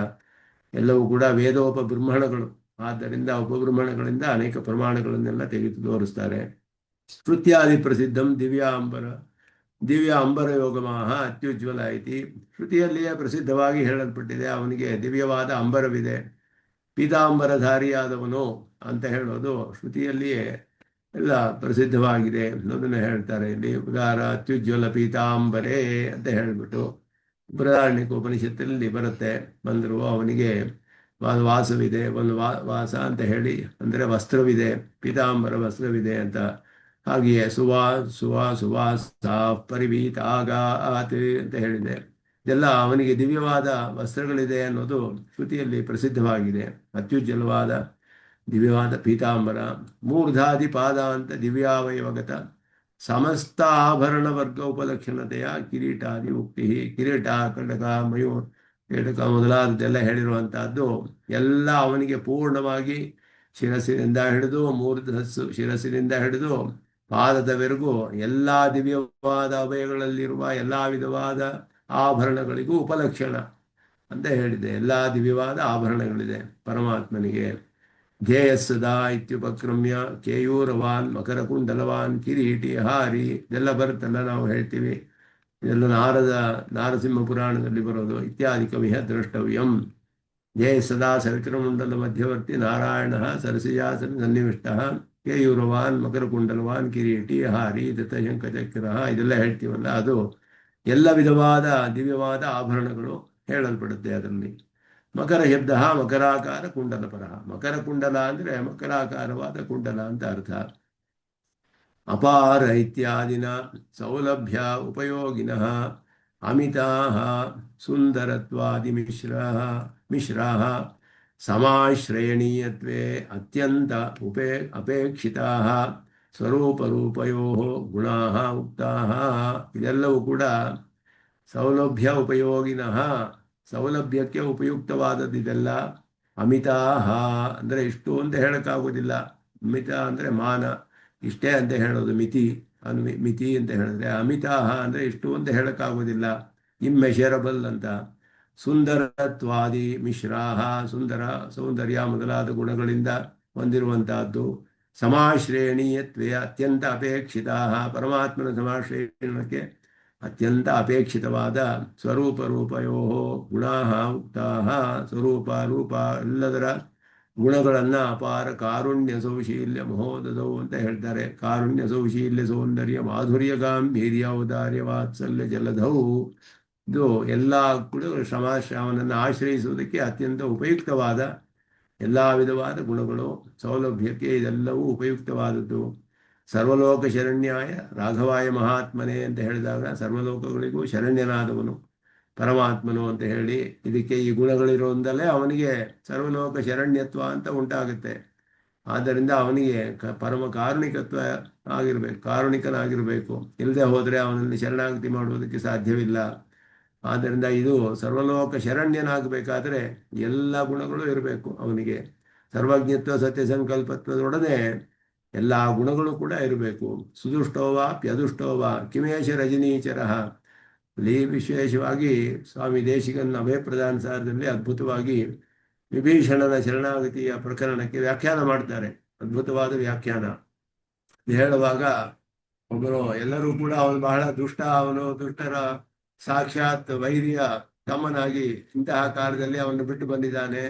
ಎಲ್ಲವೂ ಕೂಡ ವೇದೋಪಬ್ರಹ್ಮಣಗಳು. ಆದ್ದರಿಂದ ಉಪಬ್ರಹ್ಮಣಗಳಿಂದ ಅನೇಕ ಪ್ರಮಾಣಗಳನ್ನೆಲ್ಲ ತೆಗೆದು ತೋರಿಸ್ತಾರೆ. ಶ್ರುತ್ಯಾದಿ ಪ್ರಸಿದ್ಧಂ ದಿವ್ಯ ಅಂಬರ ಯೋಗಮಾಹ ಅತ್ಯುಜ್ವಲ ಐತಿ. ಶ್ರುತಿಯಲ್ಲಿಯೇ ಪ್ರಸಿದ್ಧವಾಗಿ ಹೇಳಲ್ಪಟ್ಟಿದೆ ಅವನಿಗೆ ದಿವ್ಯವಾದ ಅಂಬರವಿದೆ, ಪೀತಾಂಬರಧಾರಿಯಾದವನು ಅಂತ ಹೇಳೋದು ಶ್ರುತಿಯಲ್ಲಿಯೇ ಎಲ್ಲ ಪ್ರಸಿದ್ಧವಾಗಿದೆ ಅನ್ನೋದನ್ನು ಹೇಳ್ತಾರೆ. ಇಲ್ಲಿ ಉದಾರ ಅತ್ಯುಜ್ವಲ ಪೀತಾಂಬರೇ ಅಂತ ಹೇಳಿಬಿಟ್ಟು ಬೃಹದಾರಣ್ಯಕ ಉಪನಿಷತ್ತಿನಲ್ಲಿ ಬರುತ್ತೆ. ಬಂದರೂ ಅವನಿಗೆ ವಾಸವಿದೆ, ಒಂದು ವಾಸ ಅಂತ ಹೇಳಿ ಅಂದರೆ ವಸ್ತ್ರವಿದೆ, ಪೀತಾಂಬರ ವಸ್ತ್ರವಿದೆ ಅಂತ. ಹಾಗೆಯೇ ಸುವಾಸ ಪರಿವೀತಾಗಾತ್ ಅಂತ ಹೇಳಿದೆ. ಇದೆಲ್ಲ ಅವನಿಗೆ ದಿವ್ಯವಾದ ವಸ್ತ್ರಗಳಿದೆ ಅನ್ನೋದು ಶ್ರುತಿಯಲ್ಲಿ ಪ್ರಸಿದ್ಧವಾಗಿದೆ. ಅತ್ಯುಜ್ವಲವಾದ ದಿವ್ಯವಾದ ಪೀತಾಂಬರ. ಮೂರ್ಧಾದಿ ಪಾದ ಅಂತ ದಿವ್ಯಾವಯವಗತ ಸಮಸ್ತ ಆಭರಣ ವರ್ಗ ಉಪಲಕ್ಷಣತೆಯ ಕಿರೀಟಾದಿ ಉಕ್ತಿ. ಕಿರೀಟ, ಕಟಕ, ಮಯೂರ್ ಕೇಟಕ ಮೊದಲಾದದ್ದೆಲ್ಲ ಹೇಳಿರುವಂತಹದ್ದು ಎಲ್ಲ ಅವನಿಗೆ ಪೂರ್ಣವಾಗಿ ಶಿರಸ್ಸಿನಿಂದ ಹಿಡಿದು ಮೂರ್ಧಸ್ಸು, ಶಿರಸ್ಸಿನಿಂದ ಹಿಡಿದು ಪಾದದವರೆಗೂ ಎಲ್ಲ ದಿವ್ಯವಾದ ಅವಯಗಳಲ್ಲಿರುವ ಎಲ್ಲ ವಿಧವಾದ ಆಭರಣಗಳಿಗೂ ಉಪಲಕ್ಷಣ ಅಂತ ಹೇಳಿದೆ. ಎಲ್ಲ ದಿವ್ಯವಾದ ಆಭರಣಗಳಿದೆ ಪರಮಾತ್ಮನಿಗೆ. ಧ್ಯೇಯಸ್ಸದಾ ಇತ್ಯುಪಕ್ರಮ್ಯ ಕೇಯೂರವಾನ್ ಮಕರಕುಂಡಲವಾನ್ ಕಿರೀಟಿ ಹಾರಿ ಇದೆಲ್ಲ ಬರುತ್ತಲ್ಲ, ನಾವು ಹೇಳ್ತೀವಿ. ಇದೆಲ್ಲ ನಾರಸಿಂಹ ಪುರಾಣದಲ್ಲಿ ಬರೋದು. ಇತ್ಯಾದಿಕಮಿಹ ದ್ರಷ್ಟವ್ಯಂ. ಧ್ಯೇಯ ಸದಾ ಸವಿಕ್ರಮಂಡಲ ಮಧ್ಯವರ್ತಿ ನಾರಾಯಣ ಸರಸಿಜಾಸನ ಸನ್ನಿವಿಷ್ಟ ಕೇಯೂರವಾನ್ ಮಕರಕುಂಡಲವಾನ್ ಕಿರೀಟಿ ಹಾರಿ ದತ್ತಶಂಕಚಕ್ರ ಇದೆಲ್ಲ ಹೇಳ್ತೀವಲ್ಲ, ಅದು ಎಲ್ಲ ವಿಧವಾದ ದಿವ್ಯವಾದ ಆಭರಣಗಳು ಹೇಳಲ್ಪಡುತ್ತೆ ಅದರಲ್ಲಿ. ಮಕರ ಶಬ್ದ ಮಕರಾಕಾರ ಕುಂಡಲ ಪರಹ. ಮಕರ ಕುಂಡಲ ಅಂದರೆ ಮಕರಾಕಾರವಾದ ಕುಂಡಲ ಅಂತ ಅರ್ಥ. ಅಪಾರ ಇತ್ಯಾದಿನ ಸೌಲಭ್ಯ ಉಪಯೋಗಿನಃ ಅಮಿತಾಃ ಸುಂದರತ್ವಾದಿ ಮಿಶ್ರಾಃ ಸಮಾಶ್ರಯಣೀಯತ್ವೇ ಅತ್ಯಂತ ಅಪೇಕ್ಷಿತಾಃ ಸ್ವರೂಪರೂಪಯೋಃ ಗುಣಾಃ ಉಕ್ತಾಃ. ಇದೆಲ್ಲವೂ ಕೂಡ ಸೌಲಭ್ಯ ಉಪಯೋಗಿನಃ, ಸೌಲಭ್ಯಕ್ಕೆ ಉಪಯುಕ್ತವಾದದ್ದು ಇದೆಲ್ಲ. ಅಮಿತಾಹ ಅಂದರೆ ಇಷ್ಟು ಅಂತ ಹೇಳೋಕ್ಕಾಗೋದಿಲ್ಲ. ಮಿತ ಅಂದರೆ ಮಾನ, ಇಷ್ಟೇ ಅಂತ ಹೇಳೋದು. ಮಿತಿ ಅಂತ ಹೇಳಿದ್ರೆ ಅಮಿತಾಹ ಅಂದರೆ ಇಷ್ಟು ಅಂತ ಹೇಳೋಕ್ಕಾಗೋದಿಲ್ಲ. ಇಮ್ಮೆಷರಬಲ್ ಅಂತ. ಸುಂದರತ್ವಾದಿ ಮಿಶ್ರಾಹ, ಸೌಂದರ್ಯ ಮೊದಲಾದ ಗುಣಗಳಿಂದ ಹೊಂದಿರುವಂತಹದ್ದು. ಸಮಾಶ್ರೇಣೀಯತ್ವೇ ಅತ್ಯಂತ ಅಪೇಕ್ಷಿತ. ಪರಮಾತ್ಮನ ಸಮಾಶ್ರಯಣಕ್ಕೆ ಅತ್ಯಂತ ಅಪೇಕ್ಷಿತವಾದ ಸ್ವರೂಪ ರೂಪಯೋ ಗುಣಾಃ ಉಕ್ತಾಃ. ಸ್ವರೂಪ ರೂಪ ಎಲ್ಲದರ ಗುಣಗಳನ್ನು ಅಪಾರ ಕಾರುಣ್ಯ ಸೌಶೀಲ್ಯ ಮಹೋದದೌ ಅಂತ ಹೇಳ್ತಾರೆ. ಕಾರುಣ್ಯ ಸೌಶೀಲ್ಯ ಸೌಂದರ್ಯ ಮಾಧುರ್ಯ ಗಾಂಭೀರ್ಯ ಔದಾರ್ಯ ವಾತ್ಸಲ್ಯ ಜಲಧೌ. ಇದು ಎಲ್ಲ ಕೂಡ ಅವನನ್ನು ಆಶ್ರಯಿಸುವುದಕ್ಕೆ ಅತ್ಯಂತ ಉಪಯುಕ್ತವಾದ ಎಲ್ಲ ವಿಧವಾದ ಗುಣಗಳು. ಸೌಲಭ್ಯಕ್ಕೆ ಇದೆಲ್ಲವೂ ಉಪಯುಕ್ತವಾದದ್ದು. ಸರ್ವಲೋಕ ಶರಣ್ಯಾಯ ರಾಘವಾಯ ಮಹಾತ್ಮನೆ ಅಂತ ಹೇಳಿದಾಗ ಸರ್ವಲೋಕಗಳಿಗೂ ಶರಣ್ಯನಾದವನು. ಪರಮಾತ್ಮನು ಅಂತ ಹೇಳಿ. ಇದಕ್ಕೆ ಈ ಗುಣಗಳಿರೋದಲ್ಲೇ ಅವನಿಗೆ ಸರ್ವಲೋಕ ಶರಣ್ಯತ್ವ ಅಂತ ಉಂಟಾಗುತ್ತೆ. ಆದ್ದರಿಂದ ಅವನಿಗೆ ಪರಮ ಕಾರುಣಿಕತ್ವ ಆಗಿರ್ಬೇಕು, ಕಾರುಣಿಕನಾಗಿರಬೇಕು. ಇಲ್ಲದೆ ಹೋದರೆ ಅವನಲ್ಲಿ ಶರಣಾಗತಿ ಮಾಡುವುದಕ್ಕೆ ಸಾಧ್ಯವಿಲ್ಲ. ಆದ್ದರಿಂದ ಇದು ಸರ್ವಲೋಕ ಶರಣ್ಯನಾಗಬೇಕಾದ್ರೆ ಎಲ್ಲ ಗುಣಗಳು ಇರಬೇಕು ಅವನಿಗೆ. ಸರ್ವಜ್ಞತ್ವ ಸತ್ಯ ಸಂಕಲ್ಪತ್ವದೊಡನೆ ಎಲ್ಲ ಗುಣಗಳು ಕೂಡ ಇರಬೇಕು. ಸುದುಷ್ಟೋವ ಪ್ಯದುಷ್ಟೋವ ಕಿಮೇಶ ರಜನೀಚರ. ಇಲ್ಲಿ ವಿಶೇಷವಾಗಿ ಸ್ವಾಮಿ ದೇಶಿಕನ್ ಅಭಯಪ್ರದಾನ ಸಾರದಲ್ಲಿ ಅದ್ಭುತವಾಗಿ ವಿಭೀಷಣನ ಶರಣಾಗತಿಯ ಪ್ರಕರಣಕ್ಕೆ ವ್ಯಾಖ್ಯಾನ ಮಾಡ್ತಾರೆ. ಅದ್ಭುತವಾದ ವ್ಯಾಖ್ಯಾನ ಹೇಳುವಾಗ ಒಬ್ಬರು ಎಲ್ಲರೂ ಕೂಡ ಅವನು ಬಹಳ ದುಷ್ಟ, ಅವನು ದುಷ್ಟರ ಸಾಕ್ಷಾತ್ ವೈರಿಯ ತಮ್ಮನಾಗಿ ಇಂತಹ ಕಾಲದಲ್ಲಿ ಅವನು ಬಿಟ್ಟು ಬಂದಿದ್ದಾನೆ.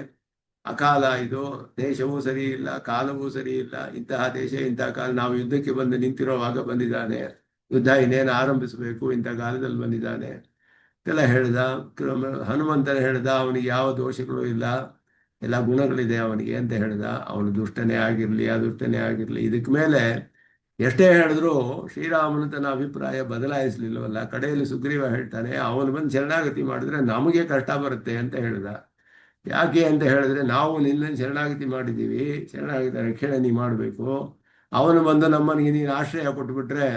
ಅಕಾಲ ಇದು, ದೇಶವೂ ಸರಿ ಇಲ್ಲ, ಕಾಲವೂ ಸರಿ ಇಲ್ಲ, ಇಂತಹ ದೇಶ ಇಂತಹ ಕಾಲ, ನಾವು ಯುದ್ಧಕ್ಕೆ ಬಂದು ನಿಂತಿರುವಾಗ ಬಂದಿದ್ದಾನೆ, ಯುದ್ಧ ಇನ್ನೇನು ಆರಂಭಿಸಬೇಕು, ಇಂಥ ಕಾಲದಲ್ಲಿ ಬಂದಿದ್ದಾನೆ ಎಲ್ಲ ಹೇಳ್ದ. ಹನುಮಂತನ ಹೇಳ್ದ ಅವನಿಗೆ ಯಾವ ದೋಷಗಳು ಇಲ್ಲ, ಎಲ್ಲ ಗುಣಗಳಿದೆ ಅವನಿಗೆ ಅಂತ ಹೇಳ್ದ. ಅವನು ದುಷ್ಟನೇ ಆಗಿರಲಿ ಅದೃಷ್ಟನೇ ಆಗಿರಲಿ, ಇದಕ್ಕೆ ಮೇಲೆ ಎಷ್ಟೇ ಹೇಳಿದ್ರು ಶ್ರೀರಾಮನು ತನ್ನ ಅಭಿಪ್ರಾಯ ಬದಲಾಯಿಸಲಿಲ್ಲವಲ್ಲ. ಕಡೆಯಲ್ಲಿ ಸುಗ್ರೀವ ಹೇಳ್ತಾನೆ, ಅವನು ಬಂದು ಶರಣಾಗತಿ ಮಾಡಿದ್ರೆ ನಮಗೆ ಕಷ್ಟ ಬರುತ್ತೆ ಅಂತ ಹೇಳ್ದ. ಯಾಕೆ ಅಂತ ಹೇಳಿದ್ರೆ, ನಾವು ನಿನ್ನನ್ನು ಶರಣಾಗತಿ ಮಾಡಿದ್ದೀವಿ, ಶರಣಾಗತಿ ರಕ್ಷಣೆ ನೀ ಮಾಡಬೇಕು. ಅವನು ಬಂದು ನಮ್ಮನಿಗೆ ನೀನು ಆಶ್ರಯ ಕೊಟ್ಟುಬಿಟ್ರೆ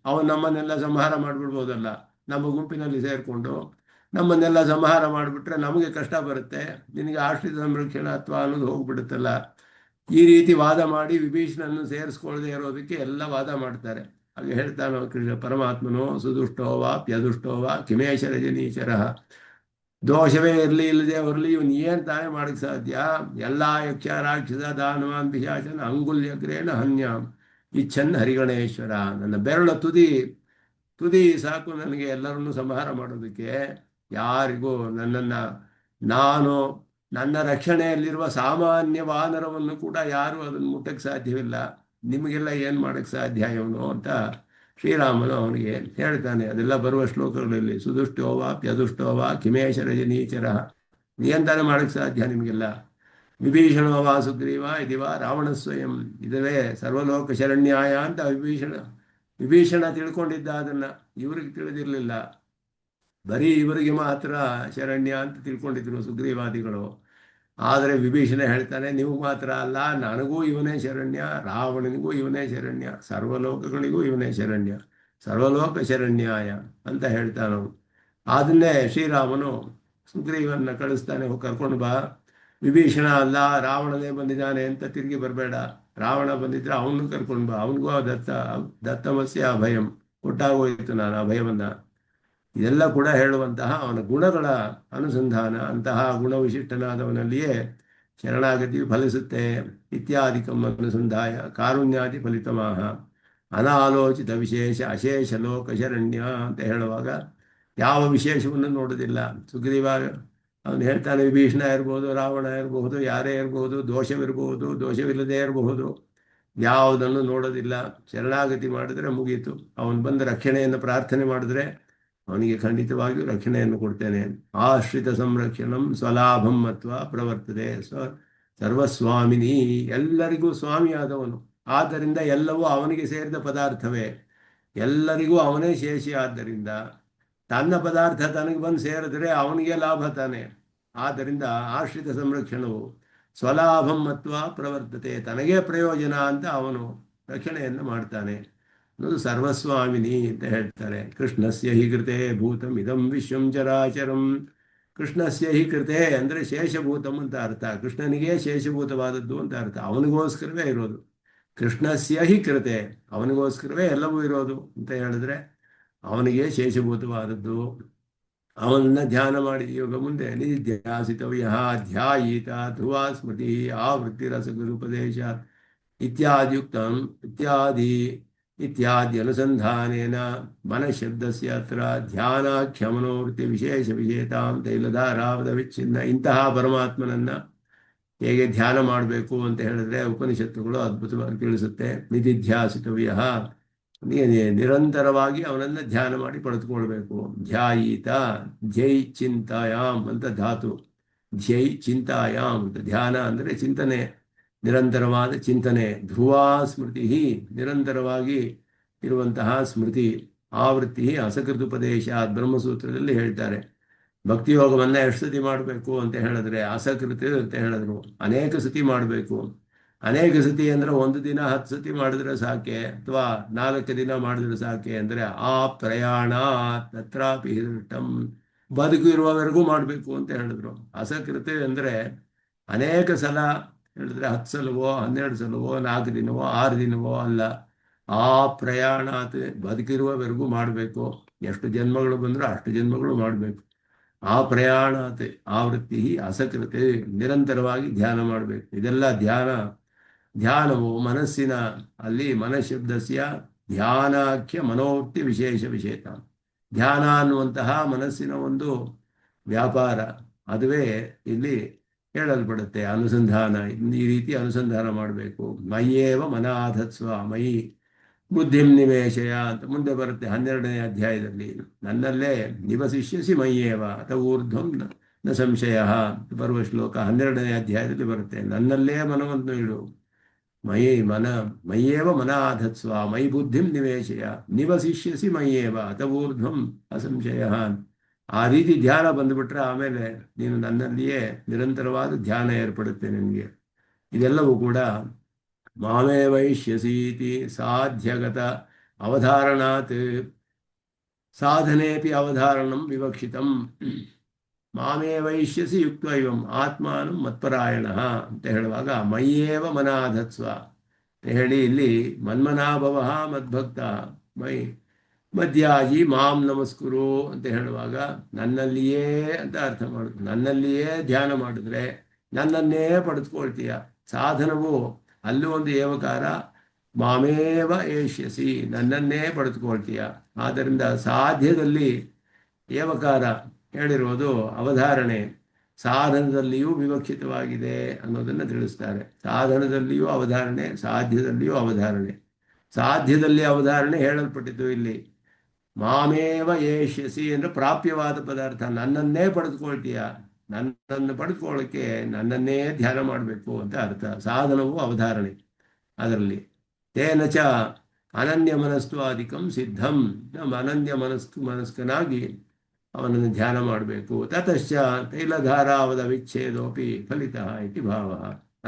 ಅವನು ನಮ್ಮನ್ನೆಲ್ಲ ಸಂಹಾರ ಮಾಡಿಬಿಡ್ಬೋದಲ್ಲ. ನಮ್ಮ ಗುಂಪಿನಲ್ಲಿ ಸೇರಿಕೊಂಡು ನಮ್ಮನ್ನೆಲ್ಲ ಸಂಹಾರ ಮಾಡಿಬಿಟ್ರೆ ನಮಗೆ ಕಷ್ಟ ಬರುತ್ತೆ, ನಿನಗೆ ಆಶ್ರಿತ ಸಂರಕ್ಷಣಾತ್ವ ಅನ್ನೋದು ಹೋಗ್ಬಿಡುತ್ತಲ್ಲ. ಈ ರೀತಿ ವಾದ ಮಾಡಿ ವಿಭೀಷಣನ್ನು ಸೇರಿಸ್ಕೊಳ್ಳದೆ ಇರೋದಕ್ಕೆ ಎಲ್ಲ ವಾದ ಮಾಡ್ತಾರೆ. ಹಾಗೆ ಹೇಳ್ತಾನೆ ಕೃಷ್ಣ ಪರಮಾತ್ಮನು, ಸುದುಷ್ಟೋವ ಪ್ಯದುಷ್ಟೋವ ಕಿಮೇಶ ರಜನೀಚರ. ದೋಷವೇ ಇರಲಿ ಇಲ್ಲದೆ ಬರಲಿ, ಇವನು ಏನು ತಾನೇ ಮಾಡಕ್ಕೆ ಸಾಧ್ಯ? ಎಲ್ಲ ಯಕ್ಷ ರಾಕ್ಷಸ ದಾನವಾನ್ ಪಿಶಾಚನ ಅಂಗುಲ್ಯಗ್ರೇಣ ಹನ್ಯ ಇಚ್ಛನ್ ಹರಿಗಣೇಶ್ವರ. ನನ್ನ ಬೆರಳ ತುದಿ ಸಾಕು ನನಗೆ ಎಲ್ಲರನ್ನೂ ಸಂಹಾರ ಮಾಡೋದಕ್ಕೆ. ಯಾರಿಗೂ ನನ್ನ ರಕ್ಷಣೆಯಲ್ಲಿರುವ ಸಾಮಾನ್ಯ ವಾನರವನ್ನು ಕೂಡ ಯಾರು ಅದನ್ನು ಮುಟ್ಟಕ್ಕೆ ಸಾಧ್ಯವಿಲ್ಲ. ನಿಮಗೆಲ್ಲ ಏನು ಮಾಡಕ್ಕೆ ಸಾಧ್ಯ ಇವನು ಅಂತ ಶ್ರೀರಾಮನು ಅವನಿಗೆ ಹೇಳ್ತಾನೆ. ಅದೆಲ್ಲ ಬರುವ ಶ್ಲೋಕಗಳಲ್ಲಿ ಸುದುಷ್ಟೋವ ಪ್ಯದುಷ್ಟೋವ ಕಿಮೇಶ ರಜನೀಚರ, ನಿಯಂತ್ರಣ ಮಾಡಕ್ಕೆ ಸಾಧ್ಯ ನಿಮಗೆಲ್ಲ. ವಿಭೀಷಣೋವ ಸುಗ್ರೀವ ಇದಿವ ರಾವಣ ಸ್ವಯಂ. ಇದವೇ ಸರ್ವಲೋಕ ಶರಣ್ಯಾಯ ಅಂತ ವಿಭೀಷಣ ತಿಳ್ಕೊಂಡಿದ್ದ, ಅದನ್ನು ಇವ್ರಿಗೆ ತಿಳಿದಿರಲಿಲ್ಲ. ಬರೀ ಇವರಿಗೆ ಮಾತ್ರ ಶರಣ್ಯ ಅಂತ ತಿಳ್ಕೊಂಡಿದ್ರು ಸುಗ್ರೀವಾದಿಗಳು. ಆದರೆ ವಿಭೀಷಣ ಹೇಳ್ತಾನೆ, ನೀವು ಮಾತ್ರ ಅಲ್ಲ, ನನಗೂ ಇವನೇ ಶರಣ್ಯ, ರಾವಣನಿಗೂ ಇವನೇ ಶರಣ್ಯ, ಸರ್ವಲೋಕಗಳಿಗೂ ಇವನೇ ಶರಣ್ಯ, ಸರ್ವಲೋಕ ಶರಣ್ಯಾಯ ಅಂತ ಹೇಳ್ತಾನು. ಅದನ್ನೇ ಶ್ರೀರಾಮನು ಸುಗ್ರೀವನ್ನ ಕಳಿಸ್ತಾನೆ, ಕರ್ಕೊಂಡು ಬಾ. ವಿಭೀಷಣ ಅಲ್ಲ, ರಾವಣನೇ ಬಂದಿದ್ದಾನೆ ಅಂತ ತಿರುಗಿ ಬರಬೇಡ. ರಾವಣ ಬಂದಿದ್ರೆ ಅವನು ಕರ್ಕೊಂಡು ಬಾ, ಅವನಿಗೂ ದತ್ತಮಸ್ಯ ಅಭಯಂ, ಕೊಟ್ಟಾಗೋಯಿತು ನಾನು ಅಭಯವನ್ನ. ಇದೆಲ್ಲ ಕೂಡ ಹೇಳುವಂತಹ ಅವನ ಗುಣಗಳ ಅನುಸಂಧಾನ. ಅಂತಹ ಗುಣವಿಶಿಷ್ಟನಾದವನಲ್ಲಿಯೇ ಶರಣಾಗತಿಯು ಫಲಿಸುತ್ತೆ. ಇತ್ಯಾದಿಕಂ ಅನುಸಂಧಾಯ ಕಾರುಣ್ಯಾದಿ ಫಲಿತಮಾಹ ಅನಾಲೋಚಿತ ವಿಶೇಷ ಅಶೇಷ ಲೋಕ ಶರಣ್ಯ ಅಂತ ಹೇಳುವಾಗ ಯಾವ ವಿಶೇಷವನ್ನು ನೋಡೋದಿಲ್ಲ. ಸುಗ್ರೀವ ಅವನು ಹೇಳ್ತಾನೆ, ವಿಭೀಷಣ ಇರ್ಬೋದು, ರಾವಣ ಇರಬಹುದು, ಯಾರೇ ಇರಬಹುದು, ದೋಷವಿರಬಹುದು, ದೋಷವಿಲ್ಲದೆ ಇರಬಹುದು, ಯಾವುದನ್ನು ನೋಡೋದಿಲ್ಲ. ಶರಣಾಗತಿ ಮಾಡಿದ್ರೆ ಮುಗೀತು. ಅವನು ಬಂದು ರಕ್ಷಣೆಯನ್ನು ಪ್ರಾರ್ಥನೆ ಮಾಡಿದ್ರೆ ಅವನಿಗೆ ಖಂಡಿತವಾಗಿಯೂ ರಕ್ಷಣೆಯನ್ನು ಕೊಡ್ತೇನೆ. ಆಶ್ರಿತ ಸಂರಕ್ಷಣಂ ಸ್ವಲಾಭಂ ಅಥವಾ ಪ್ರವರ್ತದೆ ಸರ್ವಸ್ವಾಮಿನಿ. ಎಲ್ಲರಿಗೂ ಸ್ವಾಮಿಯಾದವನು, ಆದ್ದರಿಂದ ಎಲ್ಲವೂ ಅವನಿಗೆ ಸೇರಿದ ಪದಾರ್ಥವೇ, ಎಲ್ಲರಿಗೂ ಅವನೇ ಶೇಷಿ. ಆದ್ದರಿಂದ ತನ್ನ ಪದಾರ್ಥ ತನಗೆ ಬಂದು ಸೇರಿದ್ರೆ ಅವನಿಗೆ ಲಾಭ ತಾನೆ. ಆದ್ದರಿಂದ ಆಶ್ರಿತ ಸಂರಕ್ಷಣವು ಸ್ವಲಾಭಂ ಅಥವಾ ಪ್ರವರ್ತತೆ, ತನಗೇ ಪ್ರಯೋಜನ ಅಂತ ಅವನು ರಕ್ಷಣೆಯನ್ನು ಮಾಡ್ತಾನೆ. ಅನ್ನೋದು ಸರ್ವಸ್ವಾಮಿನಿ ಅಂತ ಹೇಳ್ತಾರೆ. ಕೃಷ್ಣಸ್ಯ ಹಿ ಕೃತೆ ಭೂತಂ ಇದಂ ವಿಶ್ವಂ ಚರಾಚರಂ. ಕೃಷ್ಣಸ್ಯ ಹಿ ಕೃತೆ ಅಂದರೆ ಶೇಷಭೂತಂ ಅಂತ ಅರ್ಥ. ಕೃಷ್ಣನಿಗೆ ಶೇಷಭೂತವಾದದ್ದು ಅಂತ ಅರ್ಥ. ಅವನಿಗೋಸ್ಕರವೇ ಇರೋದು. ಕೃಷ್ಣಸ್ಯ ಹಿ ಕೃತೆ, ಅವನಿಗೋಸ್ಕರವೇ ಎಲ್ಲವೂ ಇರೋದು ಅಂತ ಹೇಳಿದ್ರೆ ಅವನಿಗೆ ಶೇಷಭೂತವಾದದ್ದು. ಅವನನ್ನ ಧ್ಯಾನ ಮಾಡಿ ಇವಾಗ ಮುಂದೆ ನಿಧ್ಯಾಸಿತವ್ಯ ಧ್ಯಾಯೀತ ಧ್ರುವ ಸ್ಮೃತಿ ಆವೃತ್ತಿ ರಸಗುರುಪದೇಶ ಇತ್ಯಾದಿಯುಕ್ತಂ ಇತ್ಯಾದಿ ಅನುಸಂಧಾನೇನ ಮನಃಶಬ್ದಸ್ಯ ಅತ್ರ ಧ್ಯಾನಾಖ್ಯಮನೋವೃತ್ತಿ ವಿಶೇಷ ವಿಷೇತಾಂ ತೈಲಧಾರಾವದ ವಿಚ್ಛಿನ್ನ. ಇಂತಹ ಪರಮಾತ್ಮನನ್ನ ಹೇಗೆ ಧ್ಯಾನ ಮಾಡಬೇಕು ಅಂತ ಹೇಳಿದ್ರೆ ಉಪನಿಷತ್ತುಗಳು ಅದ್ಭುತವಾಗಿ ತಿಳಿಸುತ್ತೆ. ನಿಧಿಧ್ಯಾಸಿತವ್ಯ, ನಿರಂತರವಾಗಿ ಅವನನ್ನ ಧ್ಯಾನ ಮಾಡಿ ಪಡೆದುಕೊಳ್ಬೇಕು. ಧ್ಯಾಯೀತ ಧ್ಯೈ ಚಿಂತಾಯಾಮ್ ಅಂತ ಧಾತು. ಧ್ಯೈ ಚಿಂತಾಯಾಮ್ ಅಂತ, ಧ್ಯಾನ ಅಂದರೆ ಚಿಂತನೆ, ನಿರಂತರವಾದ ಚಿಂತನೆ. ಧ್ರುವಾ ಸ್ಮೃತಿ, ನಿರಂತರವಾಗಿ ಇರುವಂತಹ ಸ್ಮೃತಿ. ಆವೃತ್ತಿ ಅಸಕೃತ ಉಪದೇಶ ಬ್ರಹ್ಮಸೂತ್ರದಲ್ಲಿ ಹೇಳ್ತಾರೆ. ಭಕ್ತಿ ಯೋಗವನ್ನ ಎಷ್ಟು ಸತಿ ಮಾಡಬೇಕು ಅಂತ ಹೇಳಿದ್ರೆ ಅಸಕೃತ ಅಂತ ಹೇಳಿದ್ರು, ಅನೇಕ ಸತಿ ಮಾಡಬೇಕು. ಅನೇಕ ಸತಿ ಅಂದ್ರೆ ಒಂದು ದಿನ 10 ಸತಿ ಮಾಡಿದ್ರೆ ಸಾಕೆ, ಅಥವಾ 4 ದಿನ ಮಾಡಿದ್ರೆ ಸಾಕೆ ಅಂದ್ರೆ ಆ ಪ್ರಯಾಣ ತತ್ರಾಪಿ ಹಿರಟಂ, ಬದುಕಿರುವವರೆಗೂ ಮಾಡಬೇಕು ಅಂತ ಹೇಳಿದ್ರು. ಅಸಕೃತ ಅಂದ್ರೆ ಅನೇಕ ಸಲ ಹೇಳಿದ್ರೆ 10 ಸಲವೋ 12 ಸಲವೋ 4 ದಿನವೋ 6 ದಿನವೋ ಅಲ್ಲ, ಆ ಪ್ರಯಾಣ ಬದುಕಿರುವವರೆಗೂ ಮಾಡಬೇಕು. ಎಷ್ಟು ಜನ್ಮಗಳು ಬಂದರೂ ಅಷ್ಟು ಜನ್ಮಗಳು ಮಾಡಬೇಕು. ಆ ಪ್ರಯಾಣತೆ ಆವೃತ್ತಿ ಅಸಕೃತೆ, ನಿರಂತರವಾಗಿ ಧ್ಯಾನ ಮಾಡಬೇಕು. ಇದೆಲ್ಲ ಧ್ಯಾನವು ಮನಸ್ಸಿನ ಅಲ್ಲಿ ಮನಶಬ್ದಸ್ಯ ಧ್ಯಾನಾಖ್ಯ ಮನೋವೃತ್ತಿ ವಿಶೇಷ ವಿಷೇತ. ಧ್ಯಾನ ಅನ್ನುವಂತಹ ಮನಸ್ಸಿನ ಒಂದು ವ್ಯಾಪಾರ, ಅದುವೇ ಇಲ್ಲಿ ಹೇಳಲ್ಪಡುತ್ತೆ. ಅನುಸಂಧಾನ, ಈ ರೀತಿ ಅನುಸಂಧಾನ ಮಾಡಬೇಕು. ಮಯ್ಯೇವ ಮನಾಧತ್ಸ್ವ ಮಯಿ ಬುದ್ಧಿಂ ನಿವೇಶಯ ಅಂತ ಮುಂದೆ ಬರುತ್ತೆ 12ನೇ ಅಧ್ಯಾಯದಲ್ಲಿ. ನನ್ನಲ್ಲೇ ನಿವಸಿಷ್ಯಸಿ ಮಯ್ಯೇವ ಅಥವಾ ಊರ್ಧ್ವಂ ನ ಸಂಶಯ ಬರುವ ಶ್ಲೋಕ 12ನೇ ಅಧ್ಯಾಯದಲ್ಲಿ ಬರುತ್ತೆ. ನನ್ನಲ್ಲೇ ಮನವನ್ನು ಇಡು, ಮಯ್ಯೇವ ಮನಾಧತ್ಸ್ವ ಮೈ ಬುದ್ಧಿಂ ನಿವೇಶಯ ನಿವಸಿಷ್ಯಸಿ ಮಯ್ಯೇವ ಅಥವಾ ಊರ್ಧ್ವಂ ಅಸಂಶಯ. ಆ ರೀತಿ ಧ್ಯಾನ ಬಂದುಬಿಟ್ರೆ ಆಮೇಲೆ ನೀನು ನನ್ನಲ್ಲಿಯೇ ನಿರಂತರವಾದ ಧ್ಯಾನ ಏರ್ಪಡುತ್ತೆ ನಿನಗೆ. ಇದೆಲ್ಲವೂ ಕೂಡ ಮಾಮೇ ವೈಶ್ಯಸೀತಿ ಸಾಧ್ಯಗತ ಅವಧಾರಣಾತ್ ಸಾಧನೆಪಿ ಅವಧಾರಣಂ ವಿವಕ್ಷಿತಂ. ಮಾಮೇ ವೈಶ್ಯಸಿ ಯುಕ್ತ ಇವಂ ಆತ್ಮಾನಂ ಮತ್ಪರಾಯಣ ಅಂತ ಹೇಳುವಾಗ ಮಯ್ಯೇವ ಮನಾಧತ್ಸ್ವ ಅಂತ ಹೇಳಿ ಇಲ್ಲಿ ಮನ್ಮನಾಭವ ಮದ್ಭಕ್ತ ಮೈ ಮಧ್ಯಾಜಿ ಮಾಂ ನಮಸ್ಕುರು ಅಂತ ಹೇಳುವಾಗ ನನ್ನಲ್ಲಿಯೇ ಅಂತ ಅರ್ಥ ಮಾಡುದು. ನನ್ನಲ್ಲಿಯೇ ಧ್ಯಾನ ಮಾಡಿದ್ರೆ ನನ್ನನ್ನೇ ಪಡೆದುಕೊಳ್ತೀಯ. ಸಾಧನವು ಅಲ್ಲೂ ಒಂದು ಏವಕಾರ, ಮಾಮೇವ ಏಷ್ಯಸಿ ನನ್ನನ್ನೇ ಪಡೆದುಕೊಳ್ತೀಯ. ಆದ್ದರಿಂದ ಸಾಧ್ಯದಲ್ಲಿ ಏವಕಾರ ಹೇಳಿರೋದು ಅವಧಾರಣೆ ಸಾಧನದಲ್ಲಿಯೂ ವಿವಕ್ಷಿತವಾಗಿದೆ ಅನ್ನೋದನ್ನು ತಿಳಿಸ್ತಾರೆ. ಸಾಧನದಲ್ಲಿಯೂ ಅವಧಾರಣೆ, ಸಾಧ್ಯದಲ್ಲಿಯೂ ಅವಧಾರಣೆ. ಸಾಧ್ಯದಲ್ಲಿ ಅವಧಾರಣೆ ಹೇಳಲ್ಪಟ್ಟಿದ್ದು ಇಲ್ಲಿ. ಮಾಮೇವ ಏಷ್ಯಸಿ ಅಂದ್ರೆ ಪ್ರಾಪ್ಯವಾದ ಪದಾರ್ಥ, ನನ್ನನ್ನೇ ಪಡೆದುಕೊಳ್ತೀಯ. ನನ್ನನ್ನು ಪಡೆದುಕೊಳ್ಳೋಕ್ಕೆ ನನ್ನನ್ನೇ ಧ್ಯಾನ ಮಾಡಬೇಕು ಅಂತ ಅರ್ಥ. ಸಾಧನವು ಅವಧಾರಣೆ ಅದರಲ್ಲಿ. ತೇನ ಚ ಅನನ್ಯ ಮನಸ್ತ್ವಾದಿಕಂ ಸಿದ್ಧಂ, ಅನನ್ಯ ಮನಸ್ಕನಾಗಿ ಅವನನ್ನು ಧ್ಯಾನ ಮಾಡಬೇಕು. ತತಶ್ಚ ತೈಲಧಾರಾವದ ವಿಚ್ಛೇದೋಪಿ ಫಲಿತ ಇತಿ ಭಾವ.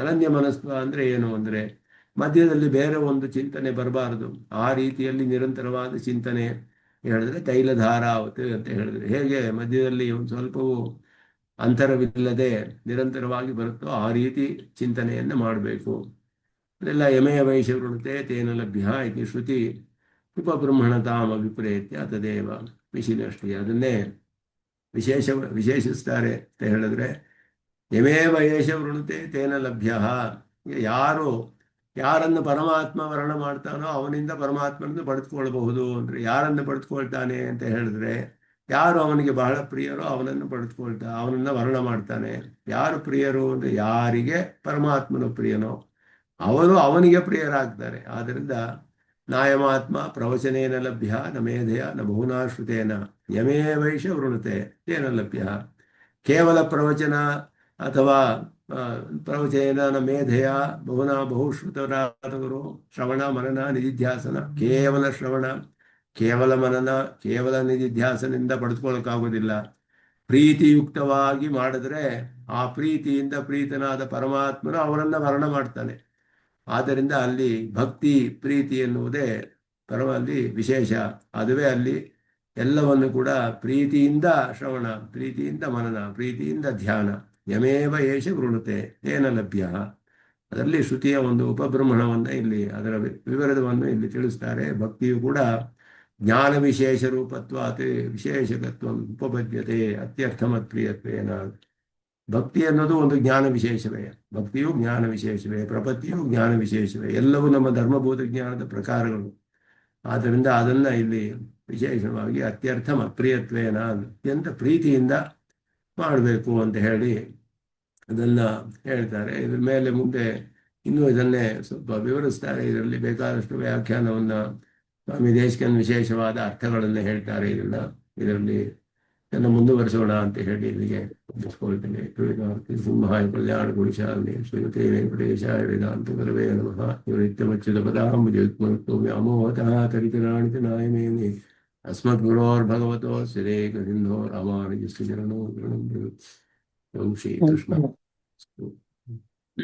ಅನನ್ಯ ಮನಸ್ತ್ವ ಅಂದರೆ ಏನು ಅಂದರೆ ಮಧ್ಯದಲ್ಲಿ ಬೇರೆ ಒಂದು ಚಿಂತನೆ ಬರಬಾರದು. ಆ ರೀತಿಯಲ್ಲಿ ನಿರಂತರವಾದ ಚಿಂತನೆ ಹೇಳಿದ್ರೆ ತೈಲಧಾರಾವತ್ ಅಂತ ಹೇಳಿದ್ರೆ ಹೇಗೆ ಮಧ್ಯದಲ್ಲಿ ಒಂದು ಸ್ವಲ್ಪವೂ ಅಂತರವಿಲ್ಲದೆ ನಿರಂತರವಾಗಿ ಬರುತ್ತೋ ಆ ರೀತಿ ಚಿಂತನೆಯನ್ನು ಮಾಡಬೇಕು. ಅದೆಲ್ಲ ಯಮೆಯ ವೈಶವೃಣತೆ ತೇನ ಲಭ್ಯ ಇತಿ ಶ್ರುತಿ ಉಪಬ್ರಹ್ಮಣತಾಮ ವಿಪ್ರೇತ್ಯ ತದೇವ ವಿಶಿನಷ್ಟಿ. ಅದನ್ನೇ ವಿಶೇಷಿಸ್ತಾರೆ ಅಂತ ಹೇಳಿದ್ರೆ ಯಮೇವ ಏಷ ವೃಣತೆ ತೇನ ಲಭ್ಯ. ಯಾರನ್ನು ಪರಮಾತ್ಮ ವರ್ಣ ಮಾಡ್ತಾನೋ ಅವನಿಂದ ಪರಮಾತ್ಮನನ್ನು ಪಡೆದುಕೊಳ್ಳಬಹುದು ಅಂದರೆ ಯಾರನ್ನು ಪಡೆದುಕೊಳ್ತಾನೆ ಅಂತ ಹೇಳಿದ್ರೆ ಯಾರು ಅವನಿಗೆ ಬಹಳ ಪ್ರಿಯರೋ ಅವನನ್ನು ಅವನನ್ನು ವರ್ಣ ಮಾಡ್ತಾನೆ. ಯಾರು ಪ್ರಿಯರು ಅಂದರೆ ಯಾರಿಗೆ ಪರಮಾತ್ಮನು ಪ್ರಿಯನೋ ಅವರು ಅವನಿಗೆ ಪ್ರಿಯರಾಗ್ತಾರೆ. ಆದ್ದರಿಂದ ನಾಯಮಾತ್ಮ ಪ್ರವಚನೇನ ಲಭ್ಯ ನ ಮೇಧೆಯ ನ ಬಹುನಾಶ್ರುತೇನ ಯಮೇ ವೈಷ ವೃಣತೆ ತೇನ ಲಭ್ಯ. ಕೇವಲ ಪ್ರವಚನ ಅಥವಾ ಪ್ರವಚನ ನ ಮೇಧೆಯ ಬಹುಶ್ರುತರಾದವರು ಶ್ರವಣ ಮನನ ನಿಧಿಧ್ಯಾಸನ, ಕೇವಲ ಶ್ರವಣ ಕೇವಲ ಮನನ ಕೇವಲ ನಿಧಿಧ್ಯಾಸನದಿಂದ ಪಡೆದುಕೊಳ್ಳೋಕ್ಕಾಗೋದಿಲ್ಲ. ಪ್ರೀತಿಯುಕ್ತವಾಗಿ ಮಾಡಿದ್ರೆ ಆ ಪ್ರೀತಿಯಿಂದ ಪ್ರೀತನಾದ ಪರಮಾತ್ಮನು ಅವರನ್ನು ವರ್ಣ ಮಾಡ್ತಾನೆ. ಆದ್ದರಿಂದ ಅಲ್ಲಿ ಭಕ್ತಿ ಪ್ರೀತಿ ಎನ್ನುವುದೇ ಪರಮಲ್ಲಿ ವಿಶೇಷ. ಅದುವೇ ಅಲ್ಲಿ ಎಲ್ಲವನ್ನು ಕೂಡ ಪ್ರೀತಿಯಿಂದ ಶ್ರವಣ, ಪ್ರೀತಿಯಿಂದ ಮನನ, ಪ್ರೀತಿಯಿಂದ ಧ್ಯಾನ. ಯಮೇವ ಏಷ ವೃಣತೆ ತೇನ ಲಭ್ಯ. ಅದರಲ್ಲಿ ಶ್ರುತಿಯ ಒಂದು ಉಪಬ್ರಹ್ಮಣವನ್ನು ಇಲ್ಲಿ ಅದರ ವಿವರವನ್ನು ಇಲ್ಲಿ ತಿಳಿಸ್ತಾರೆ. ಭಕ್ತಿಯು ಕೂಡ ಜ್ಞಾನ ವಿಶೇಷ ರೂಪತ್ವಾತ್ ವಿಶೇಷಕತ್ವ ಉಪಪದ್ಯತೆ ಅತ್ಯರ್ಥಮತ್ಪ್ರಿಯತ್ವೇನ. ಭಕ್ತಿ ಅನ್ನೋದು ಒಂದು ಜ್ಞಾನ ವಿಶೇಷವೇ, ಭಕ್ತಿಯು ಜ್ಞಾನ ವಿಶೇಷವೇ, ಪ್ರಪತ್ತಿಯು ಜ್ಞಾನ ವಿಶೇಷವೇ, ಎಲ್ಲವೂ ನಮ್ಮ ಧರ್ಮಬೋಧ ಜ್ಞಾನದ ಪ್ರಕಾರಗಳು. ಆದ್ದರಿಂದ ಅದನ್ನು ಇಲ್ಲಿ ವಿಶೇಷವಾಗಿ ಅತ್ಯರ್ಥಮ ಪ್ರಿಯತ್ವೇನ ಅತ್ಯಂತ ಪ್ರೀತಿಯಿಂದ ಮಾಡಬೇಕು ಅಂತ ಹೇಳಿ ಅದನ್ನು ಹೇಳ್ತಾರೆ. ಇದ್ರ ಮೇಲೆ ಮುಂದೆ ಇನ್ನೂ ಇದನ್ನೇ ಸ್ವಲ್ಪ ವಿವರಿಸ್ತಾರೆ. ಇದರಲ್ಲಿ ಬೇಕಾದಷ್ಟು ವ್ಯಾಖ್ಯಾನವನ್ನು ಸ್ವಾಮಿ ದೇಶಿಕನ್ ವಿಶೇಷವಾದ ಅರ್ಥಗಳನ್ನು ಹೇಳ್ತಾರೆ. ಇದರಲ್ಲಿ ಇದನ್ನು ಮುಂದುವರಿಸೋಣ ಅಂತ ಹೇಳಿ ಇಲ್ಲಿಗೆ ಮುಗಿಸ್ಕೊಳ್ತೇನೆ. ಸಿಂಹಾಯ ಕಲ್ಯಾಣ ಗುರುಶಾಲನೆ ಶ್ರೀಮತಿ ವೆಂಕಟೇಶಾಯ ವೇದಾಂತ ಗುರವೇ ನಮಃ. ನಿತ್ಯಮಚ್ಯುತ ಪದಾಂಬುಜಯುಗ್ಮರುಕ್ತೋ ವ್ಯಾಮೋಹತಃ ತರಿತರಾಣಿತ ನಾಯಮೇನೆ अस्मद्गुरोर्भगवतो श्रीरेकसिन्धो रामानुजस्य चरणो शरणं ओम श्री कृष्ण।